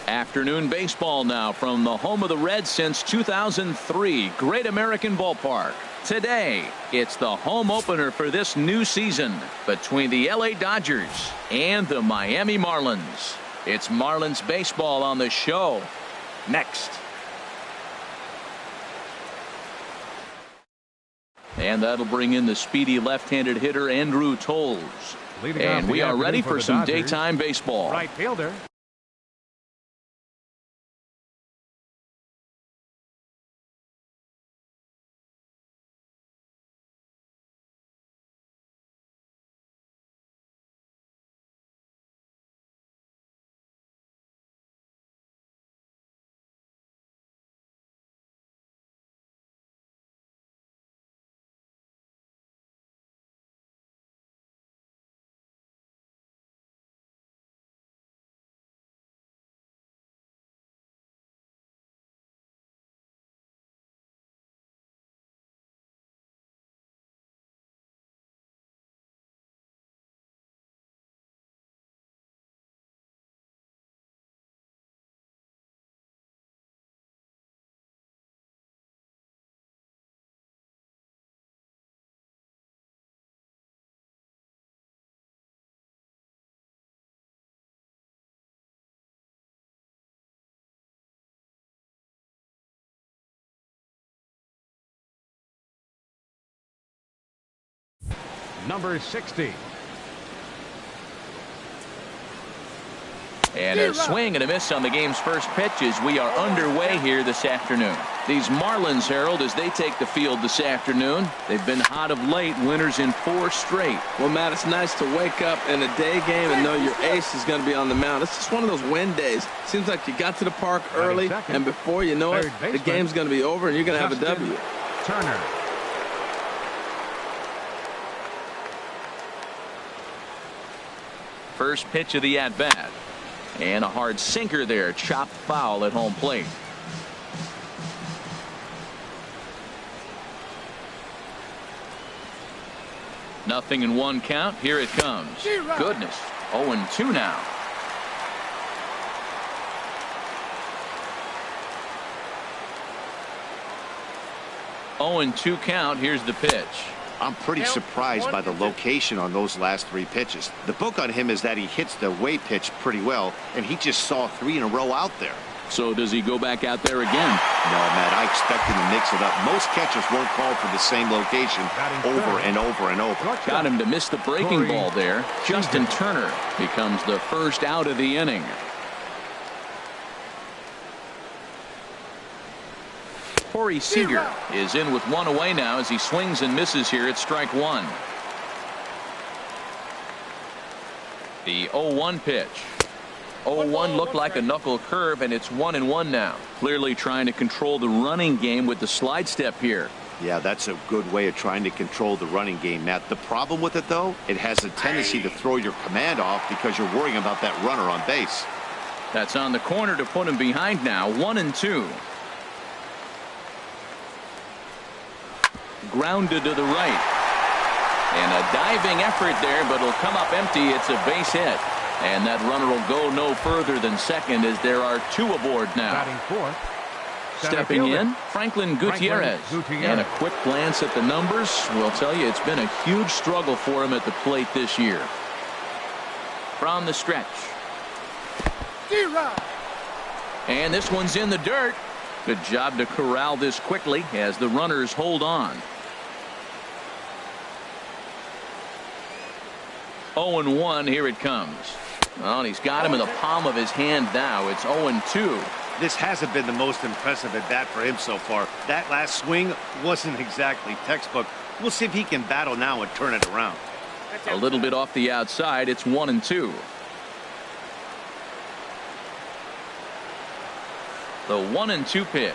Afternoon baseball now from the home of the Reds since 2003, Great American Ballpark. Today, it's the home opener for this new season between the LA Dodgers and the Miami Marlins. It's Marlins baseball on the show next. And that'll bring in the speedy left-handed hitter Andrew Toles. And we are ready for some daytime baseball. Right fielder. Number 60. And a swing and a miss on the game's first pitch as we are underway here this afternoon. These Marlins, Harold, as they take the field this afternoon, they've been hot of late, winners in 4 straight. Well, Matt, it's nice to wake up in a day game and know your ace is going to be on the mound. It's just one of those win days. Seems like you got to the park early, and before you know it, the game's going to be over and you're going to have a W. Turner. First pitch of the at-bat. And a hard sinker there, chopped foul at home plate. Nothing in 1 count. Here it comes. Goodness. 0-2 now. Oh, and 2 count. Here's the pitch. I'm pretty surprised by the location on those last 3 pitches. The book on him is that he hits the away pitch pretty well, and he just saw 3 in a row out there. So does he go back out there again? No, Matt, I expect him to mix it up. Most catchers won't call for the same location over and over and over. Got him to miss the breaking ball there. Justin Turner becomes the first out of the inning. Corey Seager is in with 1 away now as he swings and misses here at strike 1. The 0-1 pitch. 0-1 looked like a knuckle curve, and it's 1-1 now. Clearly trying to control the running game with the slide step here. Yeah, that's a good way of trying to control the running game, Matt. The problem with it, though, it has a tendency to throw your command off because you're worrying about that runner on base. That's on the corner to put him behind now. 1-2. Grounded to the right. And a diving effort there, but it'll come up empty. It's a base hit. And that runner will go no further than second as there are 2 aboard now. Batting 4th. Stepping in, Franklin Gutierrez. And a quick glance at the numbers will tell you it's been a huge struggle for him at the plate this year. From the stretch. And this one's in the dirt. Good job to corral this quickly as the runners hold on. 0-1, here it comes. Well, and he's got him in the palm of his hand now. It's 0-2. This hasn't been the most impressive at bat for him so far. That last swing wasn't exactly textbook. We'll see if he can battle now and turn it around. A little bit off the outside. It's 1-2. The 1-2 pitch.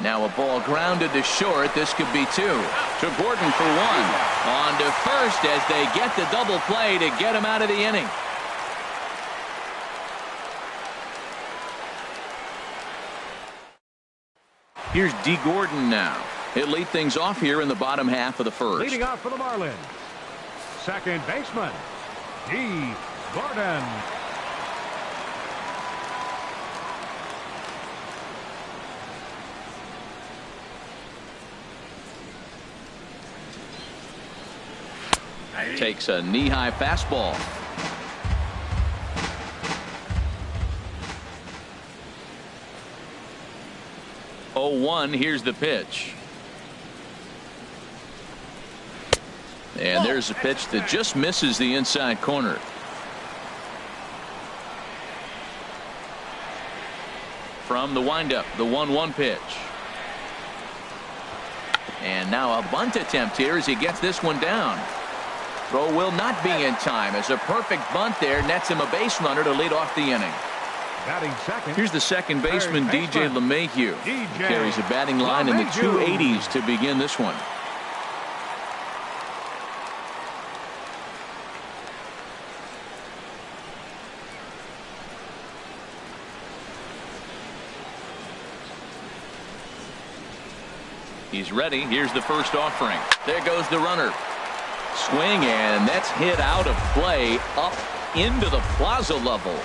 Now a ball grounded to short. This could be 2. To Gordon for 1. On to first as they get the double play to get him out of the inning. Here's D. Gordon now. He'll lead things off here in the bottom half of the first. Leading off for the Marlins, second baseman, D. Gordon. Takes a knee-high fastball. 0-1. Here's the pitch. And there's a pitch that just misses the inside corner. From the windup, the 1-1 pitch. And now a bunt attempt here as he gets this one down. Throw will not be in time as a perfect bunt there nets him a base runner to lead off the inning. Batting second. Here's the second baseman, DJ LeMahieu. He carries a batting line in the 280s to begin this one. He's ready. Here's the first offering. There goes the runner. Swing, and that's hit out of play up into the plaza level.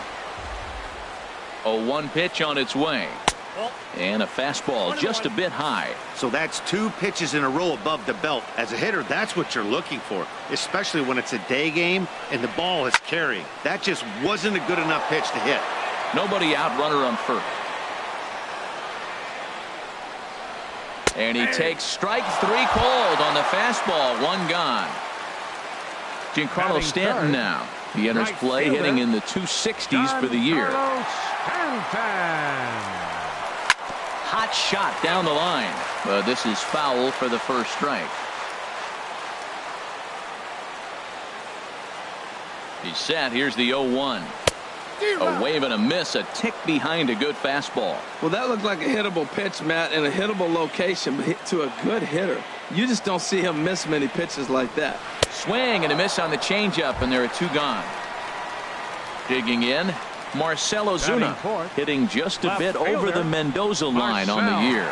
0-1 pitch on its way. And a fastball just a bit high. So that's 2 pitches in a row above the belt. As a hitter, that's what you're looking for, especially when it's a day game and the ball is carrying. That just wasn't a good enough pitch to hit. Nobody out, runner on first. And he takes strike 3 called on the fastball. 1 gone. Giancarlo Stanton now. He enters play hitting in the 260s for the year. Hot shot down the line. But this is foul for the first strike. He's set. Here's the 0-1. A wave and a miss, a tick behind a good fastball. Well, that looked like a hittable pitch, Matt, in a hittable location, but hit to a good hitter. You just don't see him miss many pitches like that. Swing and a miss on the changeup, and there are 2 gone. Digging in, Marcell Ozuna, hitting just a bit over the Mendoza line on the year.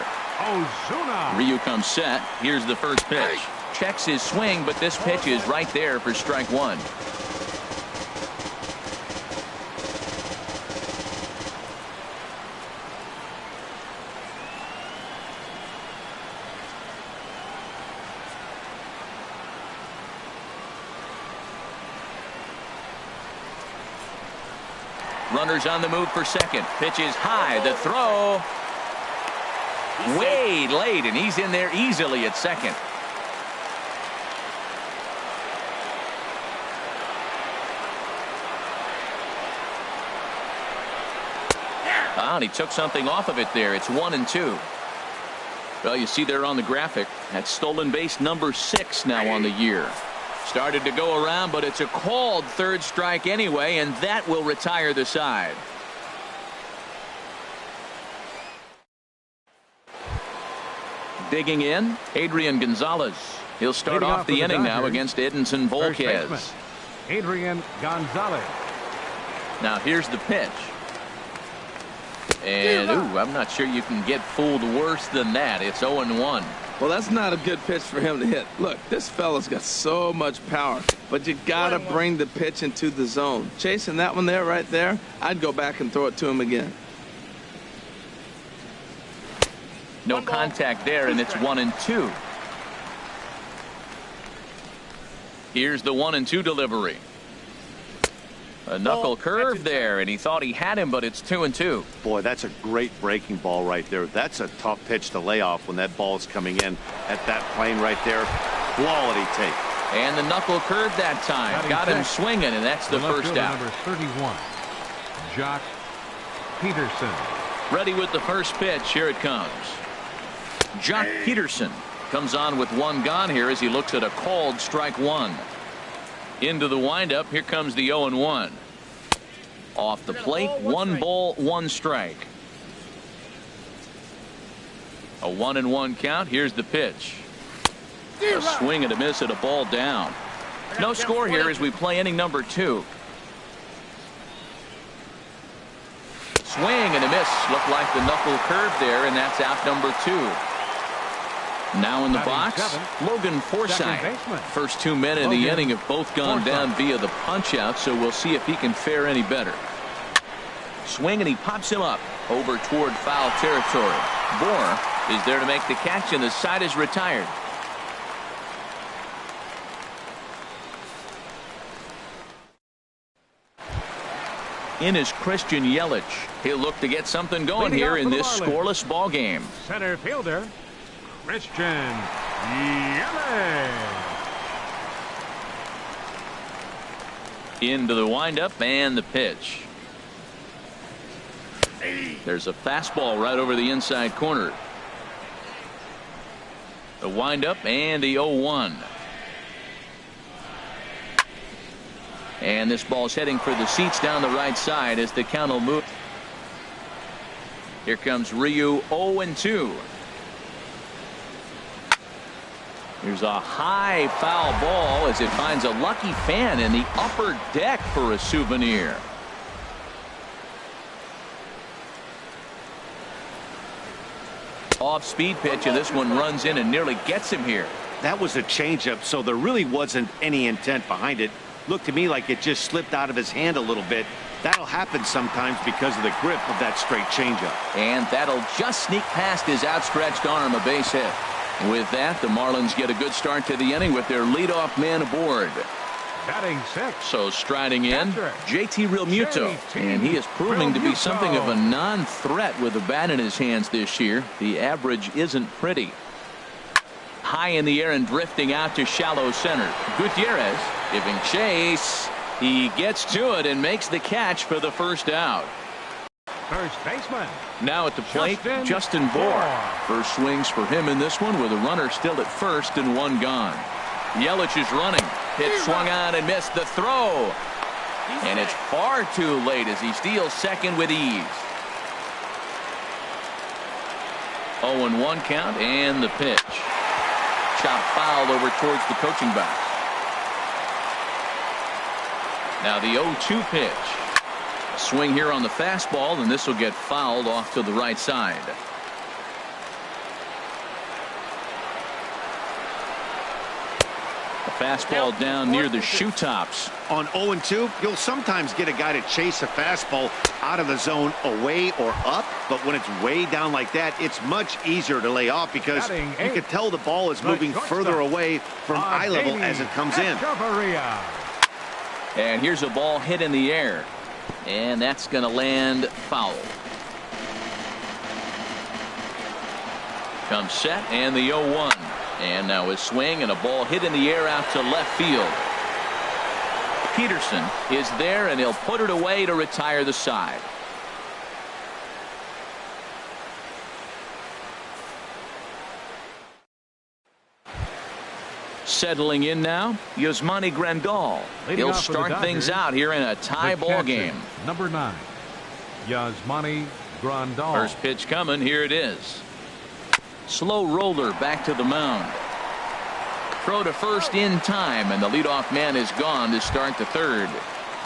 Ryu comes set. Here's the first pitch. Checks his swing, but this pitch is right there for strike 1. Runners on the move for second. Pitch is high. The throw way late, and he's in there easily at second. And he took something off of it there. It's 1-2. Well, you see there on the graphic, that's stolen base number 6 now on the year. Started to go around, but it's a called 3rd strike anyway, and that will retire the side. Digging in, Adrian Gonzalez. He'll start off the inning now against Edinson Volquez. Adrian Gonzalez. Now here's the pitch. And, I'm not sure you can get fooled worse than that. It's 0-1. Well, that's not a good pitch for him to hit. Look, this fella's got so much power, but you got to bring the pitch into the zone. Chasing that one there, right there, I'd go back and throw it to him again. No contact there, and it's 1-2. Here's the 1-2 delivery. A knuckle curve there, and he thought he had him, but it's 2-2. Boy, that's a great breaking ball right there. That's a tough pitch to lay off when that ball is coming in at that plane right there. Quality take. And the knuckle curve that time. Got him swinging, and that's the first out. Number 31, Jock Peterson. Ready with the first pitch. Here it comes. Jock Peterson comes on with 1 gone here as he looks at a called strike 1. Into the windup. Here comes the 0-1. Off the plate, 1 ball, 1 strike. A 1-1 count. Here's the pitch. A swing and a miss at a ball down. No score here as we play inning number 2. Swing and a miss. Looked like the knuckle curve there, and that's out number 2. Now in the box, Logan Forsythe. First 2 men in the inning have both gone down via the punch-out, so we'll see if he can fare any better. Swing, and he pops him up over toward foul territory. Bohr is there to make the catch, and the side is retired. in is Christian Yelich. He'll look to get something going here in this scoreless ball game. Center fielder, Christian Yelich. Into the windup and the pitch. There's a fastball right over the inside corner. The windup and the 0-1. And this ball's heading for the seats down the right side as the count will move. Here comes Ryu, 0-2. Here's a high foul ball as it finds a lucky fan in the upper deck for a souvenir. Off-speed pitch, and this one runs in and nearly gets him here. That was a changeup, so there really wasn't any intent behind it. Looked to me like it just slipped out of his hand a little bit. That'll happen sometimes because of the grip of that straight changeup. And that'll just sneak past his outstretched arm, a base hit. With that, the Marlins get a good start to the inning with their leadoff man aboard. Batting six. So striding in, JT Realmuto. And he is proving to be something of a non-threat with a bat in his hands this year. The average isn't pretty. High in the air and drifting out to shallow center. Gutierrez giving chase. He gets to it and makes the catch for the first out. First baseman. Now at the plate, Justin Bour. First swings for him in this one with a runner still at first and one gone. Yelich is running. Pitch swung on and missed the throw. And it's far too late as he steals second with ease. 0-1 count and the pitch. Chopped foul over towards the coaching box. Now the 0-2 pitch. A swing here on the fastball, and this will get fouled off to the right side. A fastball down near the shoe tops. On 0-2, you'll sometimes get a guy to chase a fastball out of the zone away or up, but when it's way down like that, it's much easier to lay off because you can tell the ball is moving further away from eye level as it comes in. And here's a ball hit in the air, and that's going to land foul. Comes set and the 0-1. And now a swing and a ball hit in the air out to left field. Peterson is there, and he'll put it away to retire the side. Settling in now, Yasmani Grandal. He'll start things out here in a tie ball game. Number 9, Yasmani Grandal. First pitch coming. Here it is. Slow roller back to the mound. Throw to first in time, and the leadoff man is gone to start the third.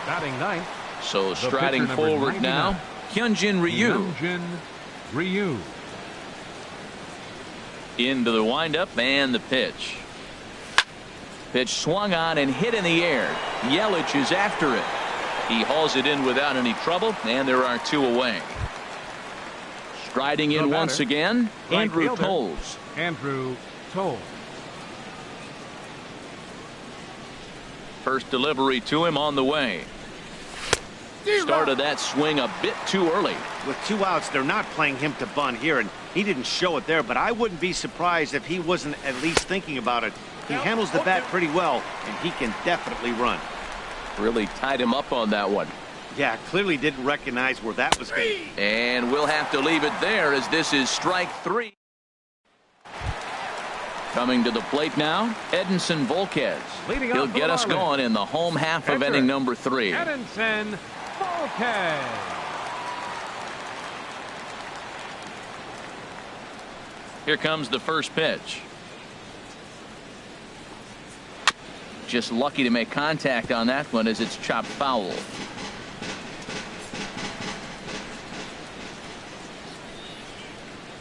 Batting ninth. So striding forward now, Hyunjin Ryu. Into the windup and the pitch. Pitch swung on and hit in the air. Yelich is after it. He hauls it in without any trouble, and there are two away. Striding in once again, Andrew Toles. First delivery to him on the way. Started that swing a bit too early. With 2 outs, they're not playing him to bunt here, and he didn't show it there, but I wouldn't be surprised if he wasn't at least thinking about it. He handles the bat pretty well, and he can definitely run. Really tied him up on that one. Yeah, clearly didn't recognize where that was going. And we'll have to leave it there as this is strike 3. Coming to the plate now, Edinson Volquez. He'll get us going in the home half of inning number 3. Edinson Volquez. Here comes the first pitch. Just lucky to make contact on that one as it's chopped foul.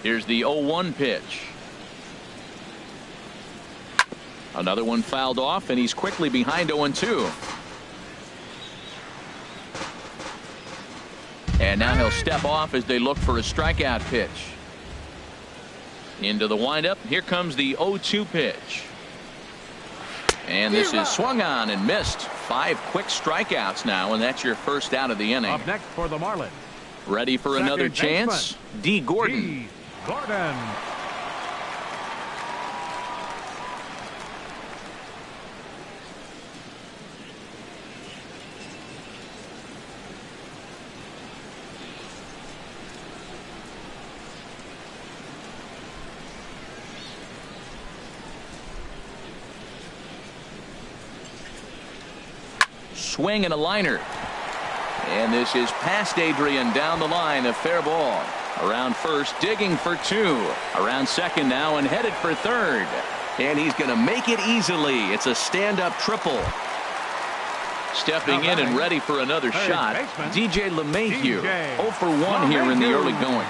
Here's the 0-1 pitch. Another one fouled off, and he's quickly behind 0-2. And now he'll step off as they look for a strikeout pitch. Into the windup. Here comes the 0-2 pitch. And this is swung on and missed. 5 quick strikeouts now, and that's your first out of the inning. Up next for the Marlins. Ready for another chance? D. Gordon. D. Gordon. Swing and a liner. And this is past Adrian down the line, a fair ball. Around first, digging for 2. Around second now and headed for third. And he's going to make it easily. It's a stand-up triple. Stepping in and ready for another shot, DJ LeMahieu. 0 for 1 here in the early going.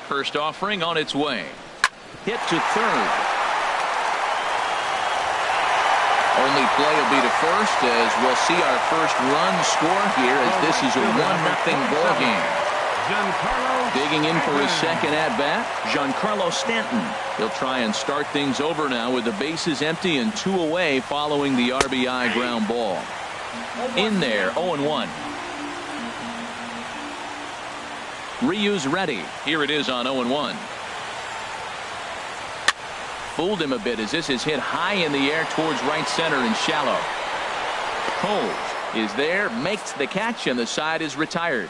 First offering on its way. Hit to third. Only play will be to first as we'll see our first run score here as this is a 1-0 ball game. Digging in for his second at-bat, Giancarlo Stanton. He'll try and start things over now with the bases empty and 2 away following the RBI ground ball. In there, 0-1. Ryu's ready. Here it is on 0-1. Fooled him a bit as this is hit high in the air towards right center and shallow. Cole is there, makes the catch, and the side is retired.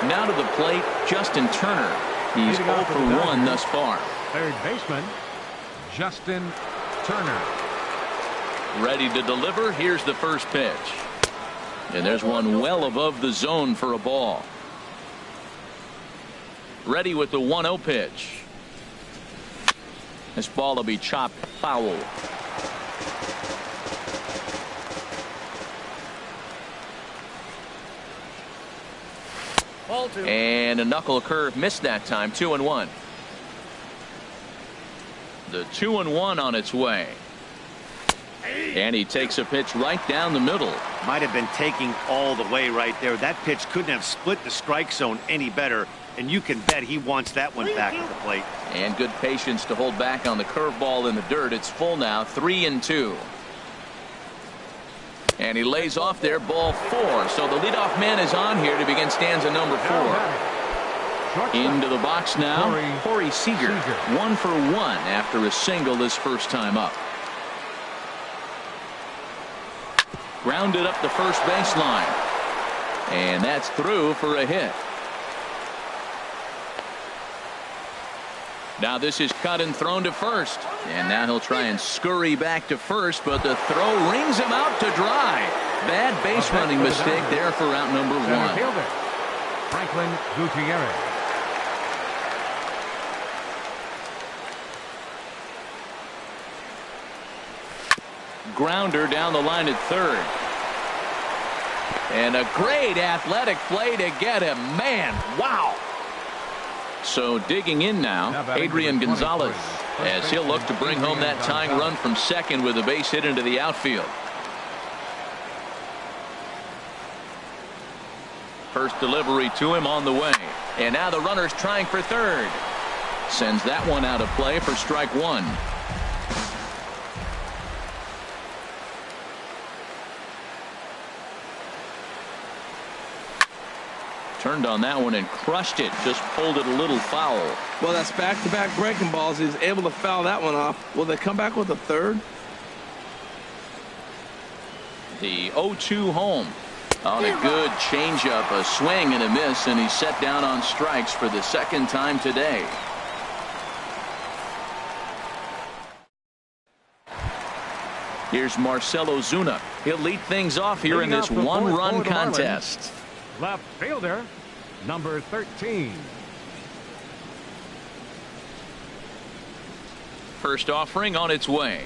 Now to the plate, Justin Turner. He's 0 for 1 thus far. Third baseman, Justin Turner. Ready to deliver. Here's the first pitch. And there's one well above the zone for a ball. Ready with the 1-0 pitch. This ball will be chopped foul. And a knuckle curve missed that time. 2-1. The 2-1 on its way. And he takes a pitch right down the middle. Might have been taking all the way right there. That pitch couldn't have split the strike zone any better, and you can bet he wants that one back at the plate. And good patience to hold back on the curveball in the dirt. It's full now, 3-2. And he lays off there, ball 4. So the leadoff man is on here to begin stanza number 4. Into the box now, Corey Seager. 1 for 1 after a single his first time up. Grounded up the first baseline. And that's through for a hit. Now this is cut and thrown to first. And now he'll try and scurry back to first, but the throw rings him out to dry. Bad base running mistake there for out number 1. Franklin Gutierrez. Grounder down the line at third. And a great athletic play to get him. Man, wow. So digging in now, Adrian Gonzalez, as he'll look to bring home that tying run from second with a base hit into the outfield. First delivery to him on the way. And now the runner's trying for third. Sends that one out of play for strike 1. Turned on that one and crushed it. Just pulled it a little foul. Well, that's back-to-back breaking balls. He's able to foul that one off. Will they come back with a third? The 0-2 home on a good changeup, a swing and a miss, and he's set down on strikes for the second time today. Here's Marcell Ozuna. He'll lead things off here in this one-run contest. Left fielder, number 13. First offering on its way.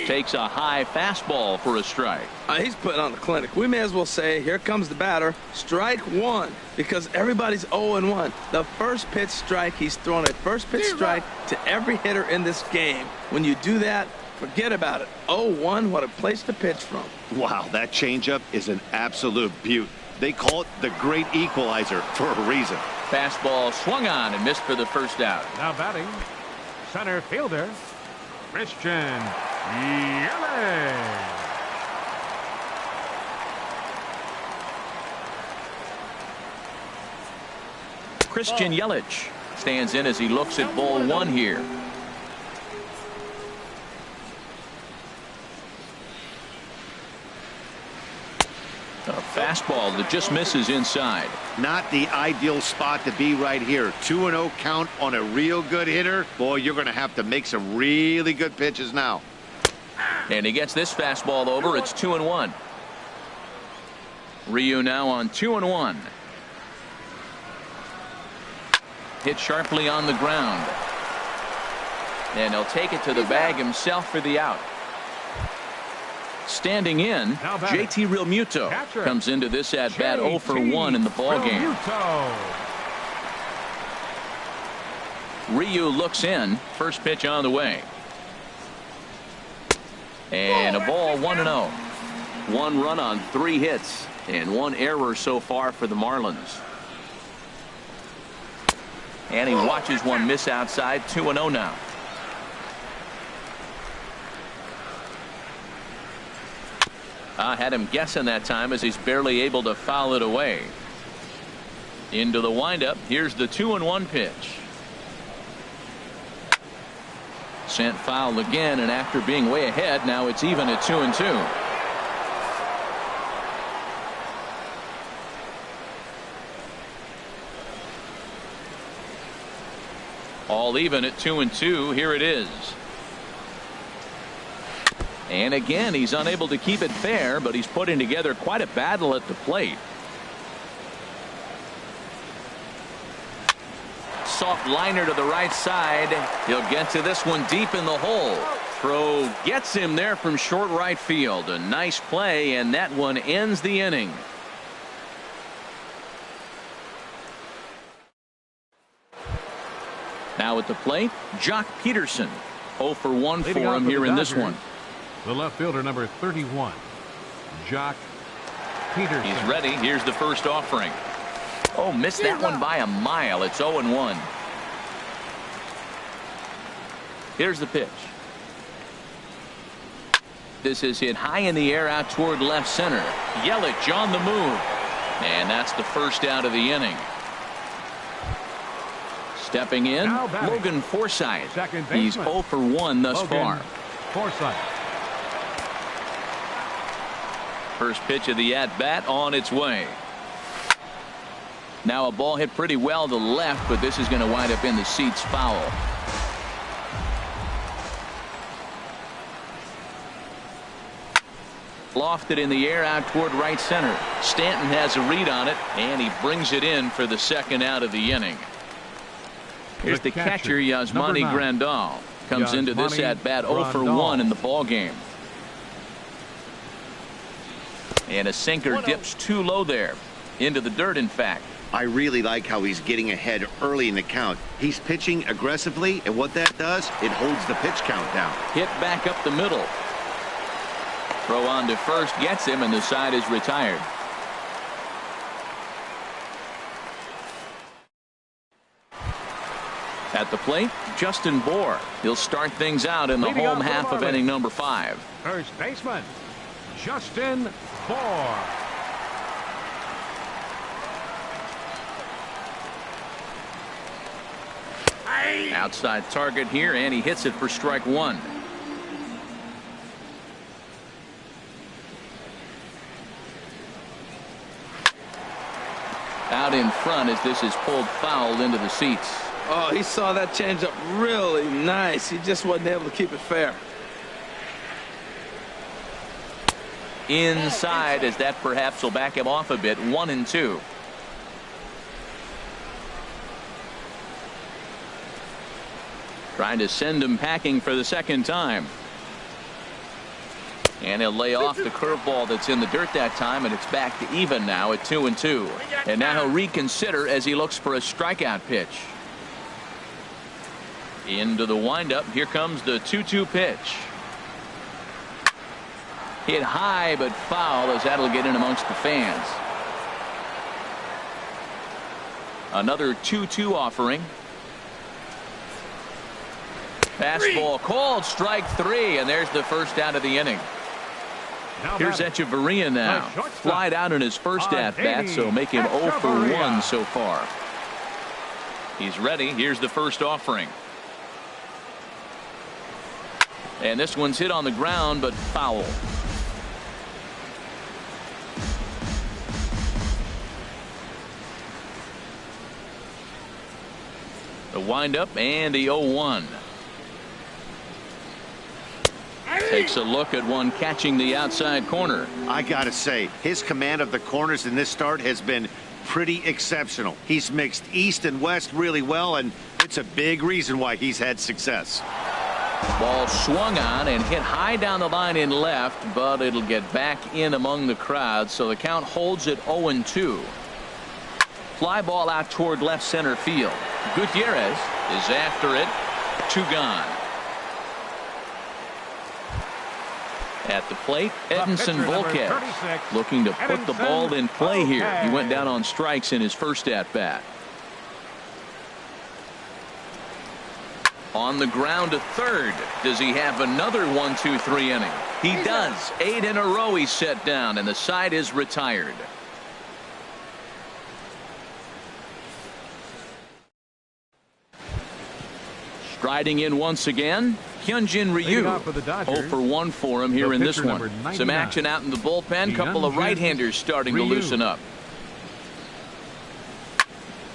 Takes a high fastball for a strike. He's putting on the clinic. We may as well say, here comes the batter. Strike 1, because everybody's 0-1. The first pitch strike, he's thrown a first pitch strike to every hitter in this game. When you do that, Forget about it. 0-1, what a place to pitch from. Wow, that changeup is an absolute beaut. They call it the great equalizer for a reason. Fastball swung on and missed for the first out. Now batting, center fielder, Christian Yelich. Christian Yelich stands in as he looks at ball one here. A fastball that just misses inside. Not the ideal spot to be right here. 2-0 count on a real good hitter. Boy, you're going to have to make some really good pitches now. And he gets this fastball over. It's 2-1. Ryu now on 2-1. Hit sharply on the ground. And he'll take it to the bag himself for the out. Standing in, JT Realmuto comes into this at bat 0 for 1 in the ball game. Ryu looks in. First pitch on the way. And a ball 1-0. 1 run on 3 hits and 1 error so far for the Marlins. And he watches one miss outside. 2-0 now. Had him guessing that time as he's barely able to foul it away. Into the windup. Here's the 2-1 pitch. Sent foul again, and after being way ahead, now it's even at 2-2. All even at 2-2. Here it is. And again, he's unable to keep it fair, but he's putting together quite a battle at the plate. Soft liner to the right side. He'll get to this one deep in the hole. Throw gets him there from short right field. A nice play, and that one ends the inning. Now at the plate, Jock Peterson. 0 for 1 for him here in this one. The left fielder, number 31, Jock Peterson. He's ready. Here's the first offering. Oh, missed that one by a mile. It's 0-1. Here's the pitch. This is hit high in the air out toward left center. Yelich on the move. And that's the first out of the inning. Stepping in, Logan Forsythe. He's 0 for 1 thus far. Forsythe. First pitch of the at-bat on its way. Now a ball hit pretty well to left, but this is going to wind up in the seats foul. Lofted in the air out toward right center. Stanton has a read on it, and he brings it in for the second out of the inning. Here's the catcher, Yasmani Grandal. Comes into this at-bat 0 for 1 in the ball game. And a sinker dips too low there. Into the dirt, in fact. I really like how he's getting ahead early in the count. He's pitching aggressively, and what that does, it holds the pitch count down. Hit back up the middle. Throw on to first gets him, and the side is retired. At the plate, Justin Bour. He'll start things out in the home half of inning number 5. First baseman, Justin Bour. Outside target here, and he hits it for strike 1. Out in front as this is pulled foul into the seats. Oh, he saw that changeup really nice. He just wasn't able to keep it fair. Inside as that perhaps will back him off a bit. 1-2. Trying to send him packing for the second time. And he'll lay off the curveball that's in the dirt that time, and it's back to even now at 2-2. And now he'll reconsider as he looks for a strikeout pitch. Into the windup. Here comes the 2-2 pitch. Hit high, but foul, as that'll get in amongst the fans. Another 2-2 offering. Fastball called, strike 3, and there's the first out of the inning. Here's Echeverria now. Flied out in his first at-bat, so make him 0 for 1 so far. He's ready. Here's the first offering. And this one's hit on the ground, but foul. The windup and the 0-1. Takes a look at one catching the outside corner. I gotta say, his command of the corners in this start has been pretty exceptional. He's mixed east and west really well, and it's a big reason why he's had success. Ball swung on and hit high down the line in left, but it'll get back in among the crowd, so the count holds at 0-2. Fly ball out toward left center field. Gutierrez is after it. 2 gone. At the plate, Edinson Volquez looking to put the ball in play here. He went down on strikes in his first at-bat. On the ground to third. Does he have another 1-2-3 inning? He does. 8 in a row he's set down, and the side is retired. Striding in once again, Hyunjin Ryu. 0 for 1 for him here in this one. Some action out in the bullpen. Couple of right-handers starting to loosen up.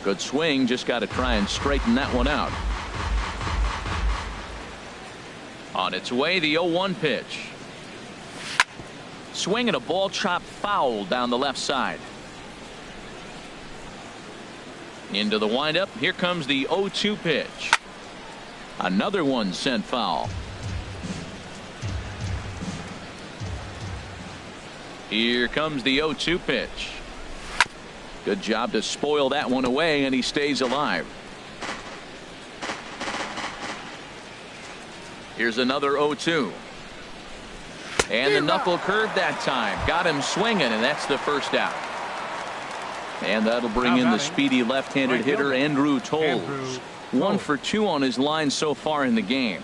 Good swing. Just got to try and straighten that one out. On its way, the 0-1 pitch. Swing and a ball chopped foul down the left side. Into the windup. Here comes the 0-2 pitch. Another one sent foul. Here comes the 0-2 pitch. Good job to spoil that one away, and he stays alive. Here's another 0-2. And the knuckle curve that time. Got him swinging, and that's the first out. And that'll bring in the speedy left-handed hitter Andrew Toles. 1 for 2 on his line so far in the game.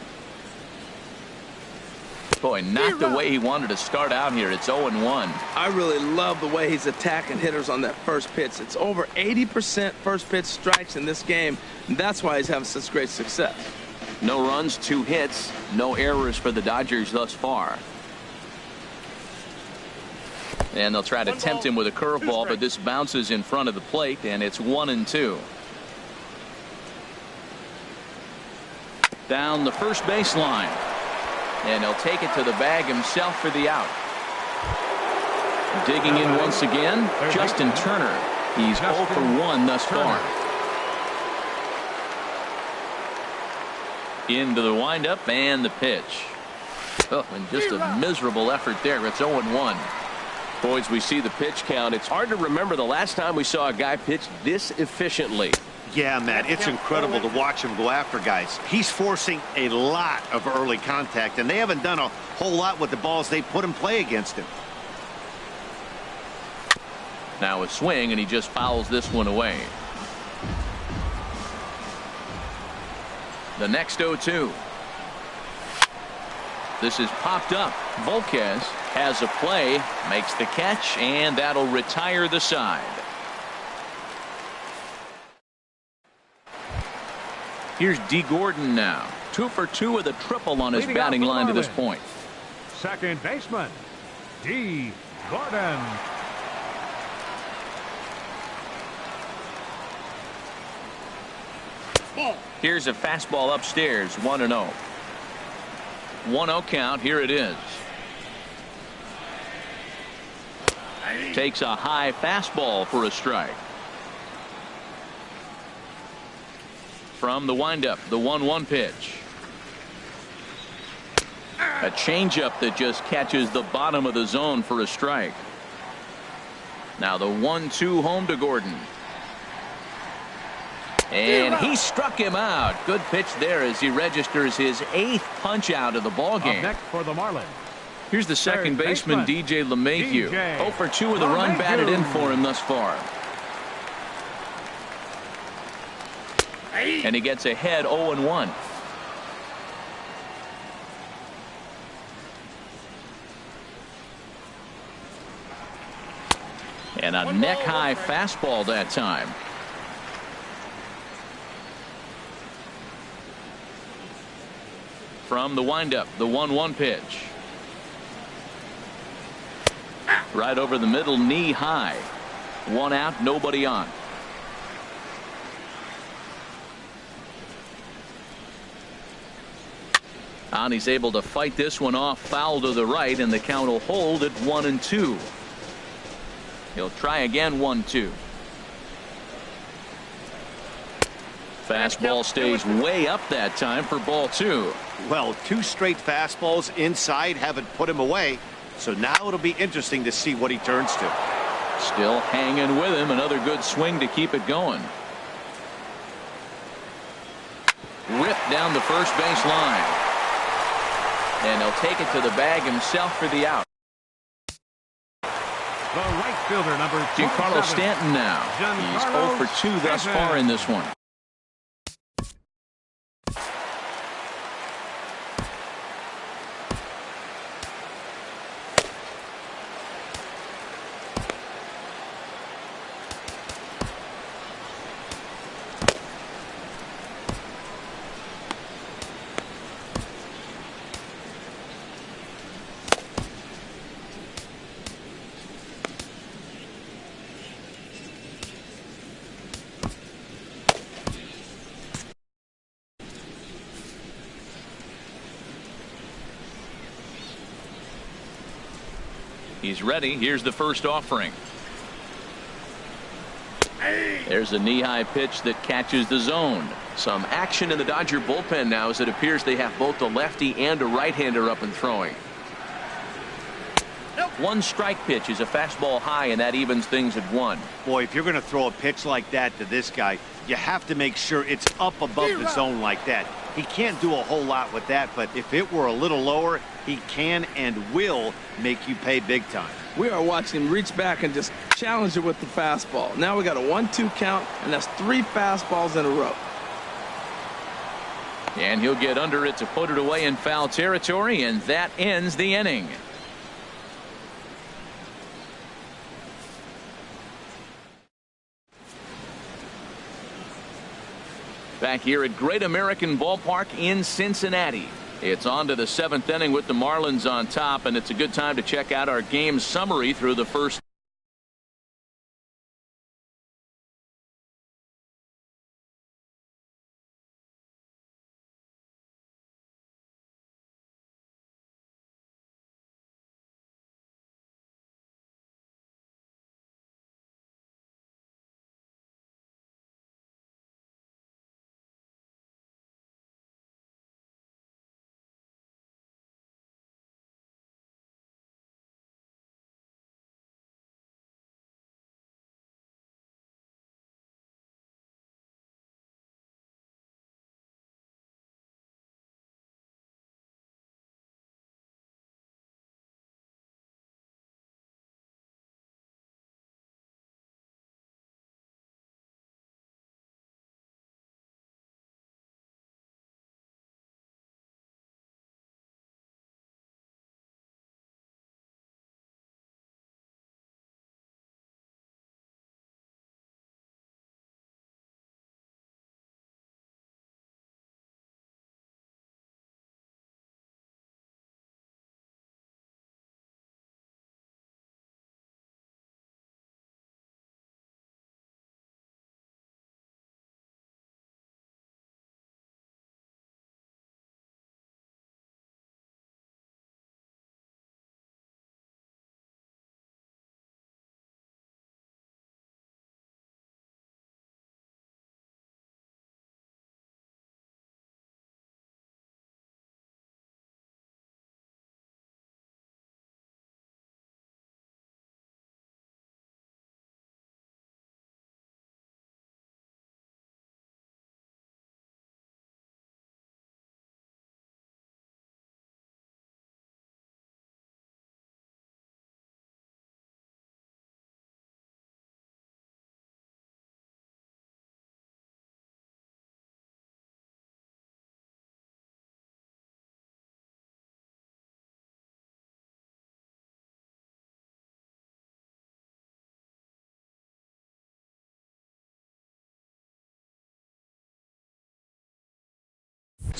Boy, not the way he wanted to start out here. It's 0-1. I really love the way he's attacking hitters on that first pitch. It's over 80% first pitch strikes in this game. And that's why he's having such great success. No runs, 2 hits, no errors for the Dodgers thus far. And they'll try to tempt him with a curveball, but this bounces in front of the plate, and it's 1-2. Down the first baseline, and he'll take it to the bag himself for the out. Digging in once again, Justin Turner. He's 0 for 1 thus far. Into the windup and the pitch. Oh, and just a miserable effort there. It's 0-1. Boys, we see the pitch count. It's hard to remember the last time we saw a guy pitch this efficiently. Yeah, Matt, it's incredible to watch him go after guys. He's forcing a lot of early contact, and they haven't done a whole lot with the balls they put in play against him. Now a swing, and he just fouls this one away. The next 0-2. This is popped up. Volquez has a play, makes the catch, and that'll retire the side. Here's D. Gordon now. 2 for 2 with a triple on his batting line to this point. Second baseman, D. Gordon. Here's a fastball upstairs, 1-0. 1-0 count. Here it is. Takes a high fastball for a strike. From the windup, the 1-1 pitch. A changeup that just catches the bottom of the zone for a strike. Now the 1-2 home to Gordon. And he struck him out. Good pitch there as he registers his 8th punch out of the ball game. Next for the Marlins, Here's the second baseman, DJ LeMahieu. 0 for 2 with a run batted in for him thus far. And he gets ahead 0-1. And a neck-high fastball that time. From the windup, the 1-1 pitch. Right over the middle, knee high. 1 out, nobody on. And he's able to fight this one off, foul to the right, and the count will hold at 1-2. He'll try again, 1-2. Fastball stays way up that time for ball 2. Well, 2 straight fastballs inside haven't put him away. So now it'll be interesting to see what he turns to. Still hanging with him. Another good swing to keep it going. Ripped down the first base line. And he'll take it to the bag himself for the out. The right fielder, number Giancarlo Stanton now. He's 0 for 2 thus far in this one. He's ready. Here's the first offering. There's a knee-high pitch that catches the zone. Some action in the Dodger bullpen now as it appears they have both a lefty and a right-hander up and throwing. One strike pitch is a fastball high, and that evens things at 1. Boy, if you're going to throw a pitch like that to this guy, you have to make sure it's up above the zone like that. He can't do a whole lot with that, but if it were a little lower, he can and will make you pay big time. We are watching him reach back and just challenge it with the fastball. Now we got a 1-2 count, and that's 3 fastballs in a row. And he'll get under it to put it away in foul territory, and that ends the inning. Back here at Great American Ballpark in Cincinnati. It's on to the 7th inning with the Marlins on top, and it's a good time to check out our game summary through the first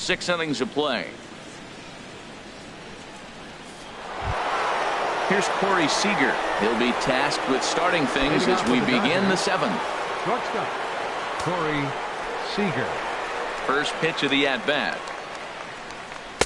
6 innings of play. Here's Corey Seager. He'll be tasked with starting things as we begin the 7th. Shortstop, Corey Seager. First pitch of the at-bat.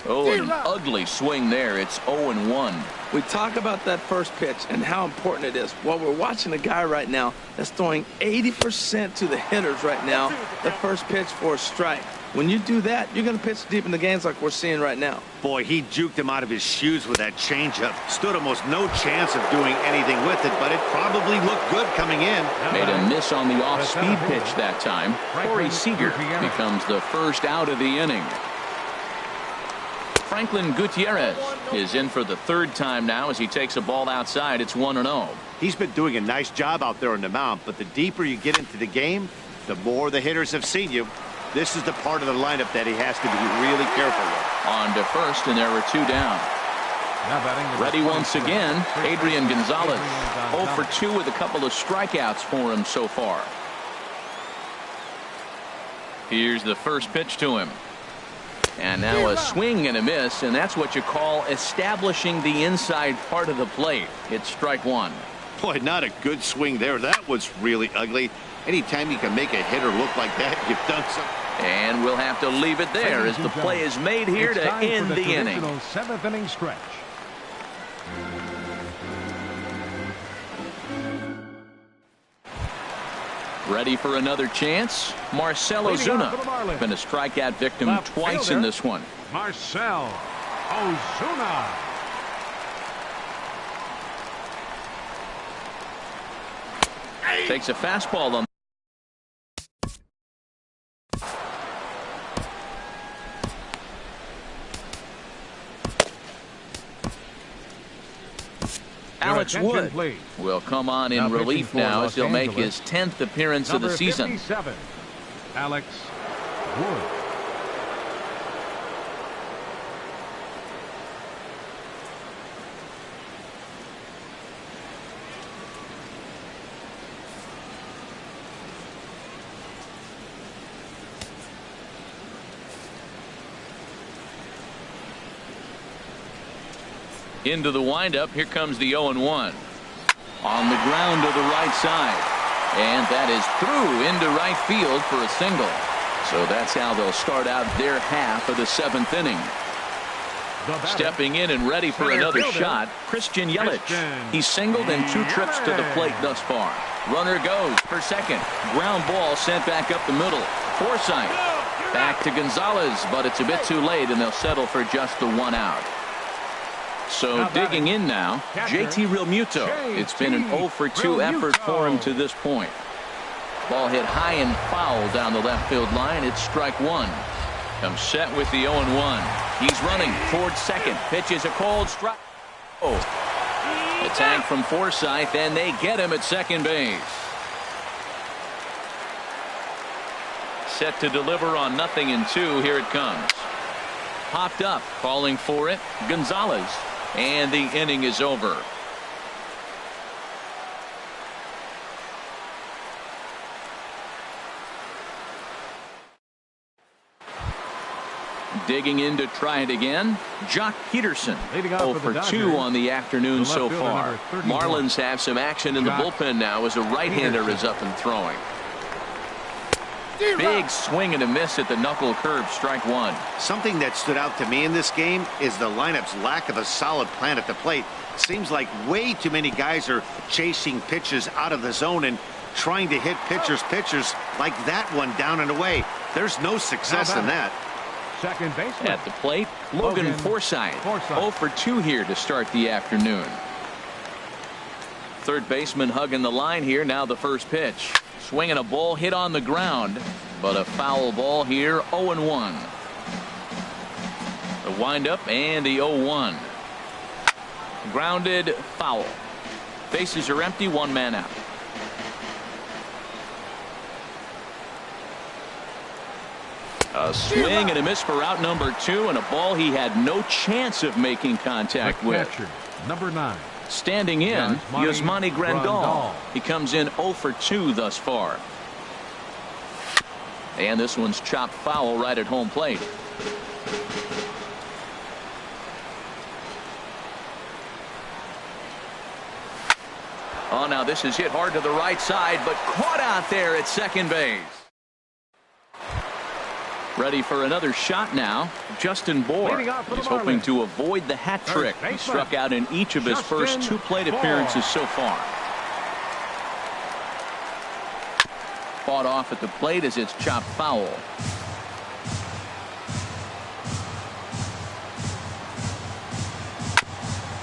Oh, an ugly swing there. It's 0-1. We talk about that first pitch and how important it is. Well, we're watching a guy right now that's throwing 80% to the hitters right now. The first pitch for a strike. When you do that, you're going to pitch deep in the games like we're seeing right now. Boy, he juked him out of his shoes with that changeup. Stood almost no chance of doing anything with it, but it probably looked good coming in. Made a miss on the off-speed pitch that time. Corey Seager becomes the first out of the inning. Franklin Gutierrez is in for the 3rd time now as he takes a ball outside. It's 1-0. He's been doing a nice job out there on the mound, but the deeper you get into the game, the more the hitters have seen you. This is the part of the lineup that he has to be really careful with. On to first, and there were 2 down. Ready once again, Adrian Gonzalez. 0 for 2 with a couple of strikeouts for him so far. Here's the first pitch to him. And now a swing and a miss, and that's what you call establishing the inside part of the plate. It's strike 1. Boy, not a good swing there. That was really ugly. Anytime you can make a hitter look like that, you've done something. And we'll have to leave it there as the play is made here to end the inning. 7th inning stretch. Ready for another chance? Marcell Ozuna. Been a strikeout victim twice in this one. Marcell Ozuna. Takes a fastball on. Alex Wood will come on in relief now as he'll make his 10th appearance of the season. 57, Alex Wood. Into the windup. Here comes the 0-1. On the ground to the right side. And that is through into right field for a single. So that's how they'll start out their half of the 7th inning. Stepping in and ready for another shot, Christian Yelich. He's singled in 2 trips to the plate thus far. Runner goes for second. Ground ball sent back up the middle. Forsythe back to Gonzalez, but it's a bit too late, and they'll settle for just the 1 out. So digging in now, JT Realmuto. It's been an 0 for 2 effort for him to this point. Ball hit high and foul down the left field line. It's strike 1. Comes set with the 0-1. He's running towards second. Pitches a cold strike. Oh, a tag from Forsythe, and they get him at second base. Set to deliver on 0-2. Here it comes. Popped up, calling for it, Gonzalez. And the inning is over. Digging in to try it again, Jock Peterson. 0 for 2 on the afternoon so far. Marlins have some action in the bullpen now as a right-hander is up and throwing. Big swing and a miss at the knuckle curve, strike 1. Something that stood out to me in this game is the lineup's lack of a solid plan at the plate. Seems like way too many guys are chasing pitches out of the zone and trying to hit pitchers like that one down and away. There's no success in that. Second baseman. At the plate, Logan Forsythe. 0 for 2 here to start the afternoon. Third baseman hugging the line here. Now the first pitch. Swinging a ball hit on the ground, but a foul ball here. 0-1. The windup and the 0-1. Grounded, foul. Bases are empty, 1 man out. A swing and a miss for out number 2, and a ball he had no chance of making contact with. Number 9. Standing in, Yasmani Grandal. He comes in 0 for 2 thus far. And this one's chopped foul right at home plate. Oh, now this is hit hard to the right side, but caught out there at second base. Ready for another shot now. Justin Bohr is hoping to avoid the hat trick. He struck out in each of his first 2 plate appearances so far. Fought off at the plate as it's chopped foul.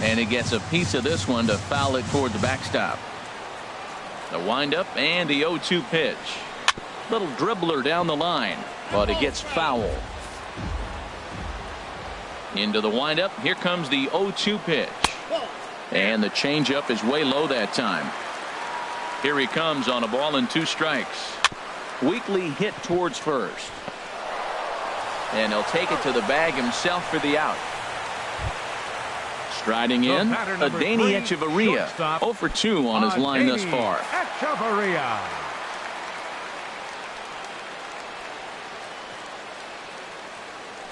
And he gets a piece of this one to foul it toward the backstop. The windup and the 0-2 pitch. Little dribbler down the line, but it gets foul. Into the windup. Here comes the 0-2 pitch. And the changeup is way low that time. Here he comes on a ball and 2 strikes. Weakly hit towards first. And he'll take it to the bag himself for the out. Striding in, Adeiny Echeverria, 0 for 2 on his line thus far. Echeverria.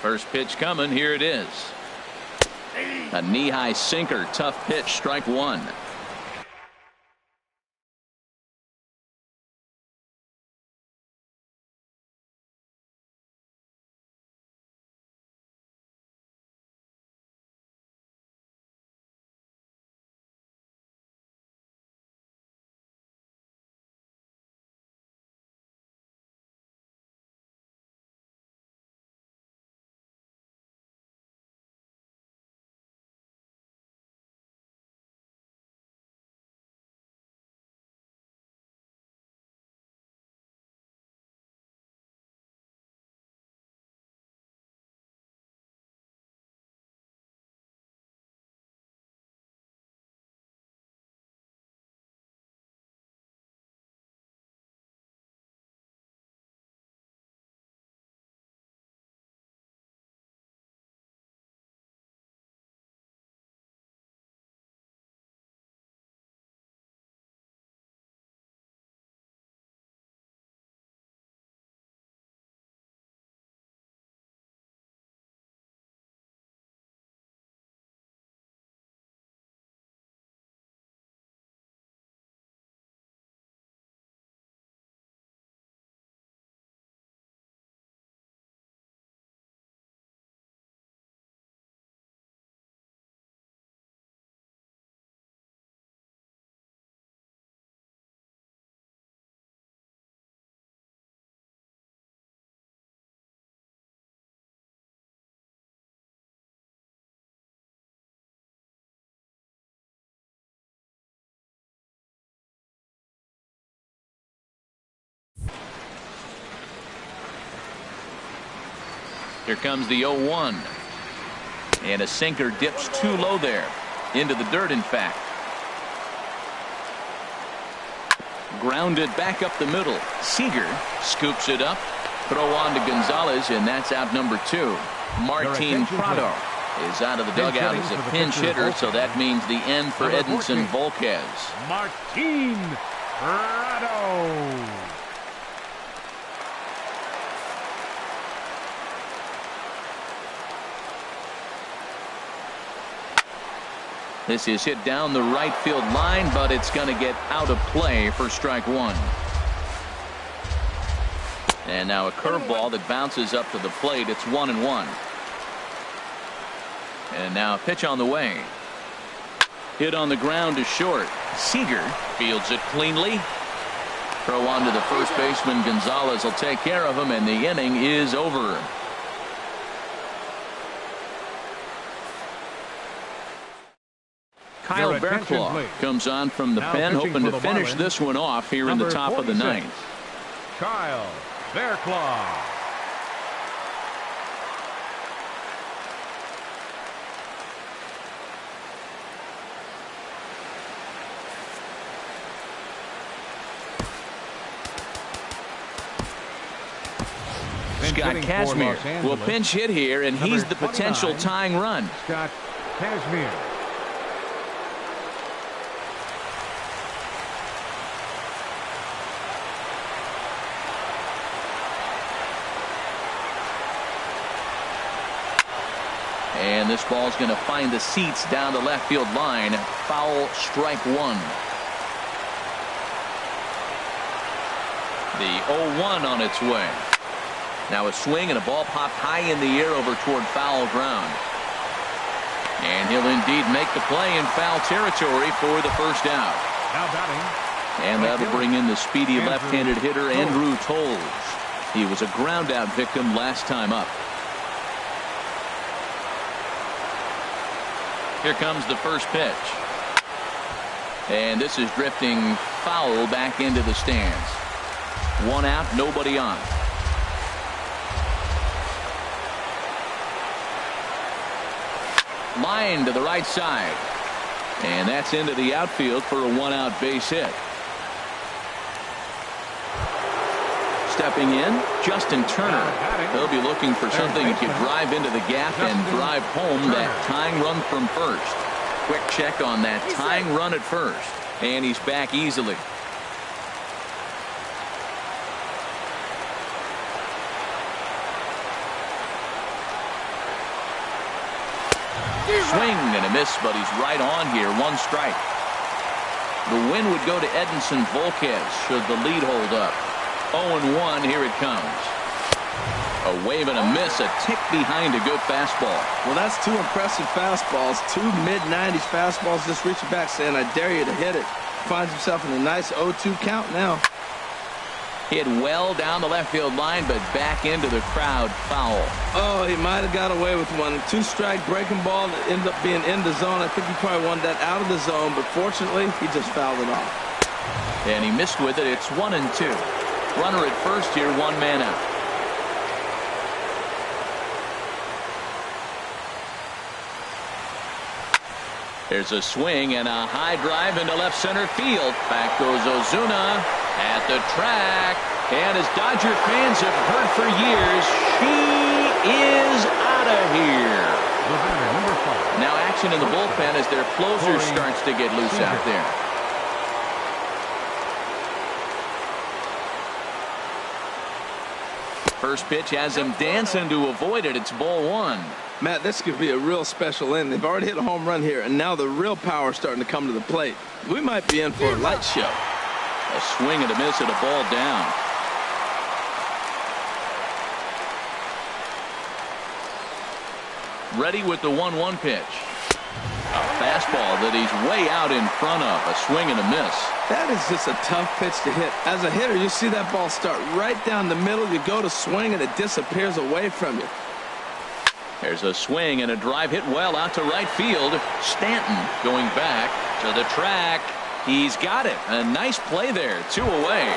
First pitch coming. Here it is. A knee-high sinker. Tough pitch. Strike 1. Here comes the 0-1. And a sinker dips too low there. Into the dirt, in fact. Grounded back up the middle. Seager scoops it up. Throw on to Gonzalez, and that's out number 2. Martin Prado is out of the dugout as a pinch hitter, so that means the end for Edinson Volquez. Martin Prado. This is hit down the right field line, but it's going to get out of play for strike 1. And now a curveball that bounces up to the plate. It's 1-1. And now a pitch on the way. Hit on the ground to short. Seager fields it cleanly. Throw on to the first baseman. Gonzalez will take care of him, and the inning is over. Kyle Bearclaw comes on from the pen, hoping to finish this one off here in the top of the 9th. Kyle Bearclaw. Scott Kazmir will pinch hit here, and he's the potential tying run. Scott Kazmir. And this ball's going to find the seats down the left field line. Foul, strike 1. The 0-1 on its way. Now a swing and a ball popped high in the air over toward foul ground. And he'll indeed make the play in foul territory for the first out. Now batting. And that'll bring in the speedy left-handed hitter Andrew Toles. He was a ground-out victim last time up. Here comes the first pitch. And this is drifting foul back into the stands. 1 out, nobody on. Line to the right side. And that's into the outfield for a 1-out base hit. Stepping in, Justin Turner. He'll be looking for something that could drive into the gap and drive home that tying run from first. Quick check on that tying run at first. And he's back easily. Swing and a miss, but he's right on here. 1 strike. The win would go to Edinson Volquez should the lead hold up. 0-1, here it comes. A wave and a miss, a tick behind a good fastball. Well, that's 2 impressive fastballs. 2 mid-90s fastballs just reaching back saying, I dare you to hit it. Finds himself in a nice 0-2 count now. Hit well down the left field line, but back into the crowd, foul. Oh, he might have got away with one. 2-strike breaking ball that ended up being in the zone. I think he probably wanted that out of the zone, but fortunately, he just fouled it off. And he missed with it. It's 1-2. Runner at first here, 1 man out. There's a swing and a high drive into left center field. Back goes Ozuna at the track. And as Dodger fans have heard for years, she is out of here. Now action in the bullpen as their closer starts to get loose out there. First pitch has him dancing to avoid it. It's ball 1. Matt, this could be a real special inning. They've already hit a home run here, and now the real power is starting to come to the plate. We might be in for a light show. A swing and a miss and a ball down. Ready with the 1-1 pitch. A fastball that he's way out in front of. A swing and a miss. That is just a tough pitch to hit. As a hitter, you see that ball start right down the middle. You go to swing, and it disappears away from you. There's a swing and a drive hit well out to right field. Stanton going back to the track. He's got it. A nice play there. 2 away.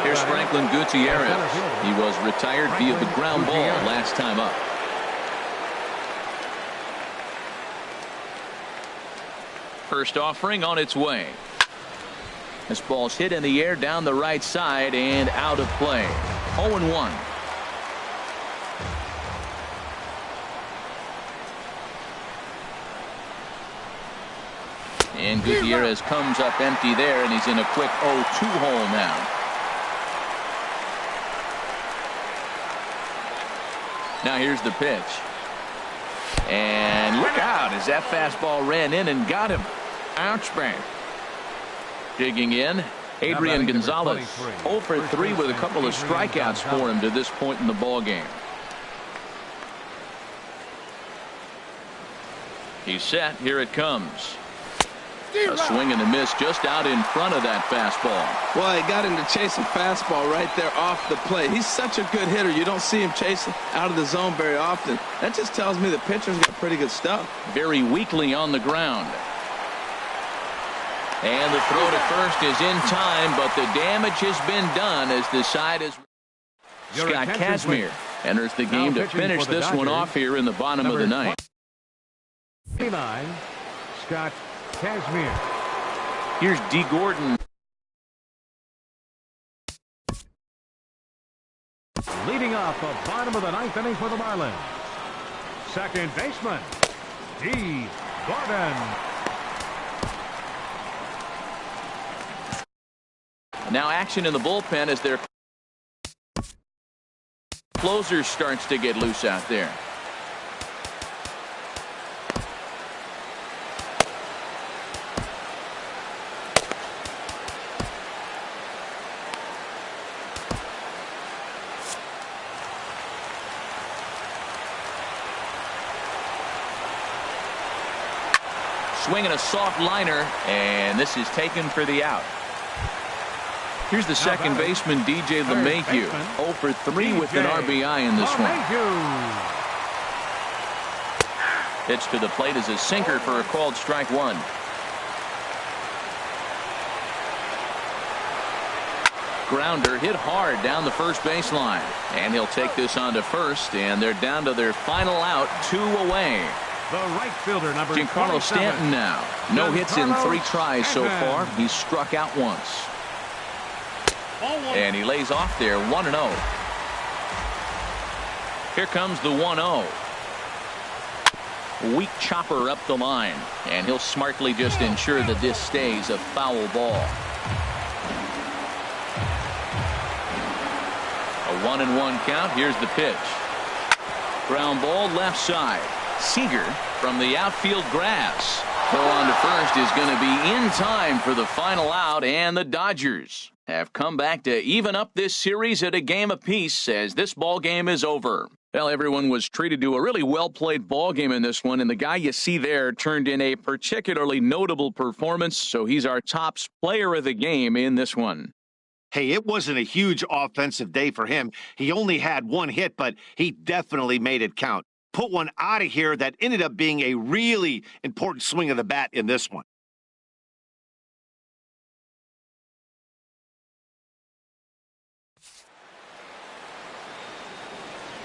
Here's Franklin Gutierrez. He was retired via the ground ball last time up. First offering on its way. This ball's hit in the air down the right side and out of play. 0-1. And Gutierrez comes up empty there, and he's in a quick 0-2 hole now. Now here's the pitch. And look out as that fastball ran in and got him. Ouch, bang. Digging in, Adrian Gonzalez. 0 for 3 with a couple of strikeouts for him to this point in the ball game. He's set. Here it comes. A swing and a miss just out in front of that fastball. Well, he got him to chase a fastball right there off the plate. He's such a good hitter. You don't see him chasing out of the zone very often. That just tells me the pitcher's got pretty good stuff. Very weakly on the ground. And the throw to first is in time, but the damage has been done as the side is. Scott Kazmir enters the game to finish this one off here in the bottom of the ninth. 29, Scott Kazmir. Here's D. Gordon. Leading off the bottom of the ninth inning for the Marlins. Second baseman, D. Gordon. Now action in the bullpen as their closer starts to get loose out there. swinging a soft liner, and this is taken for the out. Here's the second baseman, DJ LeMahieu, 0 for 3 with an RBI in this one. Pitch to the plate is a sinker for a called strike one. Grounder hit hard down the first baseline, and he'll take this on to first, and they're down to their final out, 2 away. The right fielder, number Giancarlo Stanton now. No hits in 3 tries so far. He's struck out once. And he lays off there, 1-0. Here comes the 1-0. Weak chopper up the line, and he'll smartly just ensure that this stays a foul ball. A 1-1 count. Here's the pitch. Ground ball left side. Seager from the outfield grass. Throw on to first is going to be in time for the final out, and the Dodgers have come back to even up this series at a game apiece as this ball game is over. Well, everyone was treated to a really well-played ball game in this one, and the guy you see there turned in a particularly notable performance, so he's our top player of the game in this one. Hey, it wasn't a huge offensive day for him. He only had 1 hit, but he definitely made it count. Put one out of here that ended up being a really important swing of the bat in this one.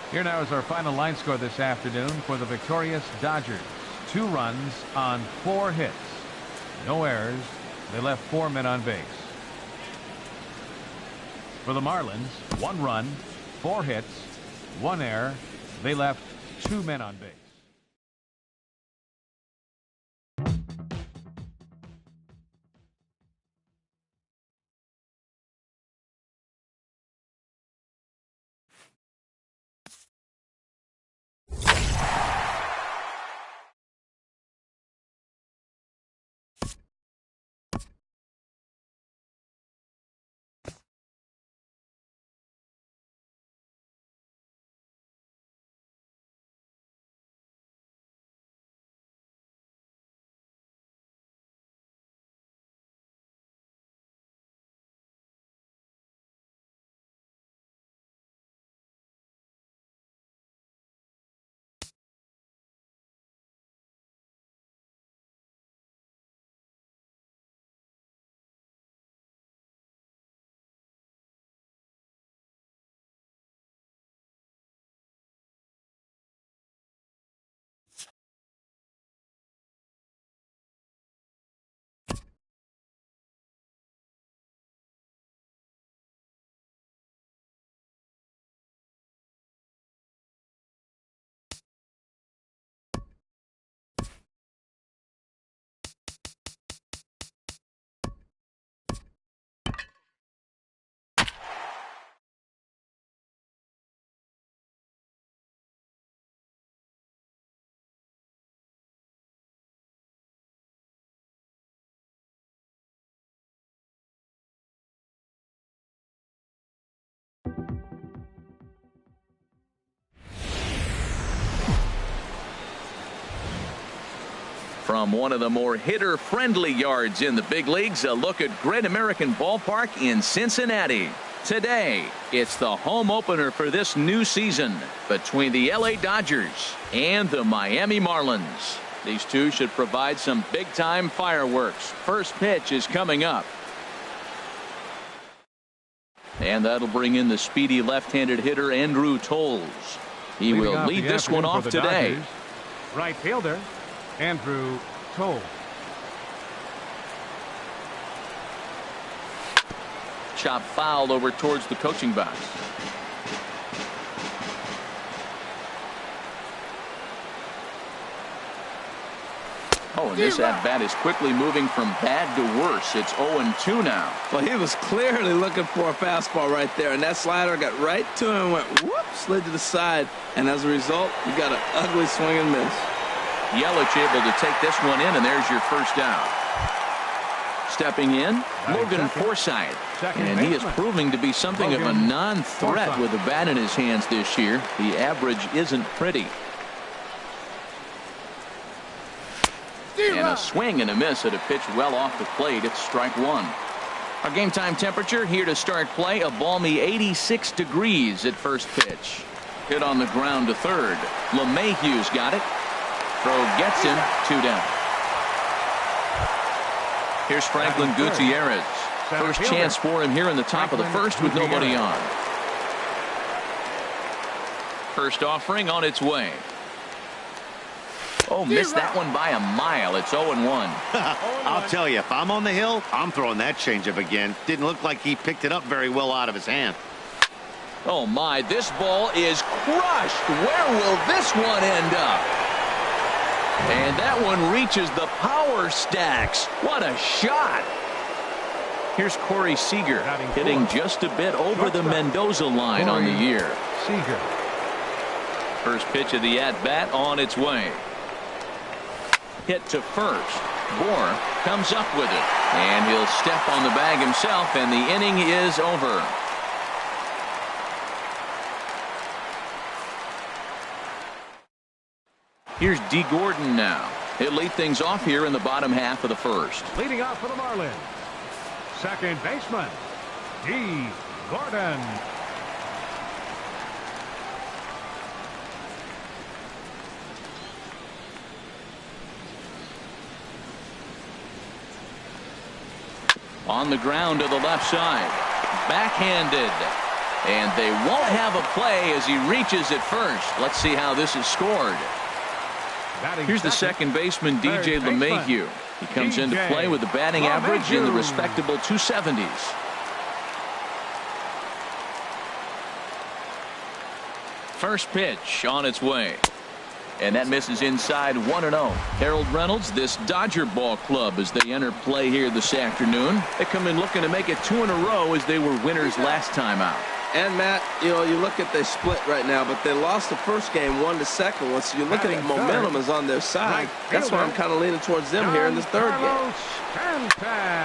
Here now is our final line score this afternoon for the victorious Dodgers. 2 runs on 4 hits. No errors. They left 4 men on base. For the Marlins, 1 run, 4 hits, 1 error. They left 2 men on base. From one of the more hitter-friendly yards in the big leagues, a look at Great American Ballpark in Cincinnati. Today, it's the home opener for this new season between the LA Dodgers and the Miami Marlins. These two should provide some big-time fireworks. First pitch is coming up. And that'll bring in the speedy left-handed hitter Andrew Toles. He will lead this one off today. Dodgers, right fielder Andrew Toles. Chop foul over towards the coaching box. Oh, and this at-bat is quickly moving from bad to worse. It's 0-2 now. Well, he was clearly looking for a fastball right there, and that slider got right to him and went whoop, slid to the side, and as a result, you got an ugly swing and miss. Yelich able to take this one in, and there's your first down. Stepping in, Logan Forsythe, and he is proving to be something of a non-threat with the bat in his hands this year. The average isn't pretty. And a swing and a miss at a pitch well off the plate. It's strike one. Our game time temperature here to start play, a balmy 86 degrees at first pitch. Hit on the ground to third. LeMahieu's got it. Throw gets him, 2 down. Here's Franklin Gutierrez. First chance for him here in the top of the first with nobody on. First offering on its way. Oh, missed that one by a mile. It's 0-1. I'll tell you, if I'm on the hill, I'm throwing that changeup again. Didn't look like he picked it up very well out of his hand. Oh, my. This ball is crushed. Where will this one end up? And that one reaches the power stacks. What a shot. Here's Corey Seager hitting just a bit over the Mendoza line on the year. Seager. First pitch of the at-bat on its way. Hit to first. Bohr comes up with it. And he'll step on the bag himself, and the inning is over. Here's D. Gordon now. He'll lead things off here in the bottom half of the first. Leading off for the Marlins, second baseman, D. Gordon. On the ground to the left side. Backhanded. And they won't have a play as he reaches it first. Let's see how this is scored. Here's the second baseman, DJ LeMahieu. He comes into play with a batting average in the respectable 270s. First pitch on its way. And that misses inside 1-0. Harold Reynolds, this Dodger ball club as they enter play here this afternoon. They come in looking to make it 2 in a row as they were winners last time out. And Matt, you know, you look at they split right now, but they lost the first game 1 to second one. So you look at the momentum is on their side. That's why I'm kind of leaning towards them here in this third game.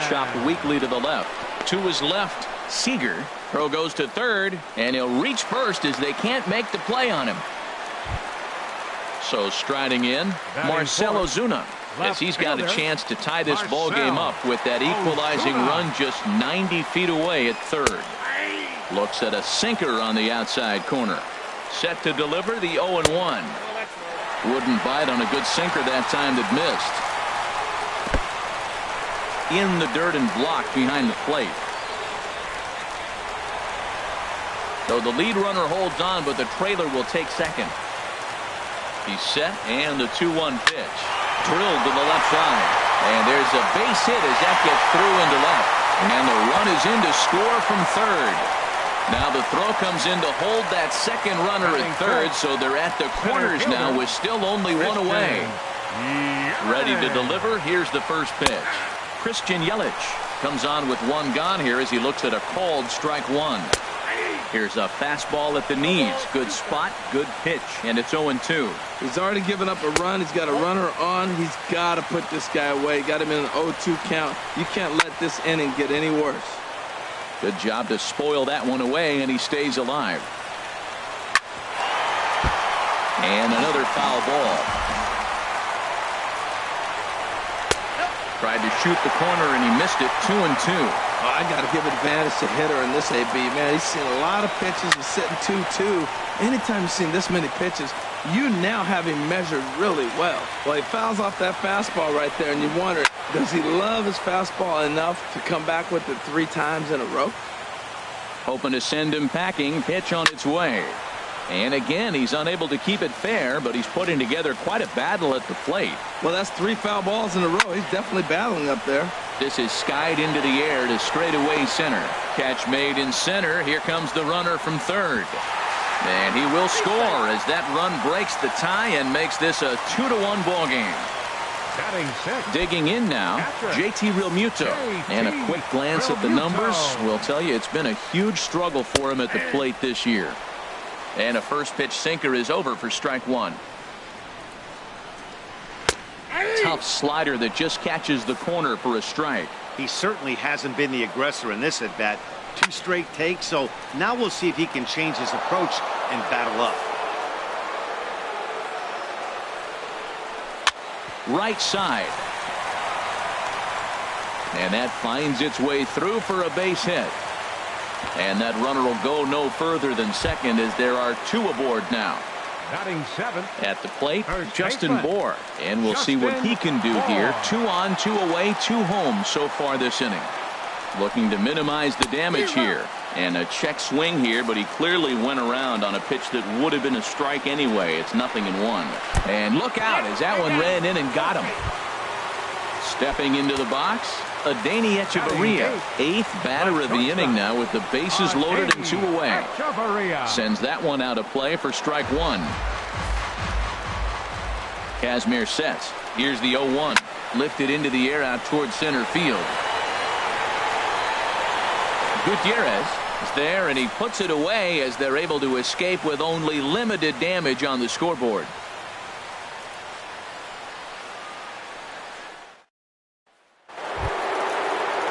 Chopped weakly to the left. To his left, Seager. Throw goes to third, and he'll reach first as they can't make the play on him. So striding in, Marcell Ozuna. As he's got a chance to tie this ball game up with that equalizing run just 90 feet away at third. Looks at a sinker on the outside corner. Set to deliver the 0-1. Wouldn't bite on a good sinker that time that missed. In the dirt and blocked behind the plate. So the lead runner holds on, but the trailer will take second. He's set, and the 2-1 pitch. Drilled to the left side. And there's a base hit as that gets through into left. And the run is in to score from third. Now the throw comes in to hold that second runner at third, so they're at the corners now with still only one away. Ready to deliver. Here's the first pitch. Christian Yelich comes on with one gone here as he looks at a called strike one. Here's a fastball at the knees. Good spot, good pitch, and it's 0-2. He's already given up a run. He's got a runner on. He's got to put this guy away. Got him in an 0-2 count. You can't let this inning get any worse. Good job to spoil that one away, and he stays alive. And another foul ball. Tried to shoot the corner, and he missed it. 2-2. Oh, I got to give advantage to hitter in this AB, man. He's seen a lot of pitches. He's sitting 2-2. Anytime you've seen this many pitches, you now have him measured really well. Well, he fouls off that fastball right there, and you wonder, does he love his fastball enough to come back with it 3 times in a row? Hoping to send him packing. Pitch on its way. And again, he's unable to keep it fair, but he's putting together quite a battle at the plate. Well, that's 3 foul balls in a row. He's definitely battling up there. This is skied into the air to straightaway center. Catch made in center. Here comes the runner from third. And he will score as that run breaks the tie and makes this a 2-1 ball game. Digging in now, JT Realmuto. And a quick glance at the numbers will tell you it's been a huge struggle for him at the plate this year. And a first pitch sinker is over for strike one. Tough slider that just catches the corner for a strike. He certainly hasn't been the aggressor in this at bat. 2 straight takes, so now we'll see if he can change his approach and battle up. Right side. And that finds its way through for a base hit. And that runner will go no further than second as there are two aboard now. Batting seventh. At the plate, Justin Bour. And we'll see what he can do here. 2 on, 2 away, 2 home so far this inning. Looking to minimize the damage here. And a check swing here, but he clearly went around on a pitch that would have been a strike anyway. It's 0-1. And look out as that one ran in and got him. Stepping into the box, Adeiny Echeverria, 8th batter of the inning now with the bases loaded and 2 away. Sends that one out of play for strike 1. Kazmir sets. Here's the 0-1. Lifted into the air out towards center field. Gutierrez is there, and he puts it away as they're able to escape with only limited damage on the scoreboard.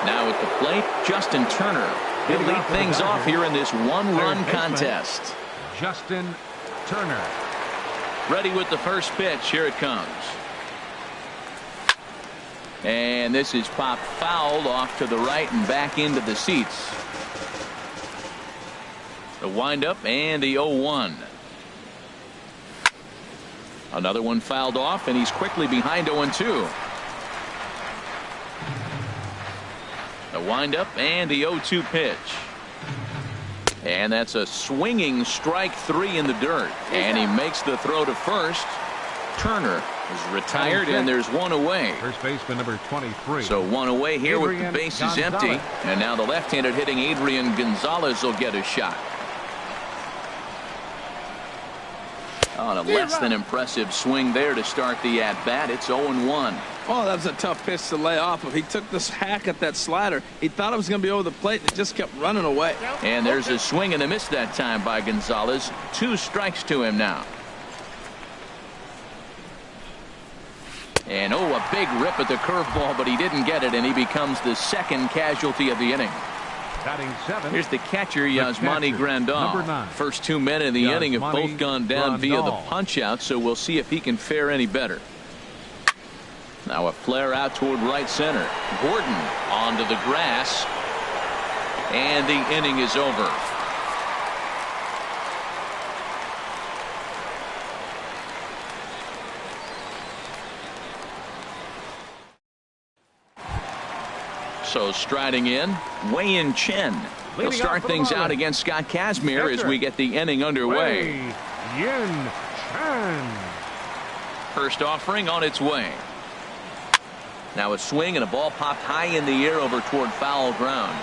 Now at the plate, Justin Turner. He'll lead things off here in this one-run contest. Justin Turner. Ready with the first pitch. Here it comes. And this is popped fouled off to the right and back into the seats. The windup and the 0-1. Another one fouled off, and he's quickly behind 0-2. The windup and the 0-2 pitch. And that's a swinging strike 3 in the dirt. And he makes the throw to first. Turner is retired, and there's 1 away. First baseman number 23. So 1 away here with the bases empty. And now the left-handed hitting Adrian Gonzalez will get a shot. On a less than impressive swing there to start the at-bat. It's 0-1. Oh, that was a tough pitch to lay off of. He took this hack at that slider. He thought it was going to be over the plate, and it just kept running away. And there's a swing and a miss that time by Gonzalez. 2 strikes to him now. And a big rip at the curveball, but he didn't get it, and he becomes the second casualty of the inning. Batting 7. Here's the catcher, Yasmani Grandal. First 2 men in the inning have both gone down via the punch-out, so we'll see if he can fare any better. Now a flare out toward right center. Gordon onto the grass, and the inning is over. So striding in, Wei-Yin Chen. He'll start things out against Scott Kazmir as we get the inning underway. Wei-Yin Chen. First offering on its way. Now a swing and a ball popped high in the air over toward foul ground.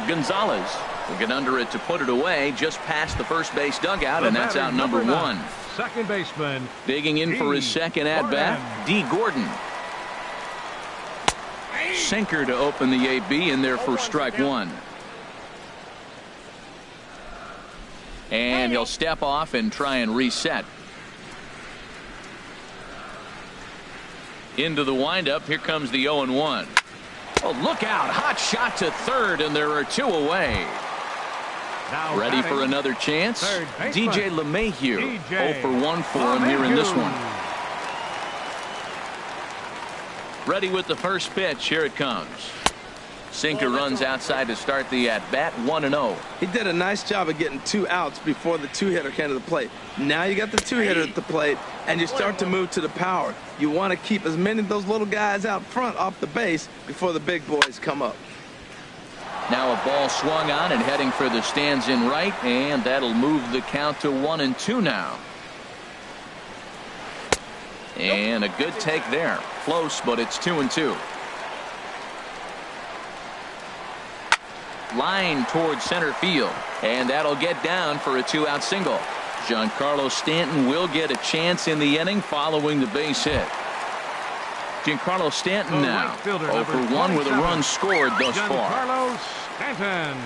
Gonzalez will get under it to put it away just past the first base dugout, and that's out number 1. Second baseman. Digging in for his second at-bat, D. Gordon. Sinker to open the AB, in there for strike 1. And he'll step off and try and reset. Into the windup. Here comes the 0-1. Oh, look out. Hot shot to third, and there are 2 away. Now ready for another chance. DJ LeMahieu. 0 for 1 for him here in this one. Ready with the first pitch. Here it comes. Sinker runs outside to start the at-bat. 1-0. He did a nice job of getting 2 outs before the 2-hitter came to the plate. Now you got the 2-hitter at the plate, and you start to move to the power. You want to keep as many of those little guys out front off the base before the big boys come up. Now a ball swung on and heading for the stands in right, and that'll move the count to 1-2 now. And a good take there. Close, but it's 2-2. Line towards center field, and that'll get down for a 2-out single. Giancarlo Stanton will get a chance in the inning following the base hit. Giancarlo Stanton now 0 for 1 with a run scored thus far. Giancarlo Stanton.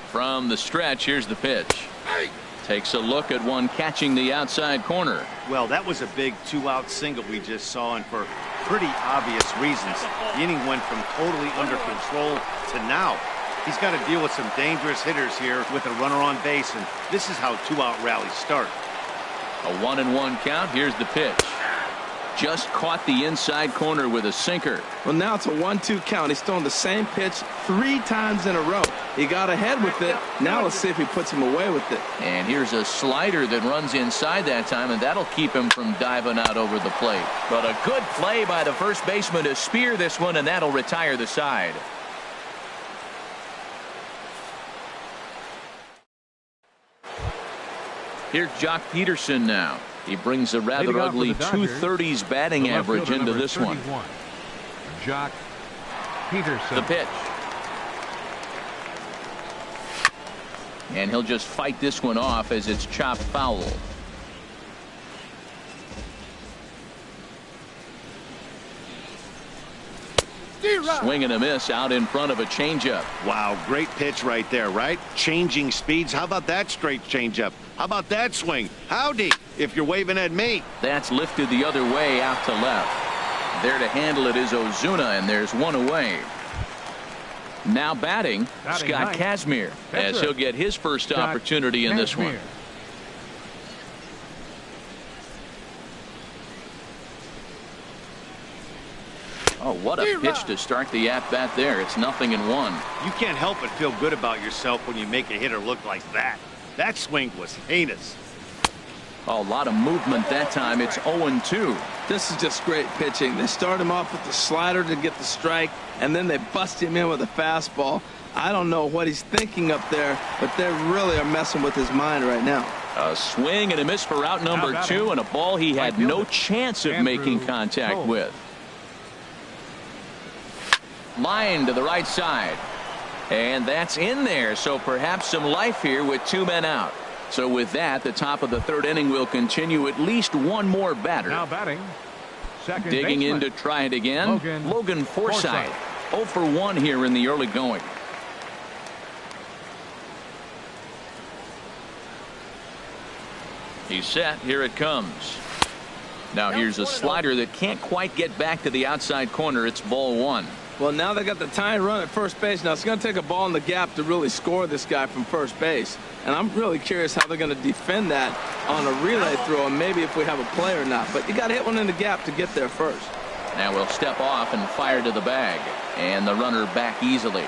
From the stretch, here's the pitch. Takes a look at one catching the outside corner. Well, that was a big 2-out single we just saw, and for pretty obvious reasons. The inning went from totally under control to now. He's got to deal with some dangerous hitters here with a runner on base, and this is how 2-out rallies start. A 1-1 count. Here's the pitch. Just caught the inside corner with a sinker. Well, now it's a 1-2 count. He's thrown the same pitch 3 times in a row. He got ahead with it. Now let's see if he puts him away with it. And here's a slider that runs inside that time, and that'll keep him from diving out over the plate. But a good play by the first baseman to spear this one, and that'll retire the side. Here's Jock Peterson now. He brings a rather ugly 230s batting average into this one. Jock Peterson. The pitch. And he'll just fight this one off as it's chopped foul. Swing and a miss out in front of a changeup. Wow, great pitch right there, right? Changing speeds. How about that straight changeup? How about that swing? Howdy, if you're waving at me. That's lifted the other way out to left. There to handle it is Ozuna, and there's one away. Now batting Scott Kazmir, as he'll get his first opportunity in this one. Oh, what a pitch to start the at-bat there. It's 0-1. You can't help but feel good about yourself when you make a hitter look like that. That swing was heinous. Oh, a lot of movement that time. It's 0-2. This is just great pitching. They start him off with the slider to get the strike, and then they bust him in with a fastball. I don't know what he's thinking up there, but they really are messing with his mind right now. A swing and a miss for out number 2, and a ball he had no chance of making contact with. Line to the right side. And that's in there, so perhaps some life here with 2 men out. So with that, the top of the 3rd inning will continue. At least one more batter. Now batting, second digging baseman. in to try it again. Logan Forsythe. 0 for 1 here in the early going. He's set. Here it comes. Now here's a slider that can't quite get back to the outside corner. It's ball 1. Well, now they got the tying run at first base. Now it's going to take a ball in the gap to really score this guy from first base. And I'm really curious how they're going to defend that on a relay throw, and maybe if we have a play or not. But you got to hit one in the gap to get there first. Now we'll step off and fire to the bag. And the runner back easily.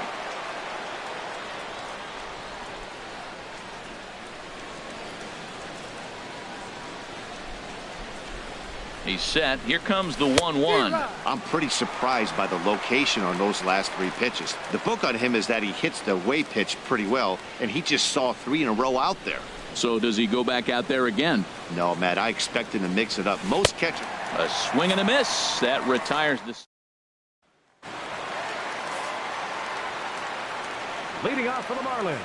He's set. Here comes the 1-1. I'm pretty surprised by the location on those last 3 pitches. The book on him is that he hits the away pitch pretty well, and he just saw 3 in a row out there. So does he go back out there again? No, Matt, I expect him to mix it up. Most catchers. A swing and a miss. That retires this. Leading off for the Marlins.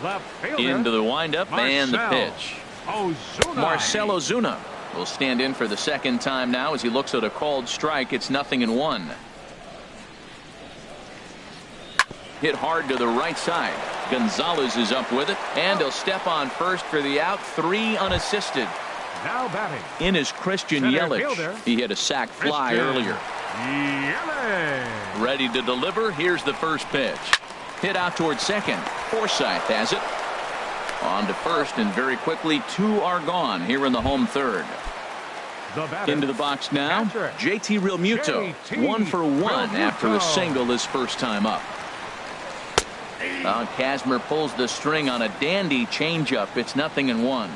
Left fielder, into the windup and the pitch. Ozuna. Marcell Ozuna will stand in for the 2nd time now as he looks at a called strike. It's 0-1. Hit hard to the right side. Gonzalez is up with it, and he'll step on first for the out. 3 unassisted. Now batting. In is Christian Yelich. He hit a sac fly earlier. Yelich. Ready to deliver. Here's the first pitch. Hit out towards second. Forsythe has it. On to first, and very quickly 2 are gone here in the home 3rd. Into the box now, JT Realmuto. 1 for 1 after a single his first time up. Kazmir pulls the string on a dandy changeup. It's 0-1.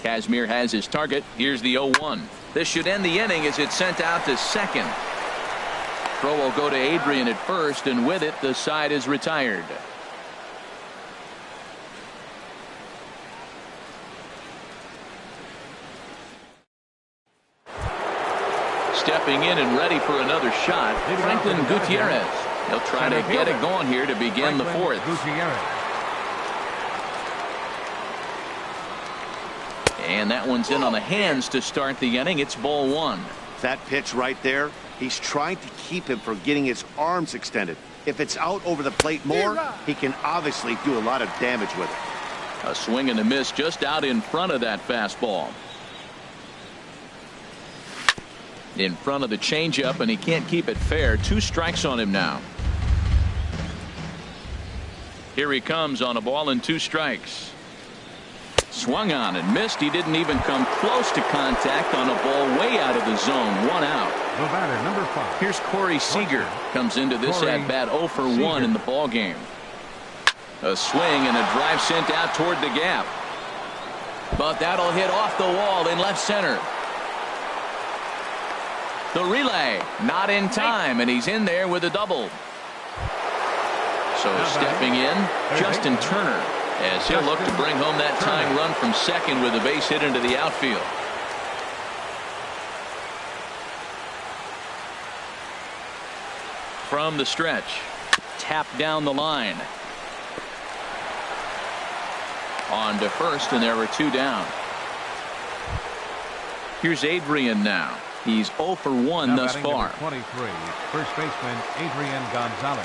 Kazmir has his target. Here's the 0-1. This should end the inning as it's sent out to second. Throw will go to Adrian at first, and with it, the side is retired. Stepping in and ready for another shot, Franklin Gutierrez. He'll try to get it going here to begin the 4th. And that one's in on the hands to start the inning. It's ball 1. That pitch right there, he's trying to keep him from getting his arms extended. If it's out over the plate more, he can obviously do a lot of damage with it. A swing and a miss just out in front of that fastball. In front of the changeup, and he can't keep it fair. 2 strikes on him now. Here he comes on a ball and 2 strikes. Swung on and missed. He didn't even come close to contact on a ball way out of the zone. 1 out. The batter, number 5. Here's Corey Seager. Comes into this at bat 0 for 1 in the ball game. A swing and a drive sent out toward the gap. But that'll hit off the wall in left center. The relay not in time, and he's in there with a double. So stepping in, Justin Turner, as he'll look to bring home that tying run from second with a base hit into the outfield. From the stretch, tap down the line. On to first, and there are 2 down. Here's Adrian now. He's 0 for 1 thus far. 23, first baseman Adrian Gonzalez.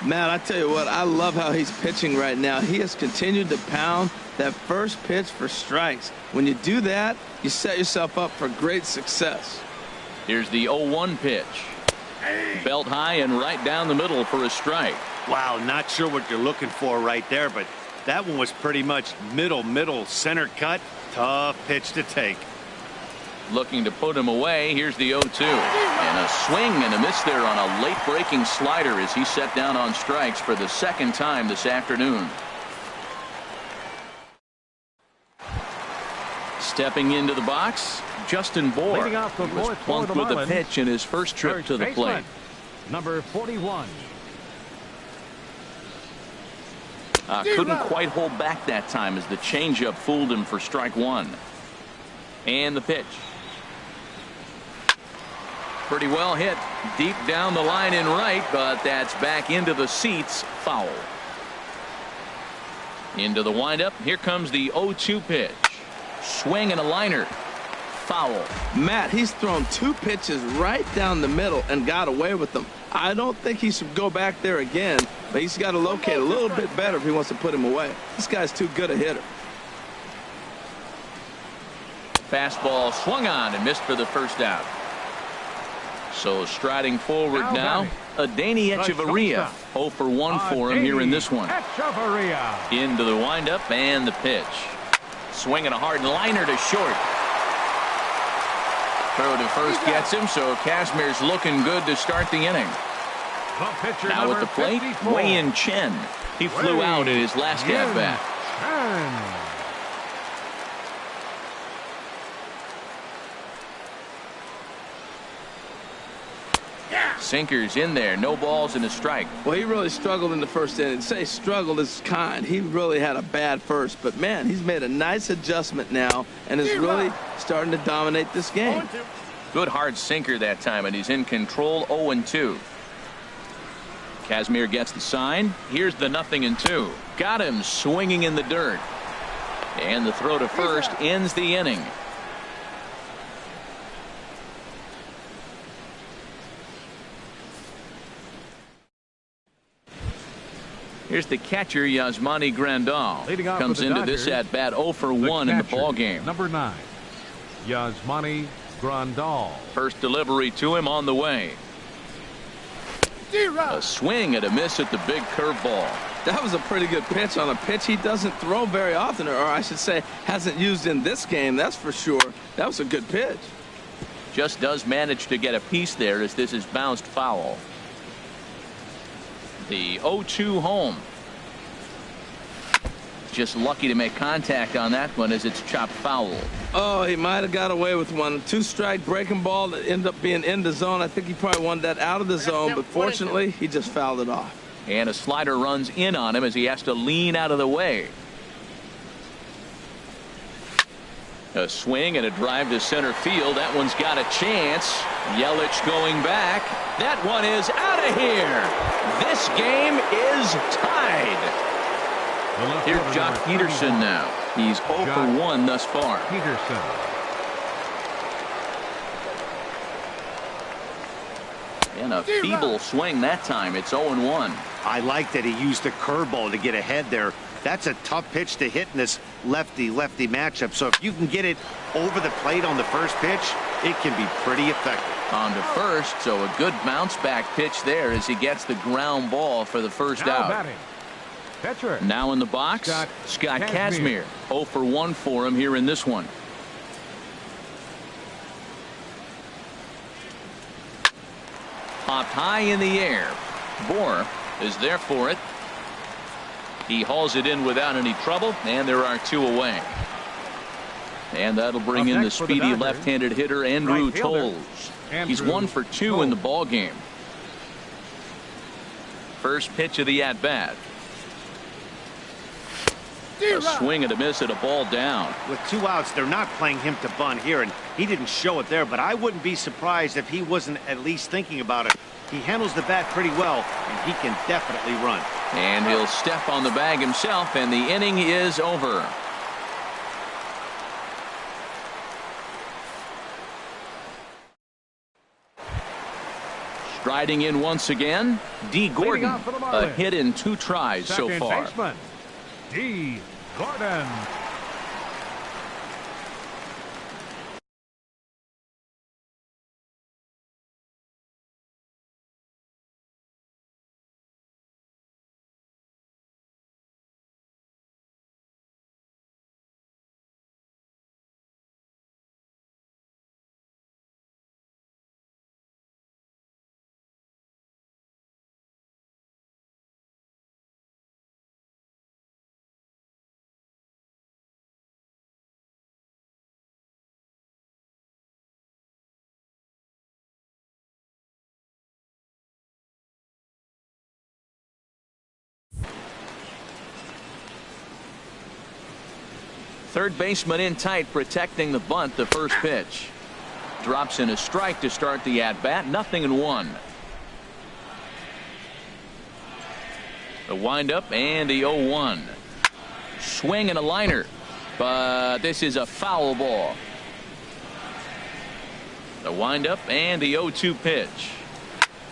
Matt, I tell you what, I love how he's pitching right now. He has continued to pound that first pitch for strikes. When you do that, you set yourself up for great success. Here's the 0-1 pitch. Belt high and right down the middle for a strike. Wow, not sure what you're looking for right there, but that one was pretty much middle center cut. Tough pitch to take. Looking to put him away. Here's the 0-2. And a swing and a miss there on a late breaking slider as he set down on strikes for the second time this afternoon. Stepping into the box, Justin Bohr. Leading off the He was fourth plunked with a pitch in his first trip to the plate. Number 41. Couldn't quite hold back that time as the changeup fooled him for strike 1. And the pitch. Pretty well hit deep down the line in right, but that's back into the seats. Foul. Into the windup. Here comes the 0-2 pitch. Swing and a liner. Foul. Matt, he's thrown 2 pitches right down the middle and got away with them. I don't think he should go back there again, but he's got to locate a little bit better if he wants to put him away. This guy's too good a hitter. Fastball swung on and missed for the first out. So striding forward now, Adeiny Echeverria. 0 for 1 for him here in this one. Into the windup and the pitch. Swinging a hard liner to short. Throw to first gets him, so Kazmir's looking good to start the inning. Now at the plate, Wei-Yin Chen. He flew out at his last at-bat. Sinkers in there, no balls and a strike. Well, he really struggled in the first inning. Say struggled is kind. He really had a bad first, but man, he's made a nice adjustment now and is really starting to dominate this game. Good hard sinker that time, and he's in control. 0-2. Kazmir gets the sign. Here's the 0-2. Got him swinging in the dirt. And the throw to first ends the inning. Here's the catcher, Yasmani Grandal. Comes into this at bat 0 for 1 in the ball game. Number 9, Yasmani Grandal. First delivery to him on the way. A swing and a miss at the big curveball. That was a pretty good pitch on a pitch he doesn't throw very often, or I should say hasn't used in this game, that's for sure. That was a good pitch. Just does manage to get a piece there as this is bounced foul. The 0-2 home. Just lucky to make contact on that one as it's chopped foul. Oh, he might have got away with one. 2-strike breaking ball that ended up being in the zone. I think he probably wanted that out of the zone, but fortunately he just fouled it off. And a slider runs in on him as he has to lean out of the way. A swing and a drive to center field. That one's got a chance. Yelich going back. That one is out of here. This game is tied. Here's Jock Peterson now. He's 0 for 1 thus far. Peterson. And a feeble swing that time. It's 0-1. I like that he used the curveball to get ahead there. That's a tough pitch to hit in this lefty-lefty matchup. So if you can get it over the plate on the first pitch, it can be pretty effective. On to first, so a good bounce back pitch there as he gets the ground ball for the first out. Batting. Pitcher. Now in the box, Scott Kazmir. 0 for 1 for him here in this one. Popped high in the air. Bohr is there for it. He hauls it in without any trouble, and there are 2 away. And that'll bring in the speedy left-handed hitter Andrew Tolles. He's 1 for 2 in the ball game. First pitch of the at-bat. A swing and a miss at a ball down. With 2 outs, they're not playing him to bunt here, and he didn't show it there, but I wouldn't be surprised if he wasn't at least thinking about it. He handles the bat pretty well, and he can definitely run. And he'll step on the bag himself, and the inning is over. Striding in once again, D. Gordon. A hit in 2 tries so far. Baseman, D. Gordon. Third baseman in tight, protecting the bunt. The first pitch drops in a strike to start the at bat. 0-1. The windup and the 0-1. Swing and a liner, but this is a foul ball. The windup and the 0-2 pitch.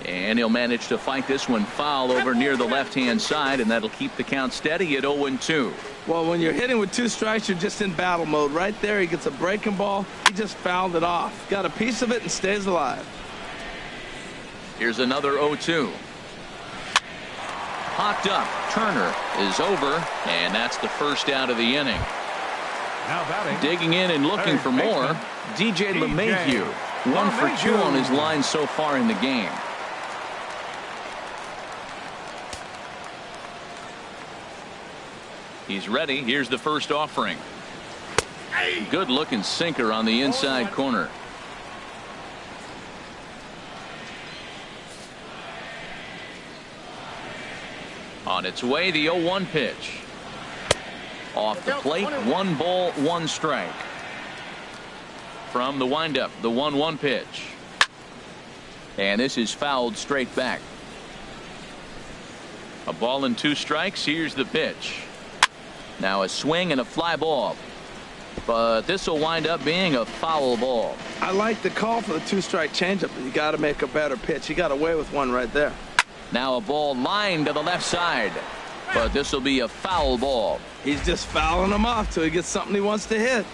And he'll manage to fight this one foul over near the left-hand side, and that'll keep the count steady at 0-2. Well, when you're hitting with 2 strikes, you're just in battle mode. Right there, he gets a breaking ball. He just fouled it off. Got a piece of it and stays alive. Here's another 0-2. Popped up. Turner is over, and that's the first out of the inning. Now batting. Digging in and looking for more, DJ LeMahieu. 1 for 2 on his line so far in the game. He's ready. Here's the first offering. Good looking sinker on the inside corner. On its way, the 0-1 pitch. Off the plate, 1 ball, 1 strike. From the windup, the 1-1 pitch. And this is fouled straight back. A ball and 2 strikes. Here's the pitch. Now a swing and a fly ball, but this will wind up being a foul ball. I like the call for the 2-strike changeup, but you got to make a better pitch. He got away with one right there. Now a ball lined to the left side, but this will be a foul ball. He's just fouling him off till he gets something he wants to hit.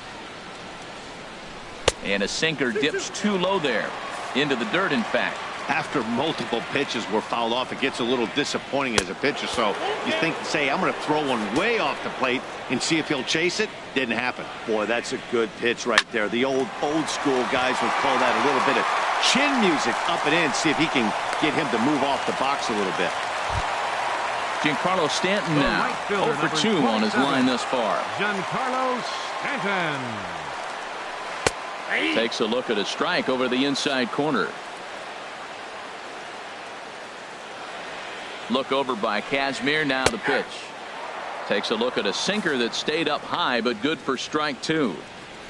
And a sinker dips too low there, into the dirt in fact. After multiple pitches were fouled off, it gets a little disappointing as a pitcher. So you think, say, I'm going to throw one way off the plate and see if he'll chase it. Didn't happen. Boy, that's a good pitch right there. The old school guys would call that a little bit of chin music up and in. See if he can get him to move off the box a little bit. Giancarlo Stanton now 0 for 2 on his line thus far. Giancarlo Stanton takes a look at a strike over the inside corner. Look over by Kazmir. Now the pitch. Takes a look at a sinker that stayed up high, but good for strike 2.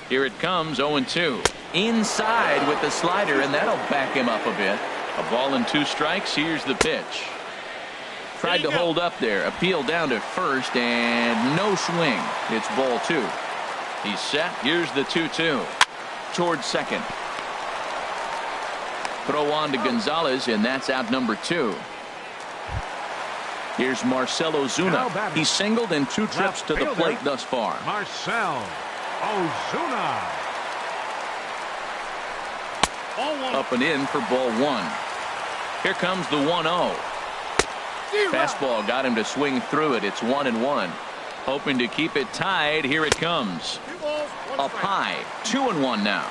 Here it comes, 0-2. Inside with the slider, and that'll back him up a bit. A ball and 2 strikes. Here's the pitch. Tried to hold up there. Appeal down to first, and no swing. It's ball 2. He's set. Here's the 2-2. Towards second. Throw on to Gonzalez, and that's out number 2. Here's Marcell Ozuna. He's singled in 2 trips to the plate thus far. Marcell Ozuna. Up and in for ball 1. Here comes the 1-0. Fastball got him to swing through it. It's 1-1. Hoping to keep it tied. Here it comes. Up high. 2-1 now.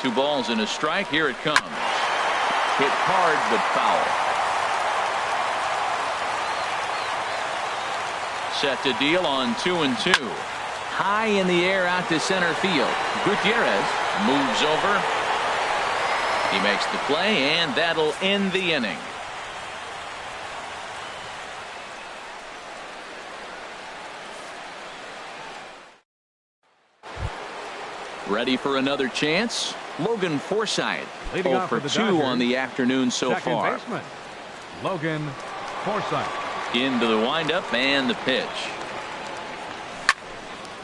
2 balls and a strike. Here it comes. Hit hard but foul. Set to deal on 2-2. High in the air out to center field. Gutierrez moves over. He makes the play, and that'll end the inning. Ready for another chance? Logan Forsythe. 0 for 2 on the afternoon so far. Baseman, Logan Forsythe. Into the windup and the pitch.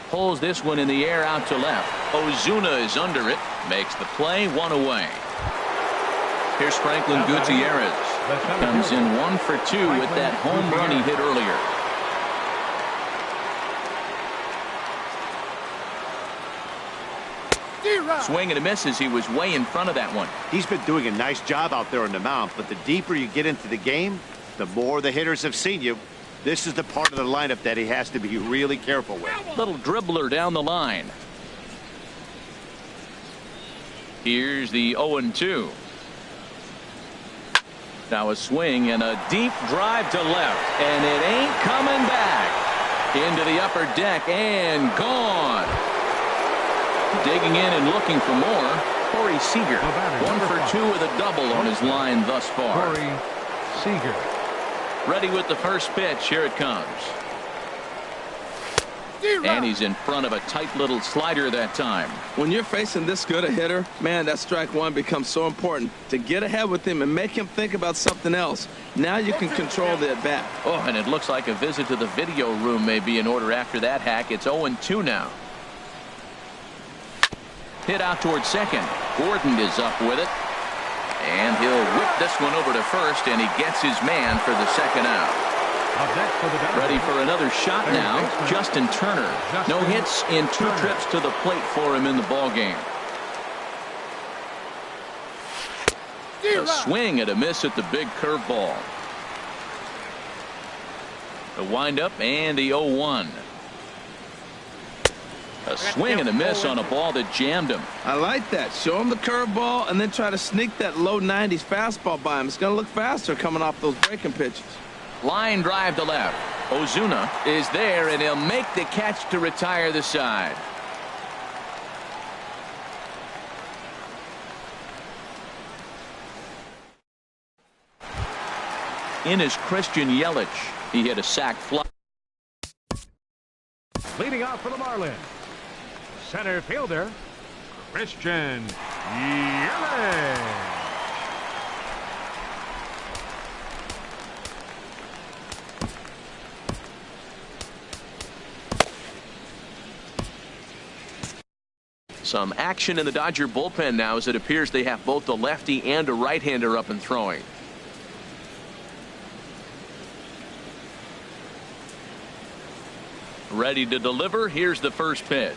Pulls this one in the air out to left. Ozuna is under it. Makes the play. 1 away. Here's Franklin Gutierrez. Comes in 1 for 2 with that home run he hit earlier. Swing and a miss as he was way in front of that one. He's been doing a nice job out there on the mound, but the deeper you get into the game, the more the hitters have seen you. This is the part of the lineup that he has to be really careful with. Little dribbler down the line. Here's the 0-2. Now a swing and a deep drive to left, and it ain't coming back. Into the upper deck and gone. Digging in and looking for more, Corey Seager. 1 for 2 with a double on his line thus far. Corey Seager. Ready with the first pitch. Here it comes. And he's in front of a tight little slider that time. When you're facing this good a hitter, man, that strike 1 becomes so important to get ahead with him and make him think about something else. Now you can control the at bat. Oh, and it looks like a visit to the video room may be in order after that hack. It's 0-2 now. Hit out towards second. Gordon is up with it. And he'll whip this one over to first, and he gets his man for the second out. Ready for another shot now. Justin Turner. No hits in 2 trips to the plate for him in the ballgame. A swing and a miss at the big curveball. The windup and the 0-1. A swing and a miss on a ball that jammed him. I like that. Show him the curveball and then try to sneak that low 90s fastball by him. It's going to look faster coming off those breaking pitches. Line drive to left. Ozuna is there, and he'll make the catch to retire the side. In is Christian Yelich. He hit a sac fly. Leading off for the Marlins, center fielder Christian Yelich. Some action in the Dodger bullpen now, as it appears they have both a lefty and a right-hander up and throwing. Ready to deliver. Here's the first pitch.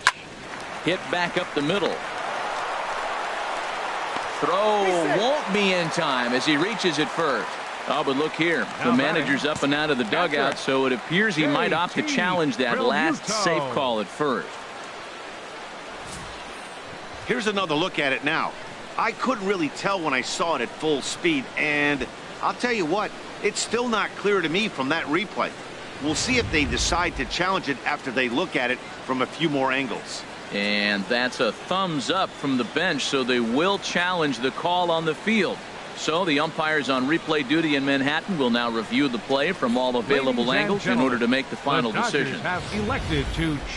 Hit back up the middle. Throw won't be in time as he reaches it first. Oh, but look here. The manager's up and out of the dugout, so it appears he might opt to challenge that last safe call at first. Here's another look at it now. I couldn't really tell when I saw it at full speed, and I'll tell you what, it's still not clear to me from that replay. We'll see if they decide to challenge it after they look at it from a few more angles. And that's a thumbs up from the bench, so they will challenge the call on the field. So the umpires on replay duty in Manhattan will now review the play from all available angles in order to make the final decision.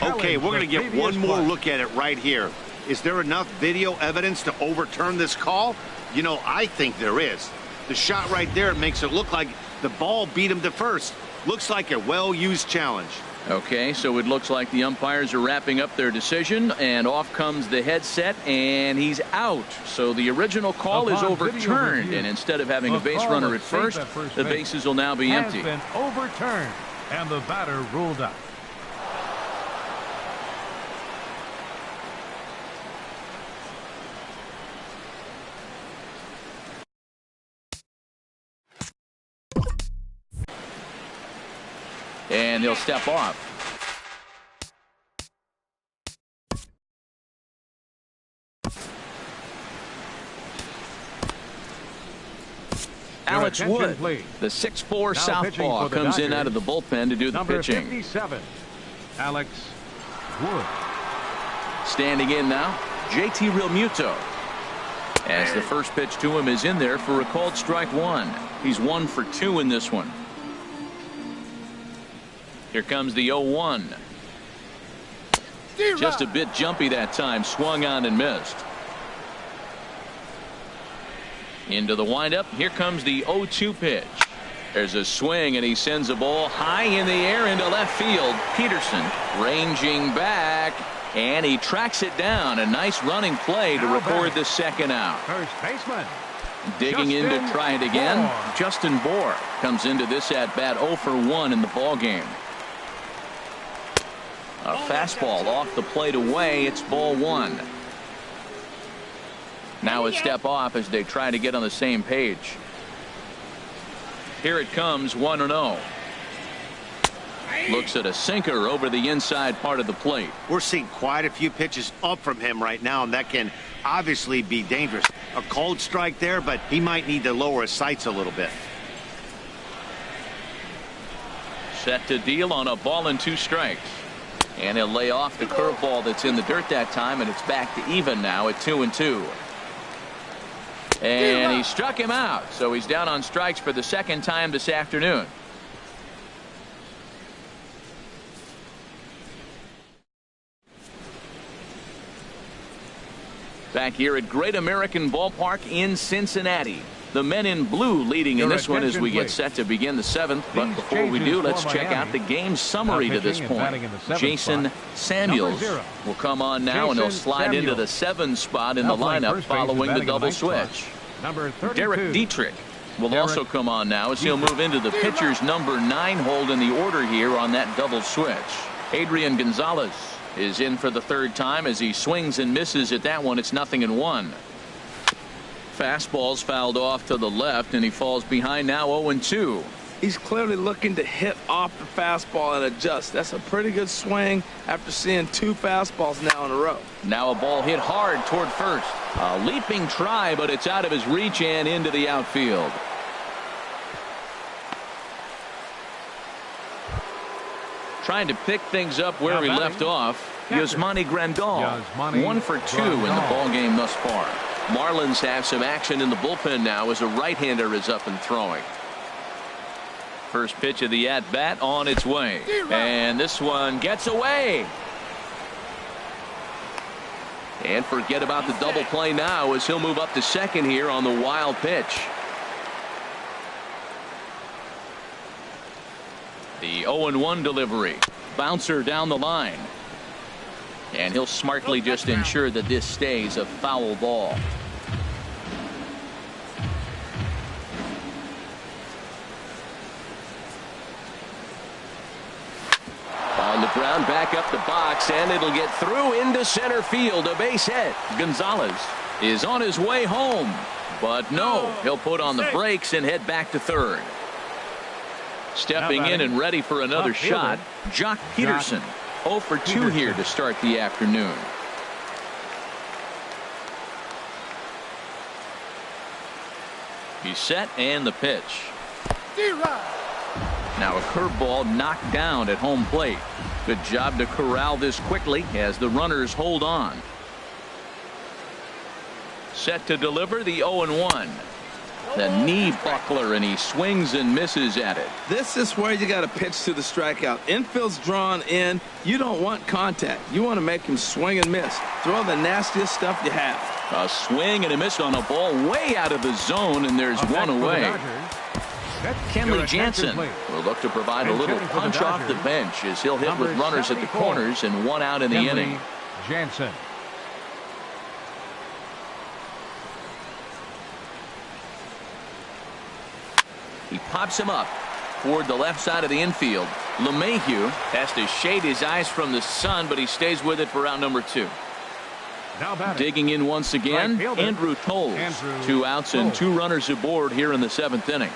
Okay, we're going to get one more look at it right here. Is there enough video evidence to overturn this call? You know, I think there is. The shot right there makes it look like the ball beat him to first. Looks like a well-used challenge. Okay, so it looks like the umpires are wrapping up their decision, and off comes the headset, and he's out. So the original call is overturned, and instead of having a base runner at first, the bases will now be empty. Has been overturned, and the batter ruled out. And he'll step off. Alex Wood, the 6'4" southpaw, comes in out of the bullpen to do the pitching. Number 57, Alex Wood. Standing in now, JT Realmuto. As the first pitch to him is in there for a called strike one. He's 1 for 2 in this one. Here comes the 0-1. Just a bit jumpy that time. Swung on and missed. Into the windup. Here comes the 0-2 pitch. There's a swing, and he sends a ball high in the air into left field. Peterson ranging back, and he tracks it down. A nice running play to record the second out. First baseman. Digging in to try it again. Justin Bour comes into this at bat 0 for 1 in the ball game. A fastball off the plate away. It's ball 1. Now a step off as they try to get on the same page. Here it comes, 1-0. Looks at a sinker over the inside part of the plate. We're seeing quite a few pitches up from him right now, and that can obviously be dangerous. A cold strike there, but he might need to lower his sights a little bit. Set to deal on a ball and 2 strikes. And he'll lay off the curveball that's in the dirt that time, and it's back to even now at 2-2. And he struck him out, so he's down on strikes for the second time this afternoon. Back here at Great American Ballpark in Cincinnati. The men in blue leading in this one as we get set to begin the 7th. But before we do, let's check out the game summary to this point. Jason Samuels will come on now, and he'll slide into the 7 spot in the lineup following the double switch. Derek Dietrich will also come on now as he'll move into the pitcher's number 9 hold in the order here on that double switch. Adrian Gonzalez is in for the 3rd time as he swings and misses at that one. It's 0-1. Fastball's fouled off to the left, and he falls behind now 0-2. He's clearly looking to hit off the fastball and adjust. That's a pretty good swing after seeing 2 fastballs now in a row. Now a ball hit hard toward first. A leaping try, but it's out of his reach and into the outfield. Trying to pick things up where he left off. Yasmani Grandal, 1 for 2 in the ball game thus far. Marlins have some action in the bullpen now as a right-hander is up and throwing. First pitch of the at-bat on its way. And this one gets away. And forget about the double play now as he'll move up to second here on the wild pitch. The 0-1 delivery. Bouncer down the line. And he'll smartly just ensure that this stays a foul ball. On the ground, back up the box, and it'll get through into center field. A base hit. Gonzalez is on his way home. But no, he'll put on the brakes and head back to third. Stepping in and ready for another shot, Jock Peterson. 0 for 2 here to start the afternoon. He's set, and the pitch. Now a curveball knocked down at home plate. Good job to corral this quickly as the runners hold on. Set to deliver the 0-1. The knee buckler, and he swings and misses at it. This is where you got to pitch to the strikeout. Infield's drawn in. You don't want contact. You want to make him swing and miss. Throw the nastiest stuff you have. A swing and a miss on a ball way out of the zone, and there's one away. Kenley Jansen will look to provide a little punch off the bench as he'll hit with runners at the corners and 1 out in the inning. Jansen. He pops him up toward the left side of the infield. LeMahieu has to shade his eyes from the sun, but he stays with it for out number 2. Digging in once again, Andrew Toles. 2 outs and 2 runners aboard here in the 7th inning.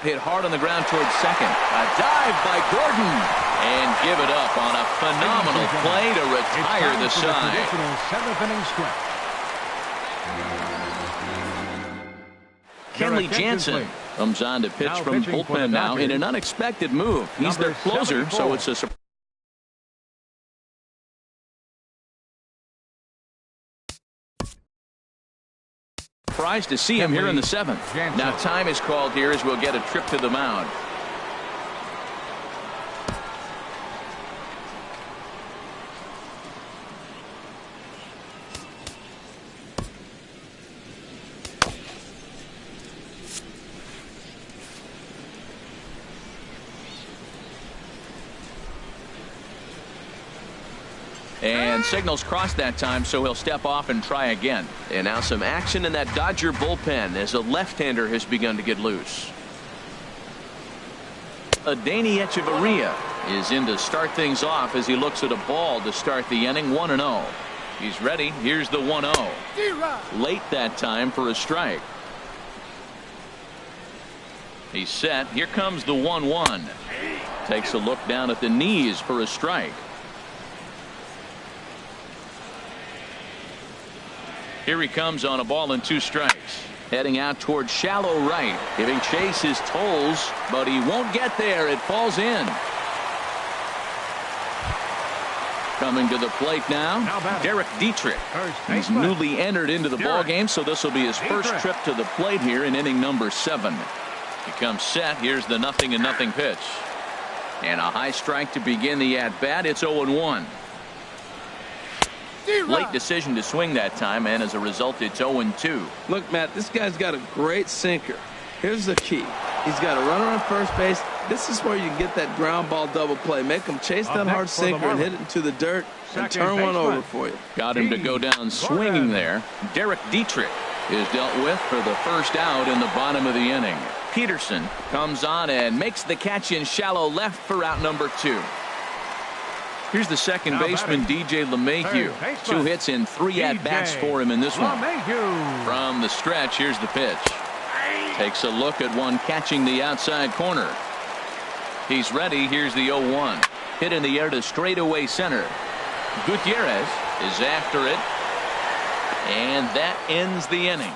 Hit hard on the ground towards second. A dive by Gordon. And give it up on a phenomenal play to retire the side. Kenley Jansen comes on to pitch from bullpen now in an unexpected move. He's their closer, so it's a surprise. Surprised to see him here in the 7th. Now time is called here as we'll get a trip to the mound. And signals crossed that time, so he'll step off and try again. And now some action in that Dodger bullpen as a left-hander has begun to get loose. Adeiny Echeverria is in to start things off as he looks at a ball to start the inning. 1-0. He's ready. Here's the 1-0. Late that time for a strike. He's set. Here comes the 1-1. Takes a look down at the knees for a strike. Here he comes on a ball and 2 strikes. Heading out towards shallow right. Giving chase is Toles, but he won't get there. It falls in. Coming to the plate now, Derek Dietrich. He's newly entered into the ballgame, so this will be his first trip to the plate here in inning number 7. He comes set. Here's the 0-0 pitch. And a high strike to begin the at-bat. It's 0-1. Late decision to swing that time, and as a result, it's 0-2. Look, Matt, this guy's got a great sinker. Here's the key. He's got a runner on first base. This is where you can get that ground ball double play. Make him chase that hard sinker and hit it into the dirt and turn one over for you. Got him to go down swinging there. Derek Dietrich is dealt with for the first out in the bottom of the inning. Peterson comes on and makes the catch in shallow left for out number 2. Here's the second baseman, DJ LeMahieu. 2 hits and 3 at-bats for him in this one. From the stretch, here's the pitch. Takes a look at one catching the outside corner. He's ready. Here's the 0-1. Hit in the air to straightaway center. Gutierrez is after it. And that ends the inning.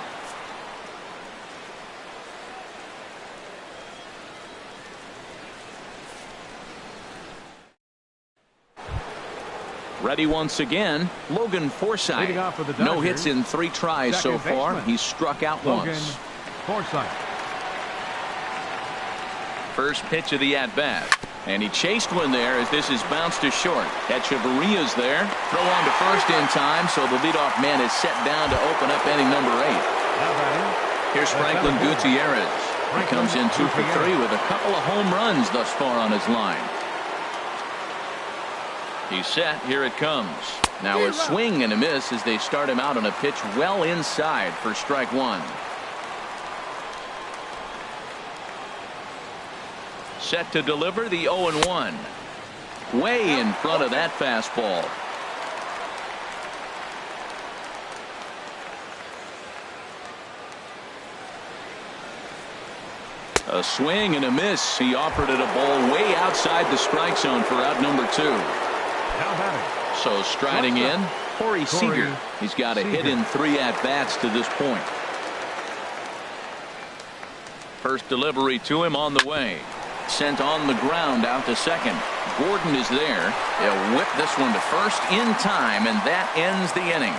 Ready once again, Logan Forsythe. No hits in 3 tries so far. He's struck out once. First pitch of the at-bat. And he chased one there as this is bounced to short. Echeverria's there. Throw on to first in time, so the leadoff man is set down to open up inning number 8. Here's Franklin Gutierrez. He comes in 2 for 3 with a couple of home runs thus far on his line. He's set. Here it comes. Now a swing and a miss as they start him out on a pitch well inside for strike 1. Set to deliver the 0-1. Way in front of that fastball. A swing and a miss. He offered it a ball way outside the strike zone for out number 2. So striding in, Corey Seager. He's got a hit in 3 at-bats to this point. First delivery to him on the way. Sent on the ground out to second. Gordon is there. He'll whip this one to first in time, and that ends the inning.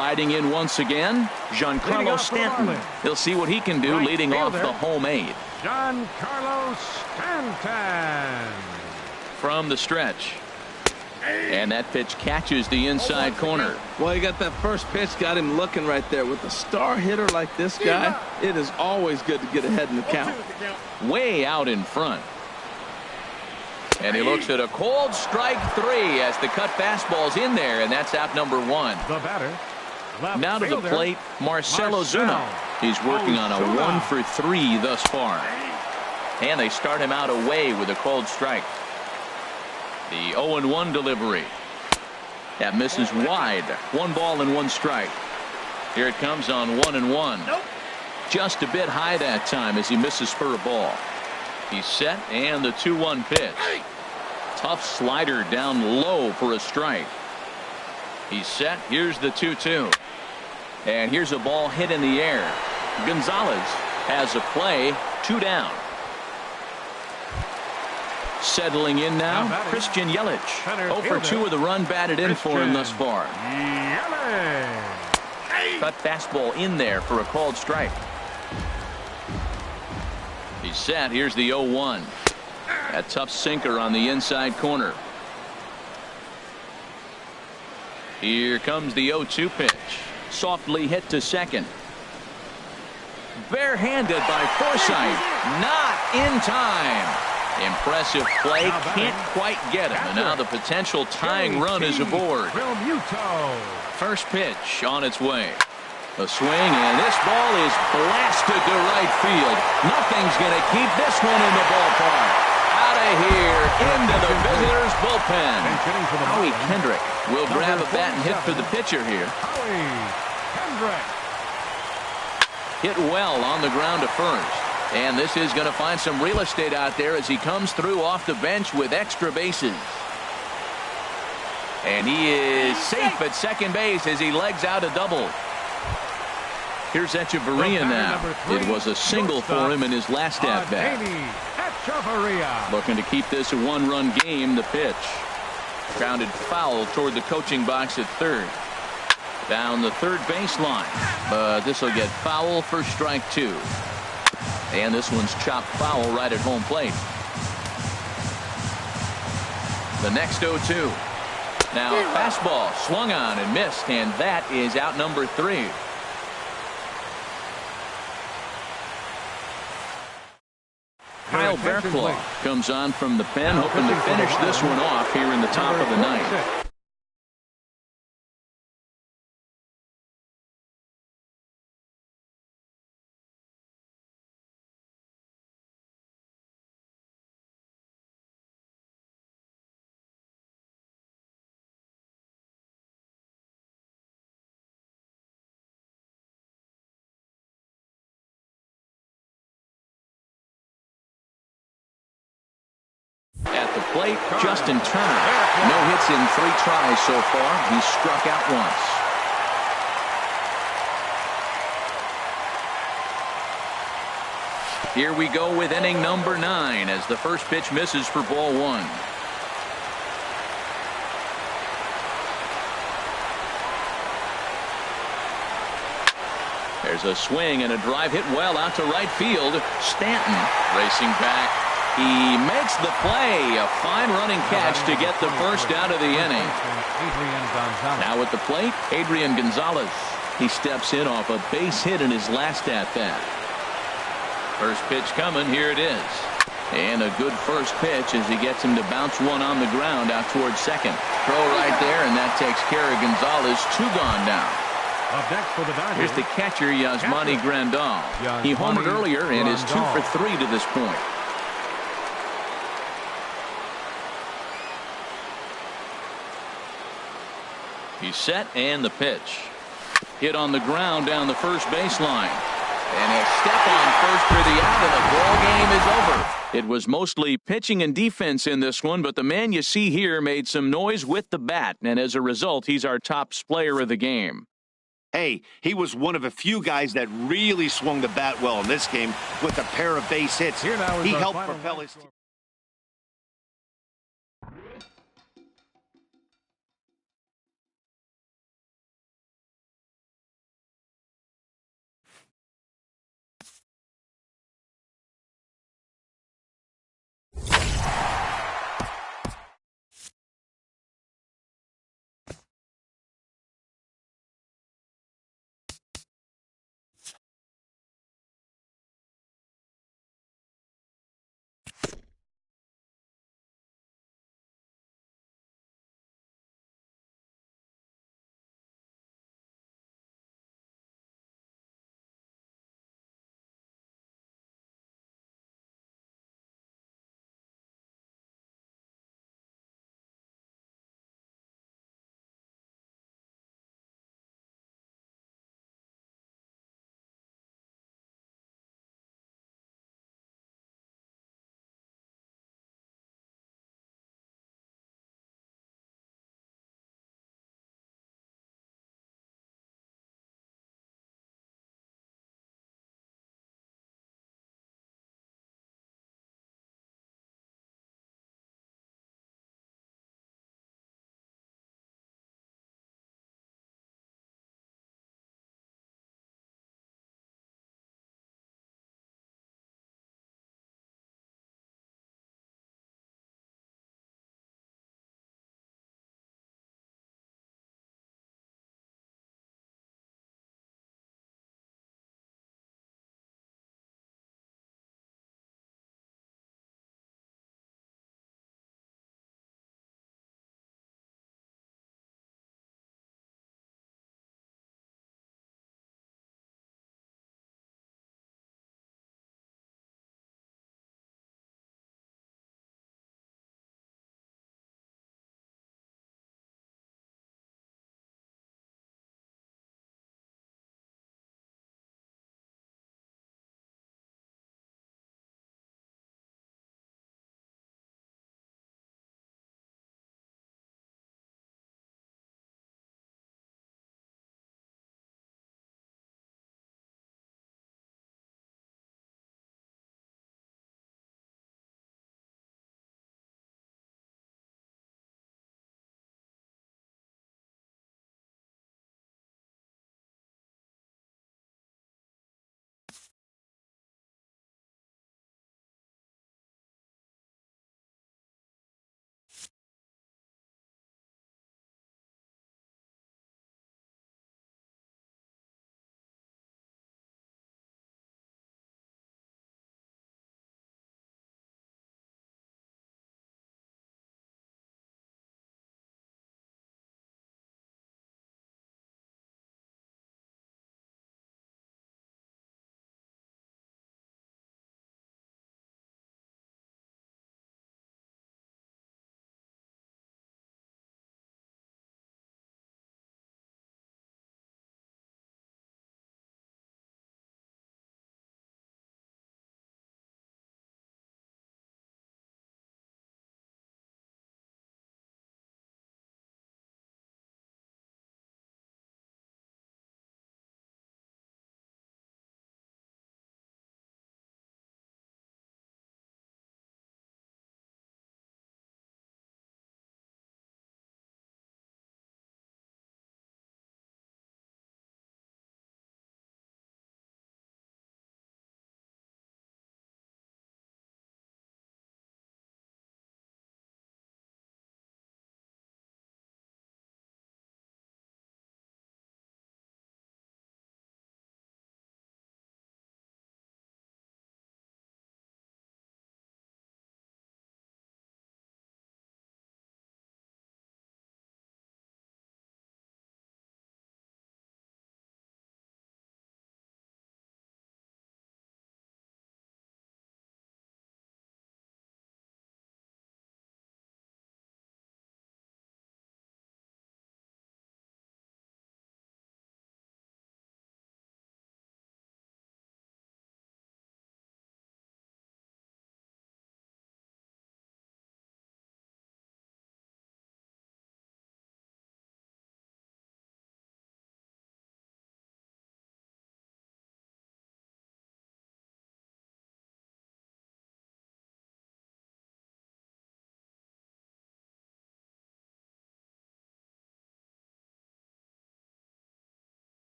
Riding in once again, Giancarlo Stanton. He'll see what he can do leading off the home 8. Giancarlo Stanton. From the stretch. And that pitch catches the inside corner. Well, he got that first pitch, got him looking right there. With a star hitter like this guy, it is always good to get ahead in the count. Way out in front. And he looks at a cold strike 3 as the cut fastball's in there, and that's out number 1. The batter. Now to the plate, Marcelo Zuna. He's working on a 1 for 3 thus far. And they start him out away with a cold strike. The 0-1 delivery. That misses wide. 1 ball and 1 strike. Here it comes on 1-1. Nope. Just a bit high that time as he misses for a ball. He's set, and the 2-1 pitch. Tough slider down low for a strike. He's set. Here's the 2-2. And here's a ball hit in the air. Gonzalez has a play. 2 down. Settling in now, Christian Yelich. 0 for 2 with a run batted in for him thus far. Cut fastball in there for a called strike. He's set. Here's the 0-1. A tough sinker on the inside corner. Here comes the 0-2 pitch. Softly hit to second. Barehanded by Forsythe. Not in time. Impressive play. Can't quite get him. And now the potential tying run is aboard. First pitch on its way. A swing, and this ball is blasted to right field. Nothing's going to keep this one in the ballpark. Out of here, into the visitors' bullpen. Howie Kendrick will grab a bat and hit for the pitcher here. Hit well on the ground to first. And this is going to find some real estate out there as he comes through off the bench with extra bases. And he is safe at second base as he legs out a double. Here's Echeverria now. It was a single for him in his last at-bat. Looking to keep this a 1-run game. The pitch. Grounded foul toward the coaching box at third. Down the third baseline. But this will get foul for strike 2. And this one's chopped foul right at home plate. The next 0-2. Now a fastball swung on and missed, and that is out number 3. Kyle Barraclough comes on from the pen, hoping to finish this one off here in the top of the 9th. At the plate, Justin Turner. No hits in 3 tries so far. He's struck out once. Here we go with inning number 9 as the first pitch misses for ball 1. There's a swing and a drive hit well out to right field. Stanton racing back. He makes the play. A fine running catch to get the first out of the inning. Now at the plate, Adrian Gonzalez. He steps in off a base hit in his last at-bat. First pitch coming. Here it is. And a good first pitch as he gets him to bounce one on the ground out towards second. Throw right there, and that takes care of Gonzalez. 2 gone now. Here's the catcher, Yasmani Grandal. He homered earlier and is 2 for 3 to this point. He's set, and the pitch. Hit on the ground down the first baseline. And he'll step on first for the out, and the ball game is over. It was mostly pitching and defense in this one, but the man you see here made some noise with the bat, and as a result, he's our top player of the game. Hey, he was one of a few guys that really swung the bat well in this game with a pair of base hits. He helped propel his team.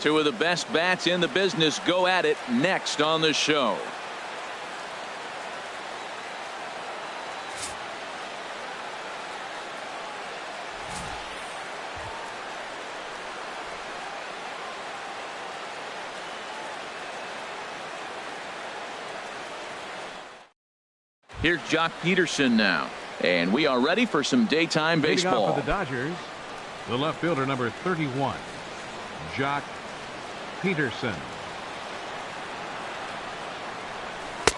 Two of the best bats in the business go at it next on the show. Here's Jock Peterson now. And we are ready for some daytime baseball. For the Dodgers, the left fielder, number 31, Jock Peterson.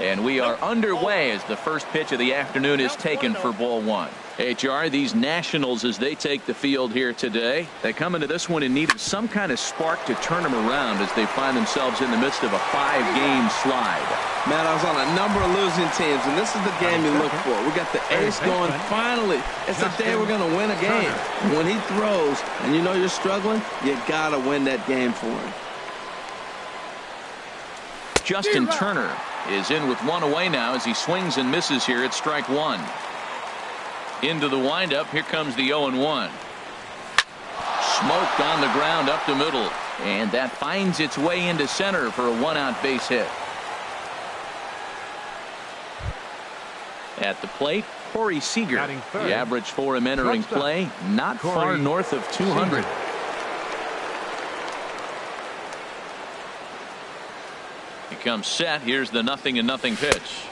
And we are underway as the first pitch of the afternoon is taken for ball one. HR, these Nationals, as they take the field here today, they come into this one in need of some kind of spark to turn them around as they find themselves in the midst of a 5-game slide. Man, I was on a number of losing teams, and this is the game you look for. We got the ace going. Finally, it's the day we're going to win a game. And when he throws, and you know you're struggling, you got to win that game for him. Justin Turner is in with one away now as he swings and misses here at strike one. Into the windup. Here comes the 0-1. Smoked on the ground up the middle. And that finds its way into center for a 1-out base hit. At the plate, Corey Seager. The average for him entering play, not far north of 200. He comes set. Here's the 0-0 pitch.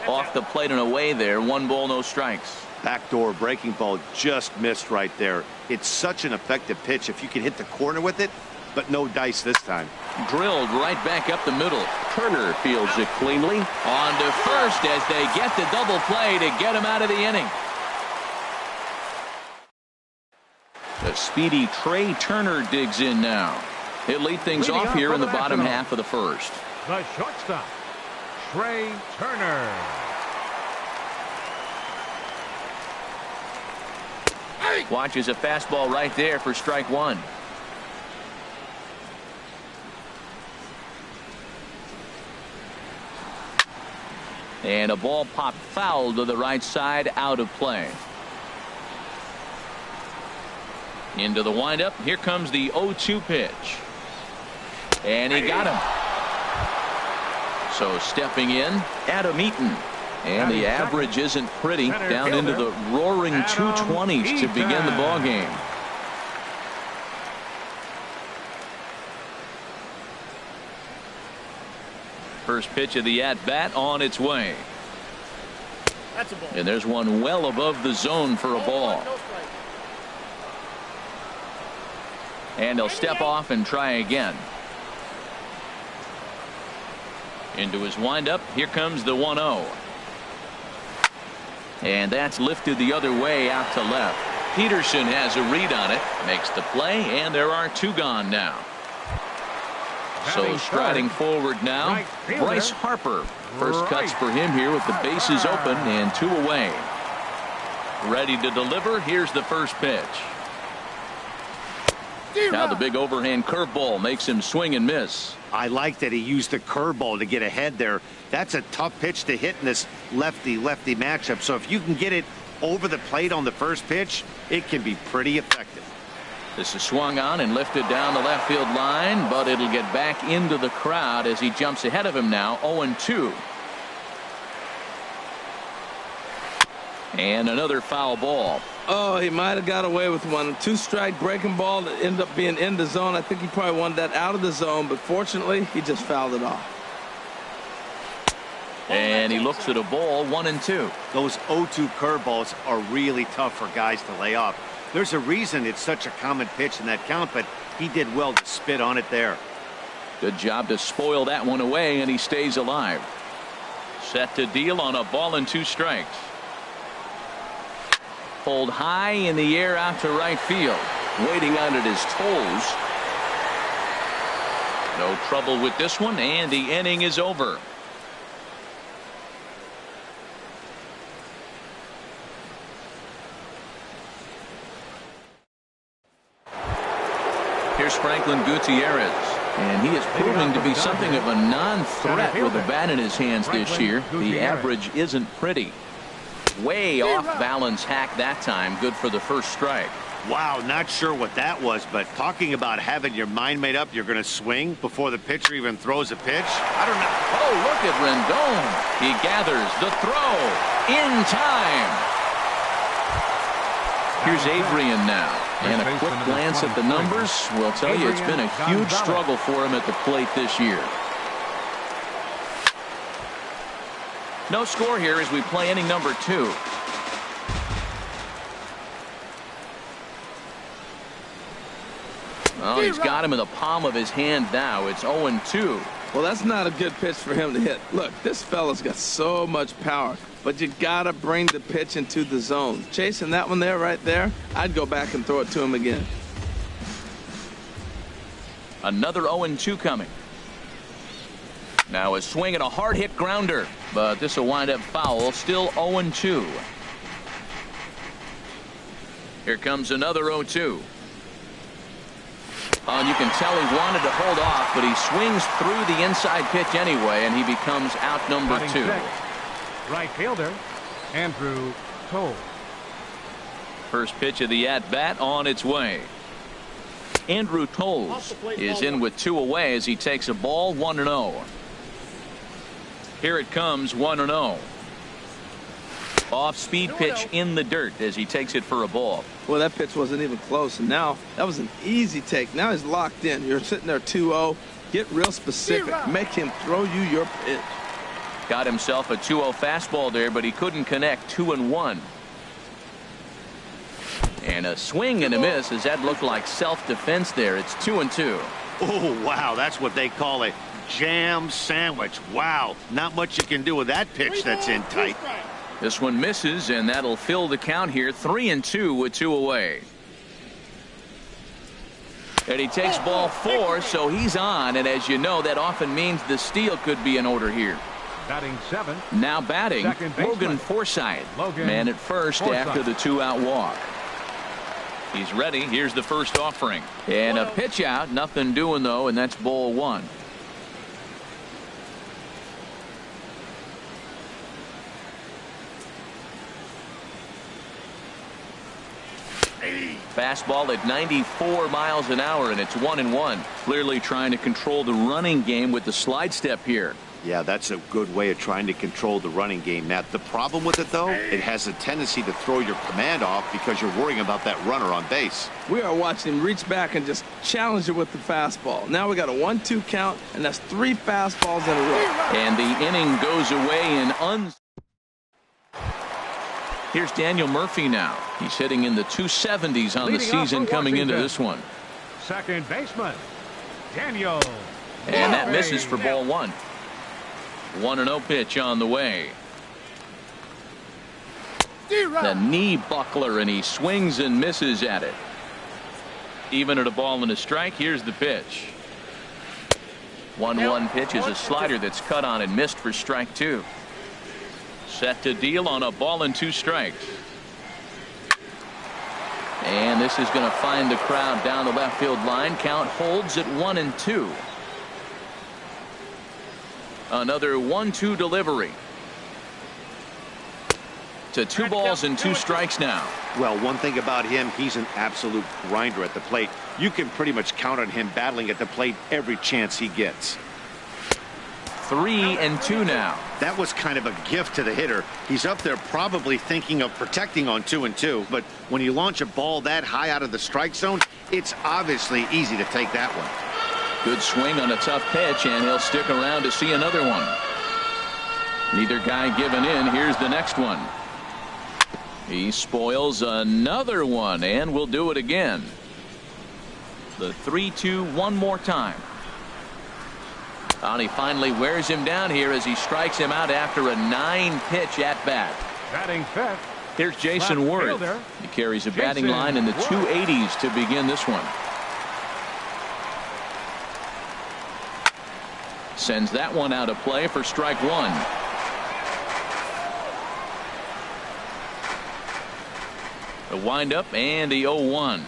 Off the plate and away there. 1 ball, no strikes. Backdoor breaking ball just missed right there. It's such an effective pitch if you can hit the corner with it, but no dice this time. Drilled right back up the middle. Turner fields it cleanly. On to first as they get the double play to get him out of the inning. The speedy Trey Turner digs in now. He'll lead things off here in the bottom half of the first. The shortstop, Trey Turner. Watches a fastball right there for strike one. And a ball popped foul to the right side, out of play. Into the windup. Here comes the 0-2 pitch. And he got him. So stepping in, Adam Eaton. And the average isn't pretty, down into the roaring 220s to begin the ball game. First pitch of the at-bat on its way. That's a ball. And there's one well above the zone for a ball. And he'll step off and try again. Into his windup. Here comes the 1-0. And that's lifted the other way out to left. Peterson has a read on it, makes the play, and there are 2 gone now. So striding forward now, Bryce Harper. First cuts for him here with the bases open and 2 away. Ready to deliver. Here's the first pitch. Now the big overhand curveball makes him swing and miss. I like that he used the curveball to get ahead there. That's a tough pitch to hit in this lefty-lefty matchup. So if you can get it over the plate on the first pitch, it can be pretty effective. This is swung on and lifted down the left field line, but it'll get back into the crowd as he jumps ahead of him now. 0-2. And another foul ball. Oh, he might have got away with one. 2-strike breaking ball that ended up being in the zone. I think he probably wanted that out of the zone, but fortunately, he just fouled it off. And he looks at a ball, 1-2. Those 0-2 curveballs are really tough for guys to lay off. There's a reason it's such a common pitch in that count, but he did well to spit on it there. Good job to spoil that one away, and he stays alive. Set to deal on a ball and 2 strikes. Pulled high in the air out to right field. Waiting on it his toes. No trouble with this one, and the inning is over. Here's Franklin Gutierrez, and he is proving to be something of a non-threat with the bat in his hands this year. The average isn't pretty. way off balance hack that time. Good for the first strike. Wow, not sure what that was, but talking about having your mind made up, you're going to swing before the pitcher even throws a pitch. I don't know. Oh, look at Rendon. He gathers the throw in time. Here's Adrian now. And a quick glance at the numbers will tell you it's been a huge struggle for him at the plate this year. No score here as we play inning number 2. Oh, he's got him in the palm of his hand now. It's 0-2. Well, that's not a good pitch for him to hit. Look, this fella's got so much power, but you got to bring the pitch into the zone. Chasing that one there, right there, I'd go back and throw it to him again. Another 0-2 coming. Now a swing and a hard hit grounder, but this will wind up foul. Still 0-2. Here comes another 0-2. And you can tell he wanted to hold off, but he swings through the inside pitch anyway, and he becomes out number 2. Right fielder, Andrew Toll. First pitch of the at-bat on its way. Andrew Tolles is in with 2 away as he takes a ball 1-0. Here it comes 1-0. Off speed pitch in the dirt as he takes it for a ball. Well, that pitch wasn't even close, and now that was an easy take. Now he's locked in. You're sitting there 2-0. Get real specific. Make him throw you your pitch. Got himself a 2-0 fastball there, but he couldn't connect. 2-1. And a swing and a miss as that looked like self-defense there. It's 2-2. Oh, wow, that's what they call a jam sandwich. Wow, not much you can do with that pitch that's in tight. This one misses, and that'll fill the count here. 3-2 with 2 away. And he takes ball 4, so he's on. And as you know, that often means the steal could be in order here. Batting 7. Now batting, Logan Forsythe. Man at first after the 2-out walk. He's ready. Here's the first offering. And a pitch out. Nothing doing, though, and that's ball 1. Fastball at 94 miles an hour, and it's 1-1. Clearly trying to control the running game with the slide step here. Yeah, that's a good way of trying to control the running game, Matt. The problem with it, though, it has a tendency to throw your command off because you're worrying about that runner on base. We are watching him reach back and just challenge it with the fastball. Now we got a 1-2 count, and that's 3 fastballs in a row. And the inning goes away in Here's Daniel Murphy now. He's hitting in the 270s on the season coming into this one. Second baseman, Daniel. And that misses for ball 1. 1-0 pitch on the way. The knee buckler, and he swings and misses at it. Even at a ball and a strike, here's the pitch. 1-1 pitch is a slider that's cut on and missed for strike 2. Set to deal on a ball and 2 strikes. And this is going to find the crowd down the left field line. Count holds at 1-2. Another 1-2 delivery. To 2 balls and 2 strikes now. Well, one thing about him, he's an absolute grinder at the plate. You can pretty much count on him battling at the plate every chance he gets. 3-2 now. That was kind of a gift to the hitter. He's up there probably thinking of protecting on 2-2, but when you launch a ball that high out of the strike zone, it's obviously easy to take that one. Good swing on a tough pitch, and he'll stick around to see another one. Neither guy giving in. Here's the next one. He spoils another one, and will do it again. The 3-2 one more time. And he finally wears him down here as he strikes him out after a 9-pitch at bat. Batting 5th. Here's Jason Worth. He carries a batting line in the 280s to begin this one. Sends that one out of play for strike 1. The windup and the 0-1.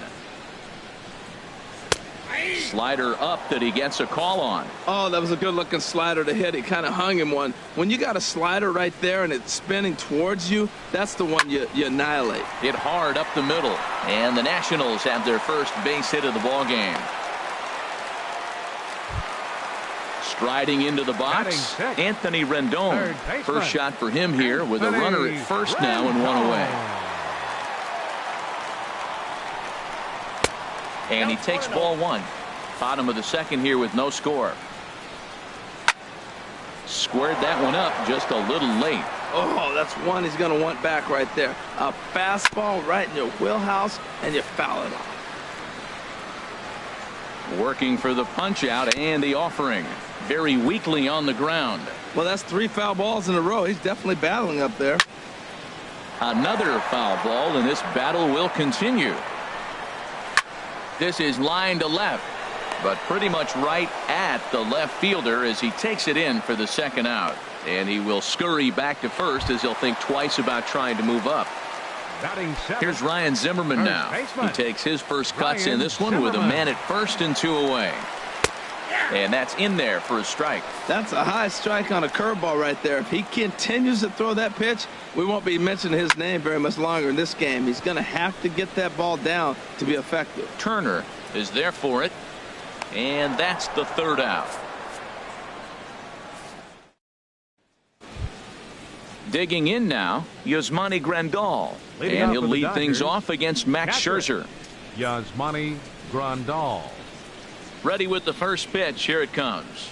Slider up that he gets a call on. Oh, that was a good-looking slider to hit. He kind of hung him one. When you got a slider right there and it's spinning towards you, that's the one you annihilate. Hit hard up the middle. And the Nationals have their first base hit of the ball game. Striding into the box, Anthony Rendon. First shot for him here with a runner at first now and one away. And he takes ball one. Bottom of the second here with no score. Squared that one up just a little late. Oh, that's one he's going to want back right there. A fastball right in your wheelhouse, and you foul it off. Working for the punch out and the offering. Very weakly on the ground. Well, that's 3 foul balls in a row. He's definitely battling up there. Another foul ball, and this battle will continue. This is line to left, but pretty much right at the left fielder as he takes it in for the second out. And he will scurry back to first as he'll think twice about trying to move up. Here's Ryan Zimmerman now. He takes his first cuts in this one with a man at first and 2 away. And that's in there for a strike. That's a high strike on a curveball right there. If he continues to throw that pitch, we won't be mentioning his name very much longer in this game. He's going to have to get that ball down to be effective. Turner is there for it. And that's the third out. Digging in now, Yasmani Grandal. And he'll lead things off against Max Scherzer. Yasmani Grandal. Ready with the first pitch. Here it comes.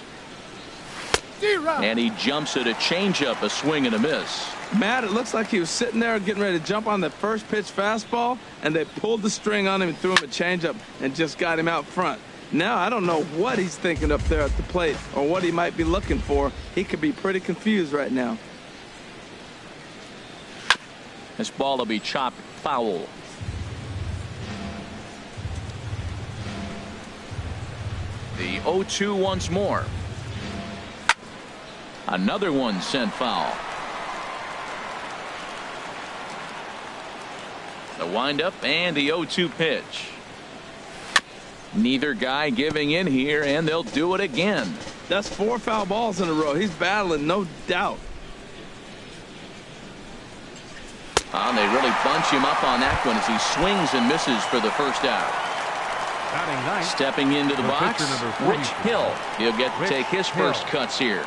And he jumps at a changeup, a swing and a miss. Matt, it looks like he was sitting there getting ready to jump on the first pitch fastball, and they pulled the string on him and threw him a changeup and just got him out front. Now, I don't know what he's thinking up there at the plate or what he might be looking for. He could be pretty confused right now. This ball will be chopped foul. The 0-2 once more. Another one sent foul. The windup and the 0-2 pitch. Neither guy giving in here, and they'll do it again. That's 4 foul balls in a row. He's battling, no doubt. They really bunch him up on that one as he swings and misses for the first out. Stepping into the box, Rich Hill. He'll get to take his first cuts here.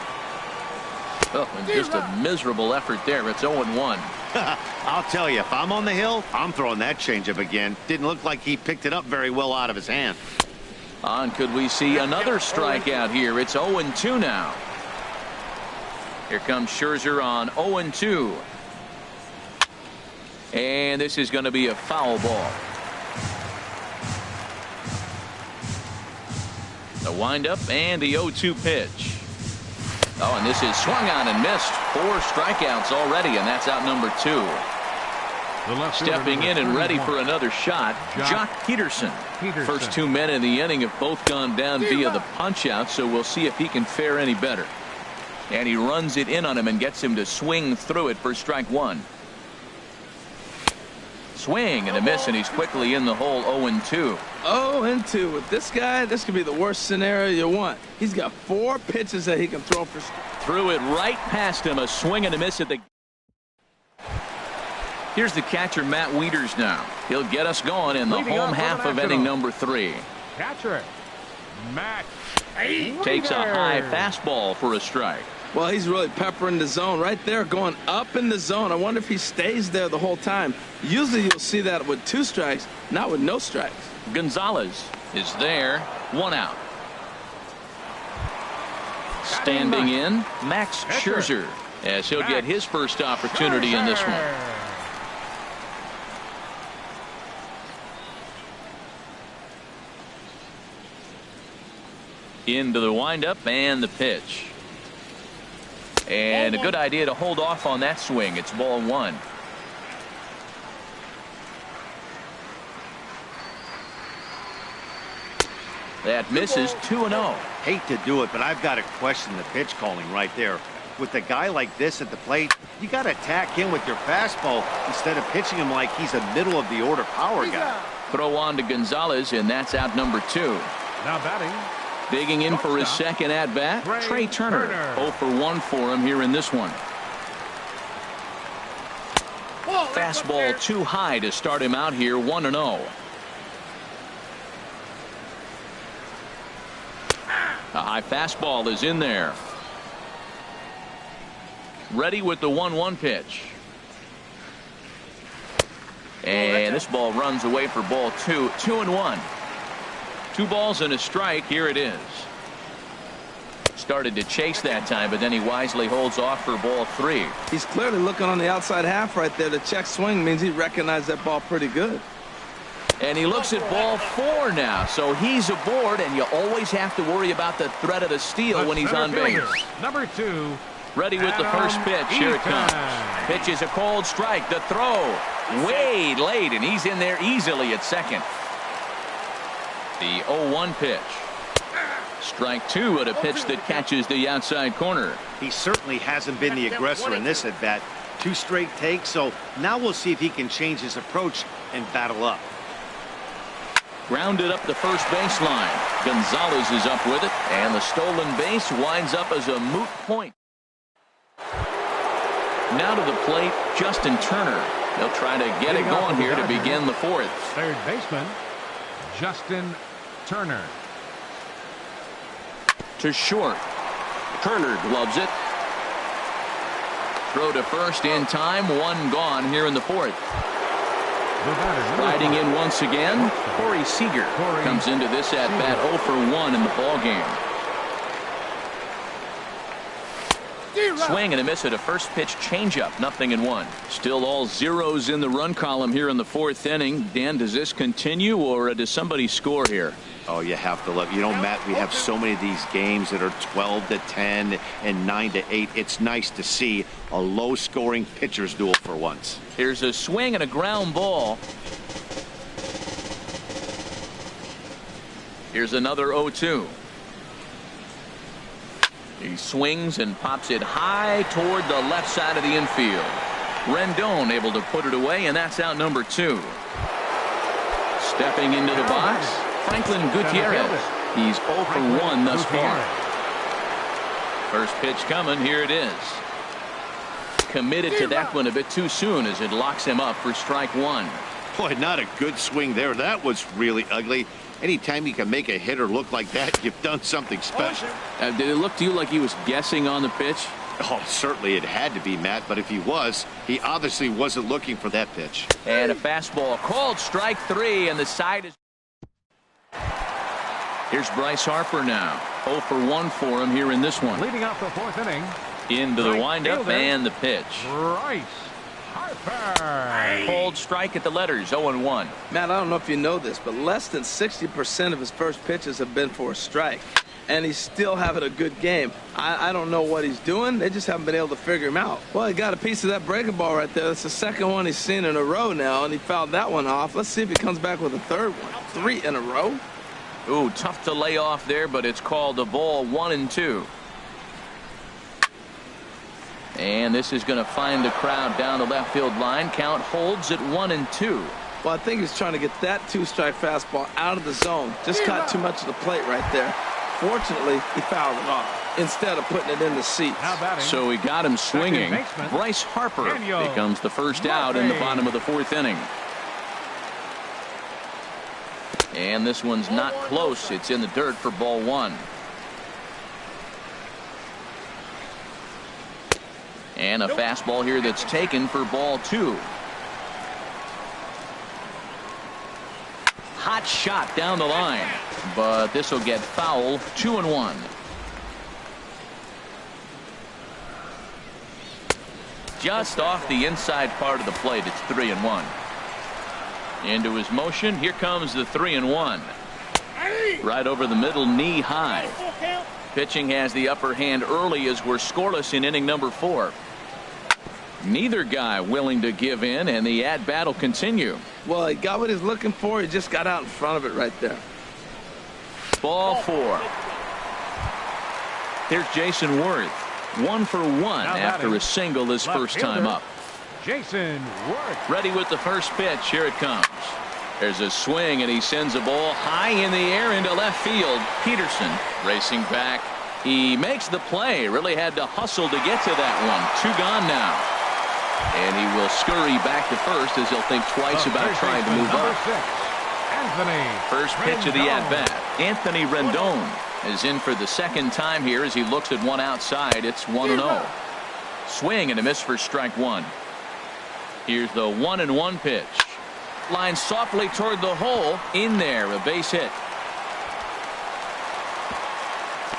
Oh, and just a miserable effort there. It's 0-1. I'll tell you, if I'm on the hill, I'm throwing that changeup again. Didn't look like he picked it up very well out of his hand. Could we see another strikeout here? It's 0-2 now. Here comes Scherzer on 0-2. And this is going to be a foul ball. The windup and the 0-2 pitch. Oh, and this is swung on and missed. 4 strikeouts already, and that's out number 2. Stepping in and ready for another shot, Jock Peterson. First 2 men in the inning have both gone down via the punch out, so we'll see if he can fare any better. And he runs it in on him and gets him to swing through it for strike 1. Swing and a miss, and he's quickly in the hole. 0-2. 0-2 with this guy. This could be the worst scenario you want. He's got 4 pitches that he can throw for. Threw it right past him. A swing and a miss at the. Here's the catcher, Matt Wieters now. He'll get us going in the home half of inning number 3. Catcher Matt takes a high fastball for a strike. Well, he's really peppering the zone right there, going up in the zone. I wonder if he stays there the whole time. Usually you'll see that with 2 strikes, not with no strikes. Gonzalez is there. 1 out. Standing in, Max Scherzer, as he'll get his first opportunity in this one. Into the windup and the pitch. And a good idea to hold off on that swing. It's ball 1. That misses. 2-0. Hate to do it, but I've got to question the pitch calling right there. With a guy like this at the plate, you got to attack him with your fastball instead of pitching him like he's a middle of the order power guy. Throw on to Gonzalez, and that's out number 2. Now batting. Digging in for his second at-bat, Trey Turner. 0 for 1 for him here in this one. Fastball too high to start him out here, 1-0. A high fastball is in there. Ready with the 1-1 pitch. And this ball runs away for ball 2. 2-1. 2 balls and a strike. Here it is. Started to chase that time, but then he wisely holds off for ball 3. He's clearly looking on the outside half right there. The check swing means he recognized that ball pretty good. And he looks at ball 4 now, so he's aboard, and you always have to worry about the threat of the steal when he's on base. Number 2. Ready with the first pitch. Here it comes. Pitch is a cold strike. The throw way late, and he's in there easily at second. The 0-1 pitch. Strike 2 at a pitch that catches the outside corner. He certainly hasn't been the aggressor in this at bat. 2 straight takes, so now we'll see if he can change his approach and battle up. Grounded up the first baseline. Gonzalez is up with it, and the stolen base winds up as a moot point. Now to the plate, Justin Turner. They'll try to get it going here to begin the 4th. Third baseman, Justin Turner. To short. Turner gloves it. Throw to first in time. 1 gone here in the 4th. Riding in once again, Corey Seager comes into this at bat 0 for 1 in the ball game. Swing and a miss at a first pitch changeup. 0-1. Still all zeros in the run column here in the 4th inning. Dan, does this continue, or does somebody score here? Oh, you have to love. You know, Matt, we have so many of these games that are 12-10 and 9-8. It's nice to see a low-scoring pitcher's duel for once. Here's a swing and a ground ball. Here's another 0-2. He swings and pops it high toward the left side of the infield. Rendon able to put it away, and that's out number 2. Stepping into the box, Franklin Gutierrez. He's 0 for 1 thus far. First pitch coming. Here it is. Committed to that one a bit too soon as it locks him up for strike 1. Boy, not a good swing there. That was really ugly. Anytime you can make a hitter look like that, you've done something special. Did it look to you like he was guessing on the pitch? Oh, certainly it had to be, Matt, but if he was, he obviously wasn't looking for that pitch. And a fastball called strike 3, and the side is... Here's Bryce Harper now. 0 for 1 for him here in this one. Leading off the 4th inning. Into the windup and the pitch. Bryce Harper. Cold strike at the letters, 0-1. Matt, I don't know if you know this, but less than 60% of his first pitches have been for a strike. And he's still having a good game. I don't know what he's doing. They just haven't been able to figure him out. Well, he got a piece of that breaking ball right there. That's the second one he's seen in a row now, and he fouled that one off. Let's see if he comes back with a third one. 3 in a row. Ooh, tough to lay off there, but it's called the ball 1-2. And this is going to find the crowd down the left field line. Count holds at 1-2. Well, I think he's trying to get that 2-strike fastball out of the zone. Just got too much of the plate right there. Fortunately, he fouled it off instead of putting it in the seats. So he got him swinging. Bryce Harper becomes the first out in the bottom of the 4th inning. And this one's not close. It's in the dirt for ball 1. And a fastball here that's taken for ball 2. Hot shot down the line, but this will get foul. 2-1. Just off the inside part of the plate. It's 3-1. Into his motion. Here comes the 3-1. Right over the middle, knee high. Pitching has the upper hand early as we're scoreless in inning number 4. Neither guy willing to give in, and the at-bat will continue. Well, he got what he's looking for. He just got out in front of it right there. Ball 4. Here's Jason Worth. 1 for 1 after a single his first time up. Jason Worth. Ready with the first pitch. Here it comes. There's a swing, and he sends a ball high in the air into left field. Peterson racing back. He makes the play. Really had to hustle to get to that one. 2 gone now. And he will scurry back to first as he'll think twice about trying to move up. First pitch of the at-bat. Anthony Rendon is in for the second time here as he looks at one outside. It's 1-0. Swing and a miss for strike 1. Here's the 1-1 pitch. Line softly toward the hole. In there, a base hit.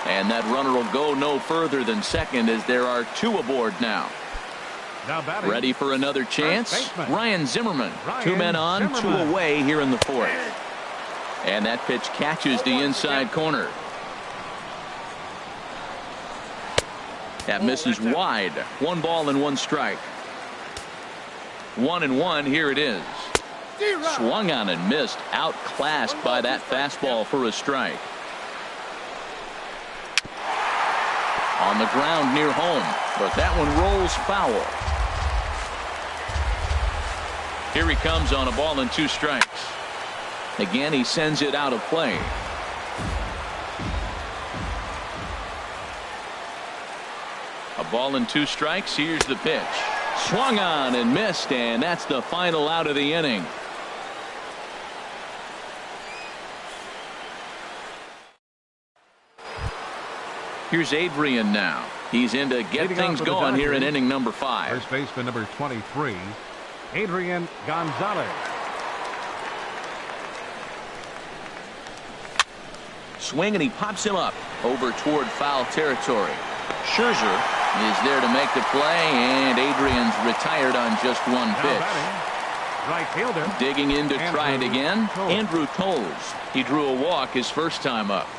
And that runner will go no further than second as there are 2 aboard now. Ready for another chance. Ryan Zimmerman. 2 men on, 2 away here in the 4th. And that pitch catches the inside corner. That misses wide. 1 ball and 1 strike. 1-1. Here it is. Swung on and missed. Outclassed by that fastball for a strike. On the ground near home, but that one rolls foul. Here he comes on a ball and 2 strikes. Again, he sends it out of play. A ball and 2 strikes. Here's the pitch. Swung on and missed, and that's the final out of the inning. Here's Adrian now. He's in to get things going here in inning number 5. First baseman number 23, Adrian Gonzalez. Swing, and he pops him up over toward foul territory. Scherzer is there to make the play, and Adrian's retired on just 1 pitch. Right fielder. Digging in to try it again. Andrew Toles. He drew a walk his first time up.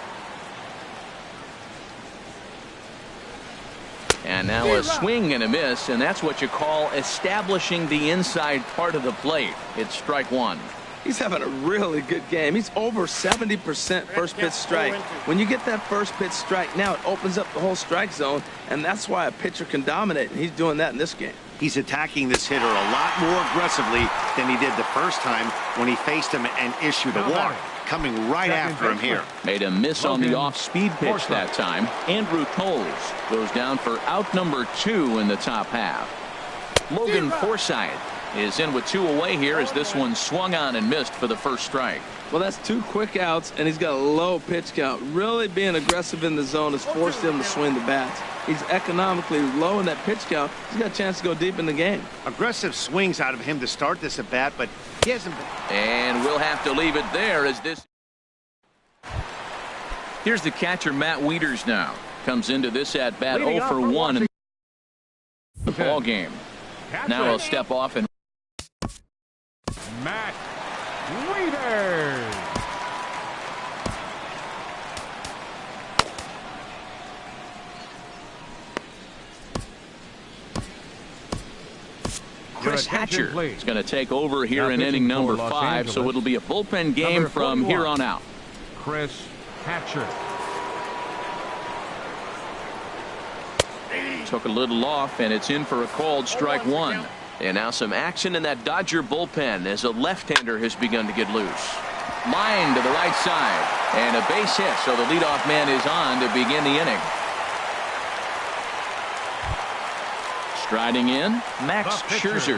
And now a swing and a miss, and that's what you call establishing the inside part of the plate. It's strike 1. He's having a really good game. He's over 70% first pitch strike. When you get that first pitch strike, now it opens up the whole strike zone, and that's why a pitcher can dominate, and he's doing that in this game. He's attacking this hitter a lot more aggressively than he did the first time when he faced him and issued a walk. Coming right after him here. Made a miss on the off-speed pitch that time. Andrew Toles goes down for out number 2 in the top half. Logan Forsythe is in with 2 away here as this one swung on and missed for the first strike. Well, that's 2 quick outs, and he's got a low pitch count. Really being aggressive in the zone has forced him to swing the bats. He's economically low in that pitch count. He's got a chance to go deep in the game. Aggressive swings out of him to start this at bat, but he hasn't been. And we'll have to leave it there as this. Here's the catcher, Matt Wieters now. Comes into this at bat 0 for 1 in the ball game. Now he'll step off and. Matt Wieters. Chris Hatcher is going to take over here in inning number 5, so it'll be a bullpen game from here on out. Chris Hatcher. Took a little off, and it's in for a called strike 1. And now some action in that Dodger bullpen as a left-hander has begun to get loose. Line to the right side, and a base hit, so the leadoff man is on to begin the inning. Striding in, Max Scherzer.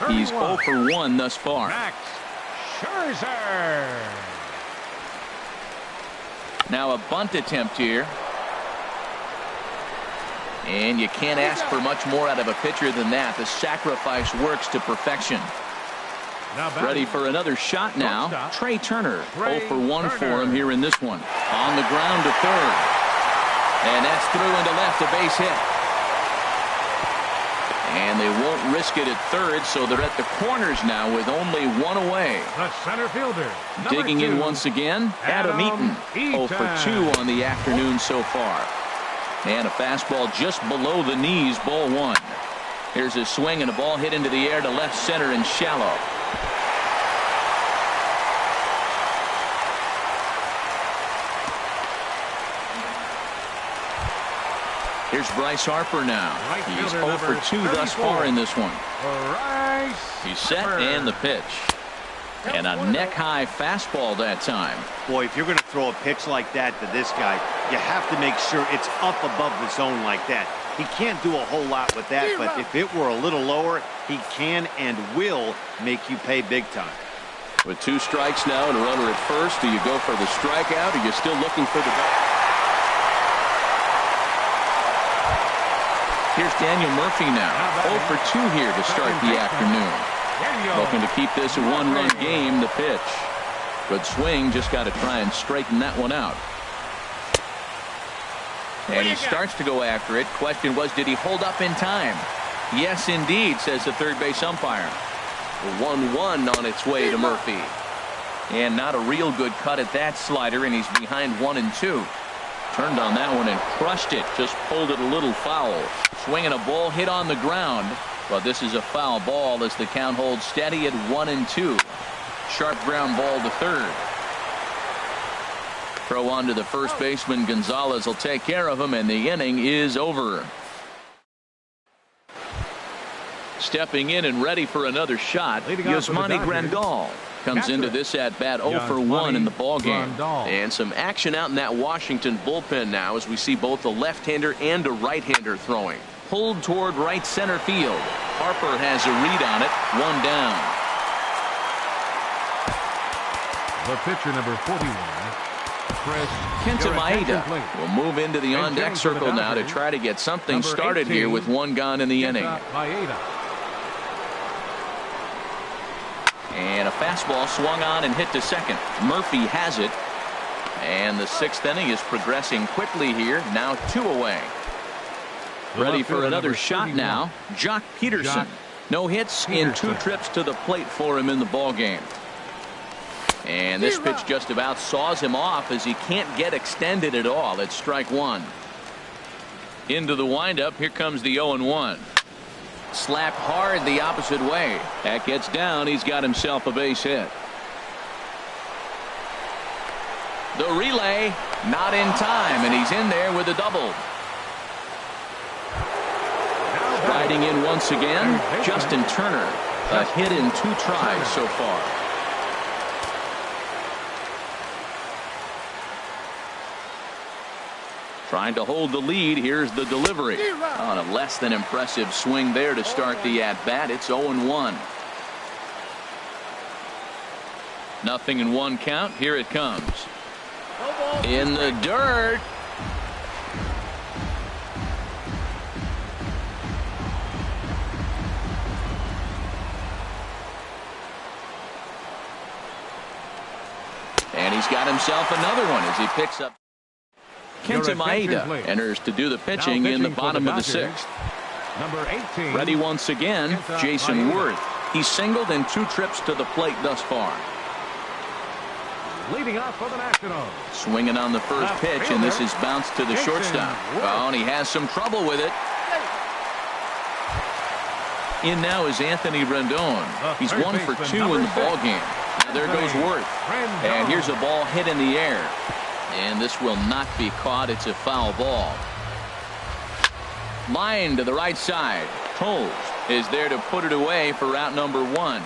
He's 0 for 1 thus far. Max Scherzer. Now a bunt attempt here. And you can't ask for much more out of a pitcher than that. The sacrifice works to perfection. Ready for another shot now. Trey Turner. 0 for 1 for him here in this one. On the ground to third. And that's through into left, a base hit. And they won't risk it at third, so they're at the corners now with only 1 away. The center fielder. Digging in once again, Adam Eaton. 0 for 2 on the afternoon so far. And a fastball just below the knees, ball 1. Here's a swing and a ball hit into the air to left center and shallow. Here's Bryce Harper now. He's 0 for 2 thus far in this one. He's set and the pitch. And a neck-high fastball that time. Boy, if you're going to throw a pitch like that to this guy, you have to make sure it's up above the zone like that. He can't do a whole lot with that, but if it were a little lower, he can and will make you pay big time. With 2 strikes now and a runner at first, do you go for the strikeout, or are you still looking for the... Here's Daniel Murphy now. 0 for 2 here to start the afternoon. Looking to keep this a 1-run game. The pitch. Good swing. Just got to try and straighten that one out. And he starts to go after it. Question was, did he hold up in time? Yes, indeed, says the third base umpire. 1-1 on its way to Murphy. And not a real good cut at that slider, and he's behind 1-2. Turned on that one and crushed it. Just pulled it a little foul. Swinging a ball hit on the ground. But this is a foul ball as the count holds steady at 1-2. Sharp ground ball to third. Throw on to the first baseman. Gonzalez will take care of him, and the inning is over. Stepping in and ready for another shot, Yasmani Grandal comes into this at bat 0 for 1 in the ballgame. And some action out in that Washington bullpen now as we see both a left-hander and a right-hander throwing. Pulled toward right center field. Harper has a read on it. 1 down. The pitcher, number 41, Chris Kenta Maeda will move into the on-deck circle now to try to get something started here with 1 gone in the inning. And a fastball swung on and hit to second. Murphy has it. And the 6th inning is progressing quickly here. Now 2 away. Ready for another shot now. Jock Peterson. No hits in 2 trips to the plate for him in the ballgame. And this pitch just about saws him off as he can't get extended at all. It's strike 1. Into the windup. Here comes the 0-1. Slapped hard the opposite way. That gets down. He's got himself a base hit. The relay not in time, and he's in there with a double. Riding in once again, Justin Turner. A hit in 2 tries so far. Trying to hold the lead. Here's the delivery. On a less than impressive swing there to start the at-bat. It's 0-1. 0-1 count. Here it comes. In the dirt. And he's got himself another one as he picks up. Kenta Maeda enters to do the pitching in the bottom of the 6th. Number 18. Ready once again, Jason Worth. He's singled in 2 trips to the plate thus far. Leading off for the Nationals. Swinging on the first pitch, and this is bounced to the shortstop. Oh, and he has some trouble with it. In now is Anthony Rendon. He's 1 for 2 in the ballgame. Now there goes Worth. And here's a ball hit in the air. And this will not be caught. It's a foul ball. Line to the right side. Toles is there to put it away for out number 1.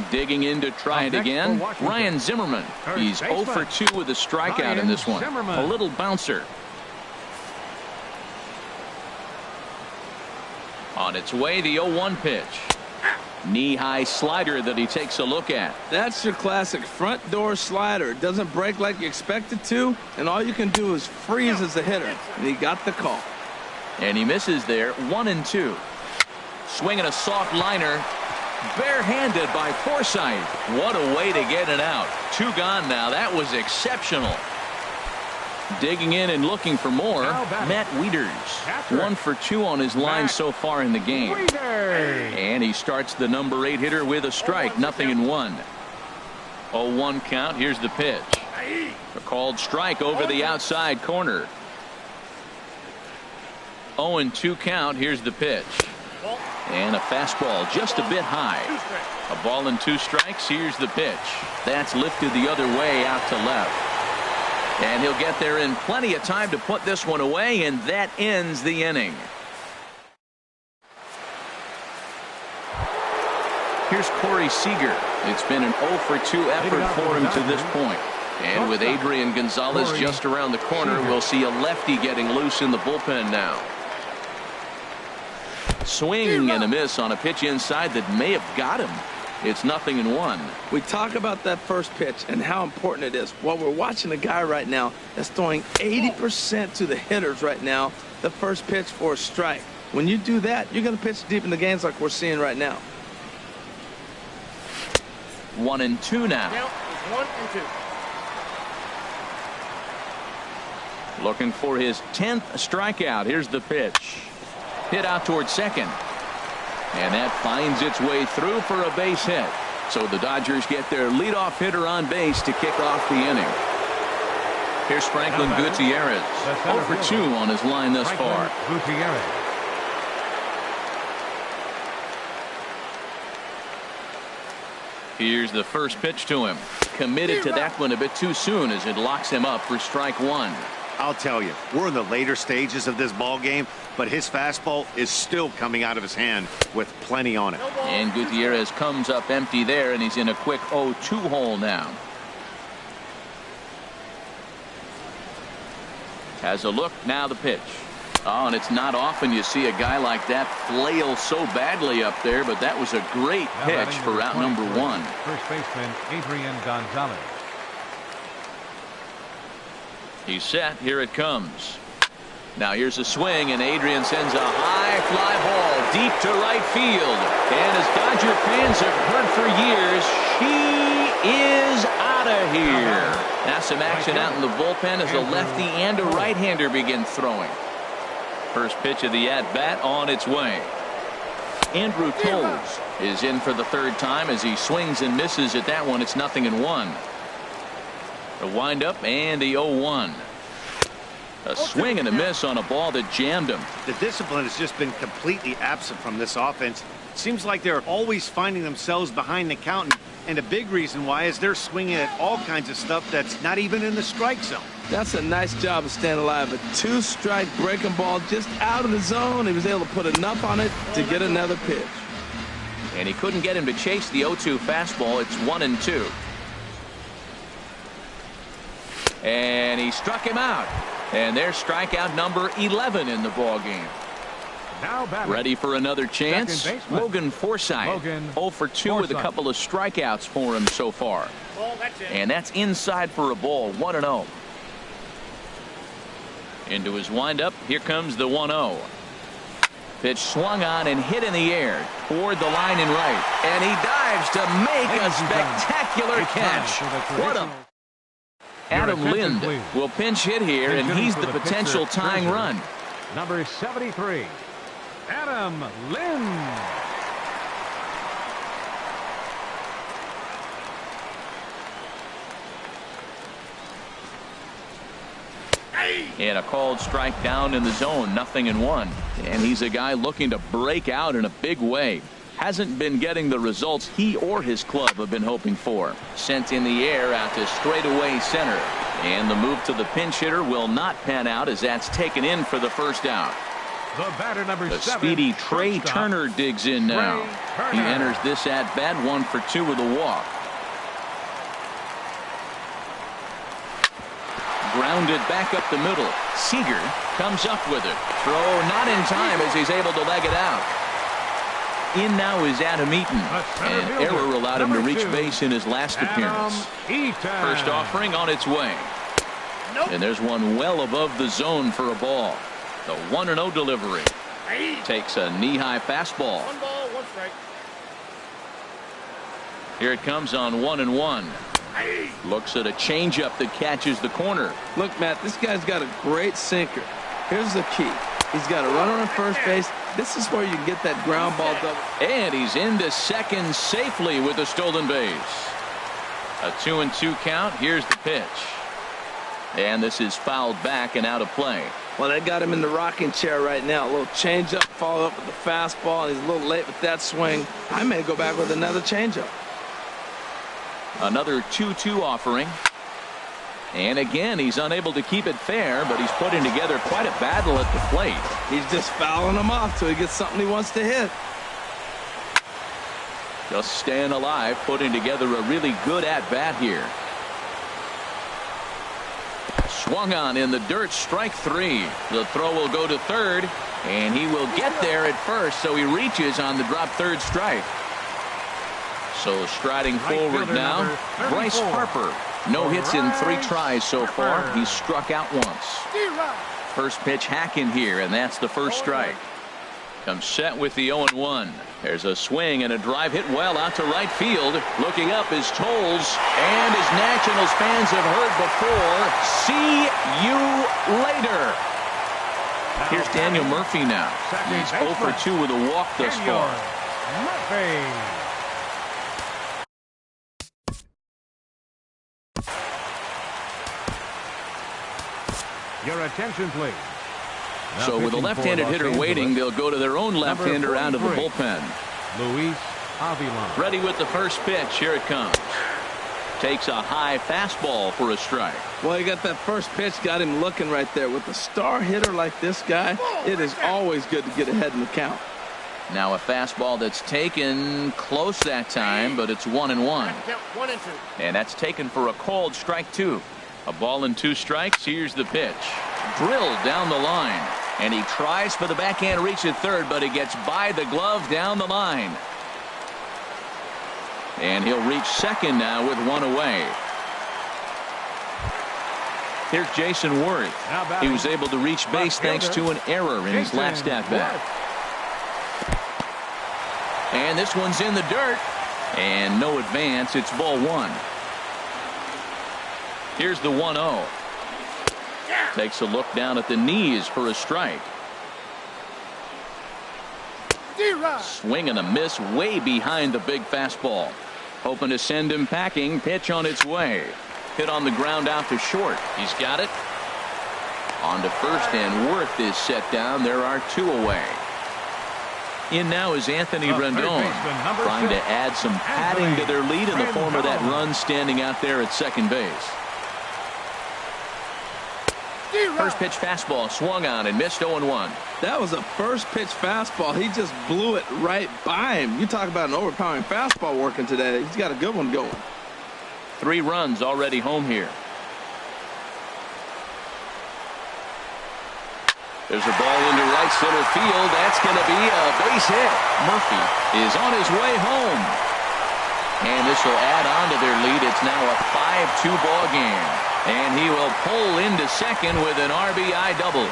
Digging in to try it again. Ryan Zimmerman. He's 0 for 2 with a strikeout in this one. A little bouncer. On its way, the 0-1 pitch. Knee-high slider that he takes a look at. That's your classic front door slider. It doesn't break like you expect it to, and all you can do is freeze as a hitter. And he got the call. And he misses there. 1-2. Swinging a soft liner. Barehanded by Forsythe. What a way to get it out. 2 gone now. That was exceptional. Digging in and looking for more, Matt Wieters. 1 for 2 on his line so far in the game. And he starts the number 8 hitter with a strike. 0-1. 0-1 count. Here's the pitch. A called strike over the outside corner. 0-2 count. Here's the pitch. And a fastball just a bit high. A ball and 2 strikes. Here's the pitch. That's lifted the other way out to left. And he'll get there in plenty of time to put this one away, and that ends the inning. Here's Corey Seager. It's been an 0 for 2 effort for him to this point. And with Adrian Gonzalez just around the corner, we'll see a lefty getting loose in the bullpen now. Swing and a miss on a pitch inside that may have got him. It's 0-1. We talk about that first pitch and how important it is. Well, we're watching a guy right now that's throwing 80% to the hitters right now. The first pitch for a strike. When you do that, you're going to pitch deep in the games like we're seeing right now. 1-2 now. Now it's 1-2. Looking for his 10th strikeout. Here's the pitch. Hit out towards second. And that finds its way through for a base hit. So the Dodgers get their leadoff hitter on base to kick off the inning. Here's Franklin Gutierrez. 0 for 2 on his line thus far. Gutierrez. Here's the first pitch to him. Committed to that one a bit too soon as it locks him up for strike one. I'll tell you, we're in the later stages of this ball game, but his fastball is still coming out of his hand with plenty on it. And Gutierrez comes up empty there, and he's in a quick 0-2 hole now. Has a look, now the pitch. Oh, and it's not often you see a guy like that flail so badly up there, but that was a great pitch for out number one. First baseman Adrian Gonzalez. He's set. Here it comes. Now here's a swing, and Adrian sends a high fly ball deep to right field. And as Dodger fans have heard for years, she is out of here. Now some action out in the bullpen as a lefty and a right-hander begin throwing. First pitch of the at-bat on its way. Andrew Toles is in for the third time as he swings and misses at that one. It's 0-1. The windup and the 0-1. A swing and a miss on a ball that jammed him. The discipline has just been completely absent from this offense. It seems like they're always finding themselves behind the count, and a big reason why is they're swinging at all kinds of stuff that's not even in the strike zone. That's a nice job of staying alive. A two-strike breaking ball just out of the zone. He was able to put enough on it to get another pitch. And he couldn't get him to chase the 0-2 fastball. It's 1-2. And he struck him out. And there's strikeout number 11 in the ball game. Now batting. Ready for another chance? Logan Forsythe. 0 for 2 with a couple of strikeouts for him so far. Ball, that's it. And that's inside for a ball. 1-0. Into his windup. Here comes the 1-0. Pitch swung on and hit in the air toward the line and right. And he dives to make a spectacular catch. What a... Adam Lind will pinch hit here, and he's the potential tying run. Number 73, Adam Lind. And a called strike down in the zone, 0-1. And he's a guy looking to break out in a big way. Hasn't been getting the results he or his club have been hoping for. Sent in the air out to straightaway center. And the move to the pinch hitter will not pan out as that's taken in for the first out. The batter number 7. Speedy Trey Turner digs in now. He enters this at bat 1 for 2 with a walk. Grounded back up the middle. Seager comes up with it. Throw not in time as he's able to leg it out. In now is Adam Eaton. An error allowed him to reach base in his last appearance. First offering on its way. And there's one well above the zone for a ball. The 1-0 delivery. Takes a knee-high fastball. 1 ball, 1 strike. Here it comes on 1-1. Looks at a changeup that catches the corner. Look, Matt, this guy's got a great sinker. Here's the key. He's got a runner on first base. This is where you can get that ground ball double. And he's into second safely with a stolen base. A 2-2 count. Here's the pitch. And this is fouled back and out of play. Well, they got him in the rocking chair right now. A little changeup, follow up with the fastball. He's a little late with that swing. I may go back with another changeup. Another 2-2 offering. And again, he's unable to keep it fair, but he's putting together quite a battle at the plate. He's just fouling him off till he gets something he wants to hit. Just staying alive, putting together a really good at-bat here. Swung on in the dirt, strike 3. The throw will go to third, and he will get there at first, so he reaches on the drop third strike. So striding forward now, Bryce Harper. No hits in 3 tries so far. He's struck out once. First pitch hacking here, and that's the first strike. Comes set with the 0-1. There's a swing and a drive hit well out to right field. Looking up is Tolles, and as Nationals fans have heard before, see you later. Here's Daniel Murphy now. He's 0 for 2 with a walk thus far. Murphy. Your attention, please. So with a left-handed hitter waiting, they'll go to their own left-hander out of the bullpen. Luis Avila. Ready with the first pitch. Here it comes. Takes a high fastball for a strike. Well, he got that first pitch, got him looking right there. With a star hitter like this guy, it is always good to get ahead in the count. Now a fastball that's taken close that time, but it's 1-1. And that's taken for a called strike 2. A ball and 2 strikes. Here's the pitch. Drilled down the line. And he tries for the backhand reach at third, but he gets by the glove down the line. And he'll reach second now with 1 away. Here's Jason Worth. He was able to reach base thanks to an error in his last at-bat. And this one's in the dirt. And no advance. It's ball 1. Here's the 1-0. Takes a look down at the knees for a strike. Swing and a miss way behind the big fastball. Hoping to send him packing. Pitch on its way. Hit on the ground out to short. He's got it. On to first, and Worth is set down. There are 2 away. In now is Anthony Rendon, trying to add some padding to their lead in the form of that run standing out there at second base. First pitch fastball swung on and missed 0-1. That was a first pitch fastball. He just blew it right by him. You talk about an overpowering fastball working today. He's got a good one going. 3 runs already home here. There's a ball into right center field. That's going to be a base hit. Murphy is on his way home. And this will add on to their lead. It's now a 5-2 ball game. And he will pull into second with an RBI double.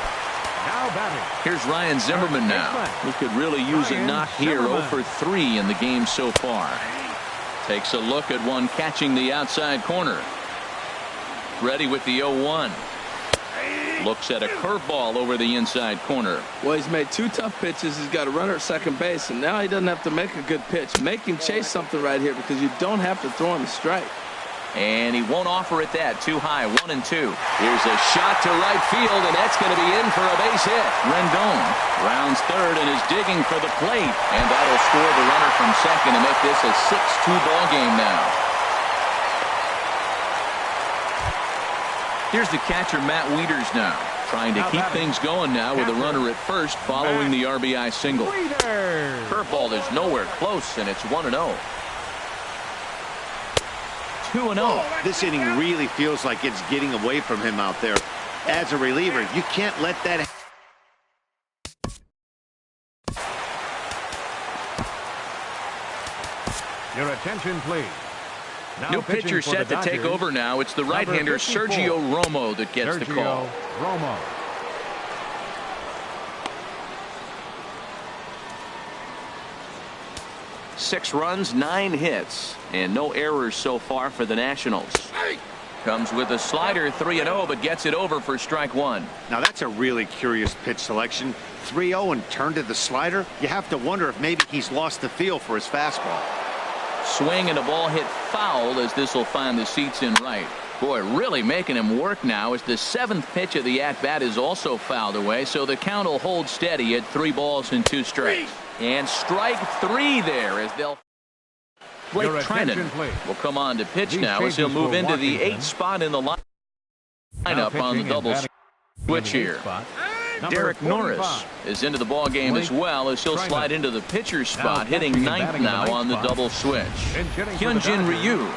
Here's Ryan Zimmerman now, who could really use a knock here. 0 for 3 in the game so far. Takes a look at one catching the outside corner. Ready with the 0-1. Looks at a curveball over the inside corner. Well, he's made 2 tough pitches. He's got a runner at second base, and now he doesn't have to make a good pitch. Make him chase something right here because you don't have to throw him a strike. And he won't offer it that. Too high. 1-2. Here's a shot to right field, and that's going to be in for a base hit. Rendon rounds third and is digging for the plate. And that'll score the runner from second and make this a 6-2 ball game now. Here's the catcher, Matt Wieters now, trying to keep things going now with a runner at first following the RBI single. Curveball is nowhere close, and it's 1-0. 2-0. This inning really feels like it's getting away from him out there. As a reliever, you can't let that. Your attention, please. Now new pitcher set to take over now. It's the right-hander Sergio Romo that gets the call. Romo. Six runs, 9 hits, and no errors so far for the Nationals. Comes with a slider, 3-0, but gets it over for strike 1. Now that's a really curious pitch selection. 3-0 and turned to the slider. You have to wonder if maybe he's lost the feel for his fastball. Swing and a ball hit foul as this will find the seats in right. Boy, really making him work now as the 7th pitch of the at-bat is also fouled away, so the count will hold steady at 3 balls and 2 strikes. And strike 3 there as they'll. Blake Treinen will come on to pitch now as he'll move into the 8th spot in the lineup on the double switch here. Derek Norris is into the ball game as well, as he'll slide into the pitcher's spot, hitting ninth now on the double switch. Hyunjin Ryu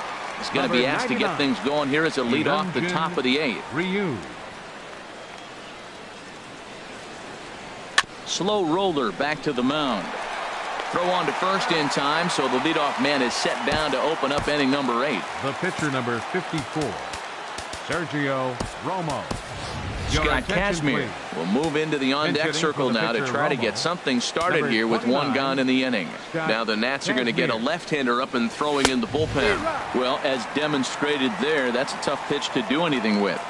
is going to be asked to get things going here as a lead off the top of the 8th. Ryu. Slow roller back to the mound. Throw on to first in time, so the leadoff man is set down to open up inning number 8. The pitcher, number 54, Sergio Romo. Scott Kazmir will move into the on-deck circle now to try to get something started here with one gone in the inning. Now the Nats are going to get a left-hander up and throwing in the bullpen. Well, as demonstrated there, that's a tough pitch to do anything with.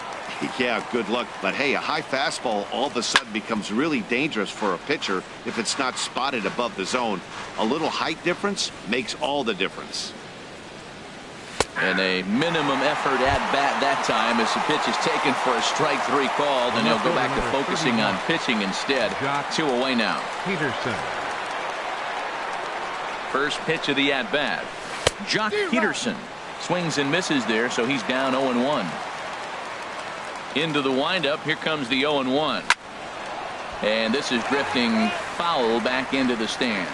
Yeah, good luck. But hey, a high fastball all of a sudden becomes really dangerous for a pitcher if it's not spotted above the zone. A little height difference makes all the difference. And a minimum effort at bat that time as the pitch is taken for a strike 3 called, and he'll go back to focusing on pitching instead. 2 away now. Peterson. First pitch of the at-bat. Jock Peterson swings and misses there, so he's down 0-1. Into the windup. Here comes the 0-1. And this is drifting foul back into the stands.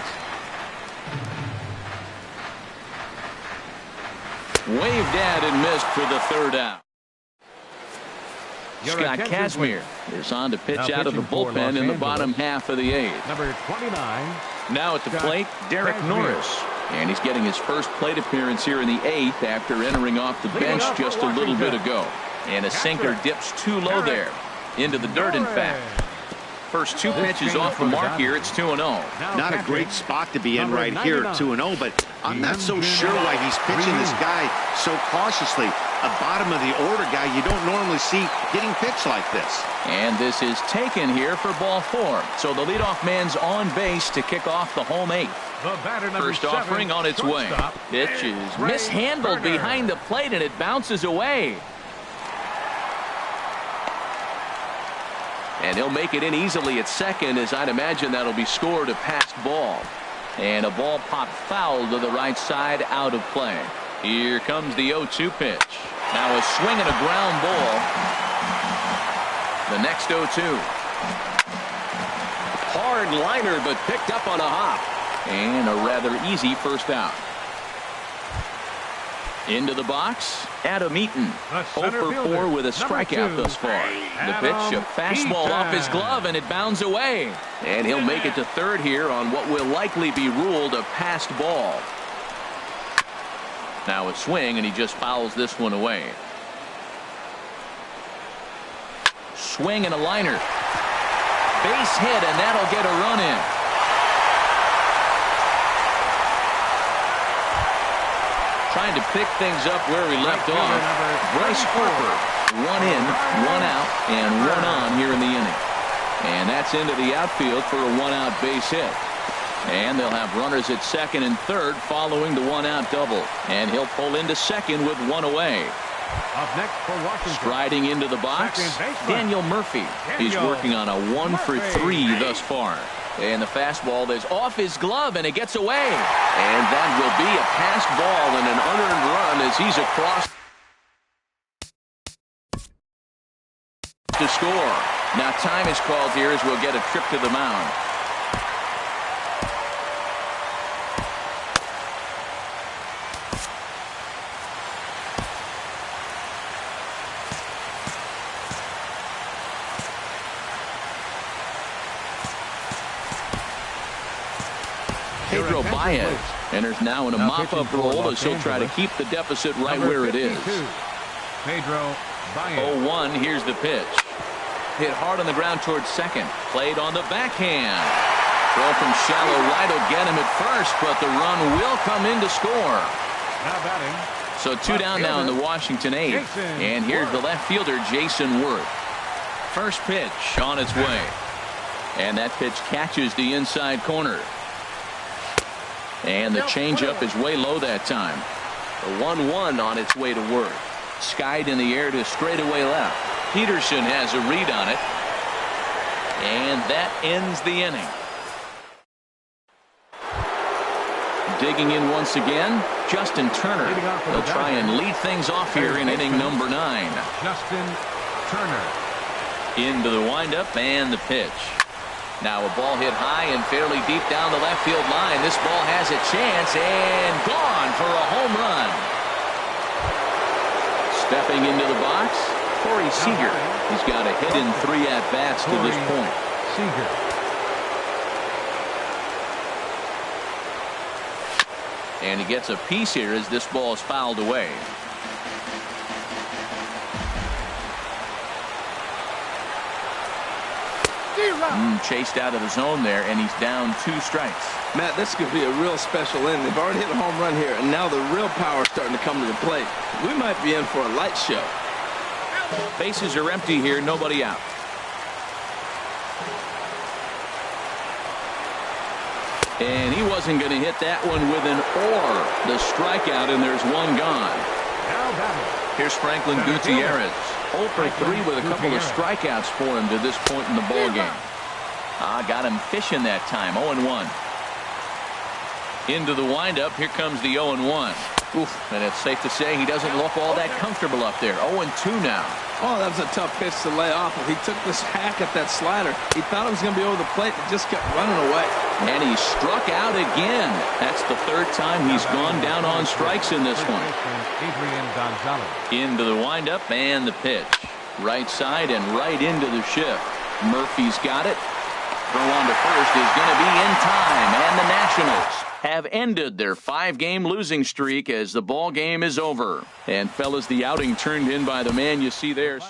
Waved at and missed for the 3rd out. Scott Kazmir is on to pitch out of the bullpen in the bottom half of the 8th. Number 29. Now at the plate, Derek Norris. And he's getting his first plate appearance here in the 8th after entering off the bench just a little bit ago. And a sinker dips too low there. Into the dirt, in fact. First 2 pitches off the mark here. It's 2-0. Not a great spot to be in right here at 2-0, but I'm not so sure why he's pitching this guy so cautiously. A bottom of the order guy you don't normally see getting pitched like this. And this is taken here for ball 4. So the leadoff man's on base to kick off the home 8th. First offering on its way. Pitch is mishandled behind the plate, and it bounces away. And he'll make it in easily at second, as I'd imagine that'll be scored a passed ball. And a ball popped foul to the right side, out of play. Here comes the 0-2 pitch. Now a swing and a ground ball. The next 0-2. Hard liner, but picked up on a hop. And a rather easy first out. Into the box, Adam Eaton. 0 for 4 with a strikeout thus far. The pitch, a fastball off his glove, and it bounds away. And he'll make it to third here on what will likely be ruled a passed ball. Now a swing, and he just fouls this one away. Swing and a liner. Base hit, and that'll get a run in. Trying to pick things up where we left off. Bryce Harper, 1 in, 1 out, and 1 on here in the inning. And that's into the outfield for a 1-out base hit. And they'll have runners at second and third following the 1-out double. And he'll pull into second with 1 away. Up next for Washington. Striding into the box, Daniel Murphy. He's working on a 1 for 3 thus far. And the fastball is off his glove, and it gets away. And that will be a passed ball and an unearned run as he's across to score. Now time is called here as we'll get a trip to the mound. Pedro Baez enters now in a mop-up role as he'll try to keep the deficit right where it is. Pedro Baez. 0-1. Here's the pitch. Hit hard on the ground towards second. Played on the backhand. Throw from shallow right will get him at first, but the run will come in to score. Now batting. So 2 down now in the Washington 8th. And here's the left fielder, Jason Worth. First pitch on its way. And that pitch catches the inside corner. And the changeup is way low that time. The 1-1 on its way to Worth. Skied in the air to straightaway left. Peterson has a read on it. And that ends the inning. Digging in once again, Justin Turner. He'll try and lead things off here in inning number 9. Justin Turner. Into the windup and the pitch. Now a ball hit high and fairly deep down the left field line. This ball has a chance and gone for a home run. Stepping into the box, Corey Seager. He's got a hit in 3 at-bats to this point. Seager. And he gets a piece here as this ball is fouled away. Chased out of the zone there, and he's down 2 strikes. Matt, this could be a real special inning. They've already hit a home run here, and now the real power is starting to come to the plate. We might be in for a light show. Bases are empty here, nobody out. And he wasn't going to hit that one with an or. The strikeout, and there's one gone. Here's Franklin Gutierrez. 0 for 3 with a couple of strikeouts for him to this point in the ball game. Got him fishing that time. 0-1. Into the windup. Here comes the 0-1. Oof, and it's safe to say he doesn't look all that comfortable up there. 0-2 now. Oh, that was a tough pitch to lay off. If he took this hack at that slider, he thought it was going to be over the plate and just kept running away. And he struck out again. That's the 3rd time he's gone down on strikes in this one. Into the windup and the pitch. Right side and right into the shift. Murphy's got it. Throw on to first is going to be in time. And the Nationals have ended their 5-game losing streak as the ball game is over. And fellas, the outing turned in by the man you see there.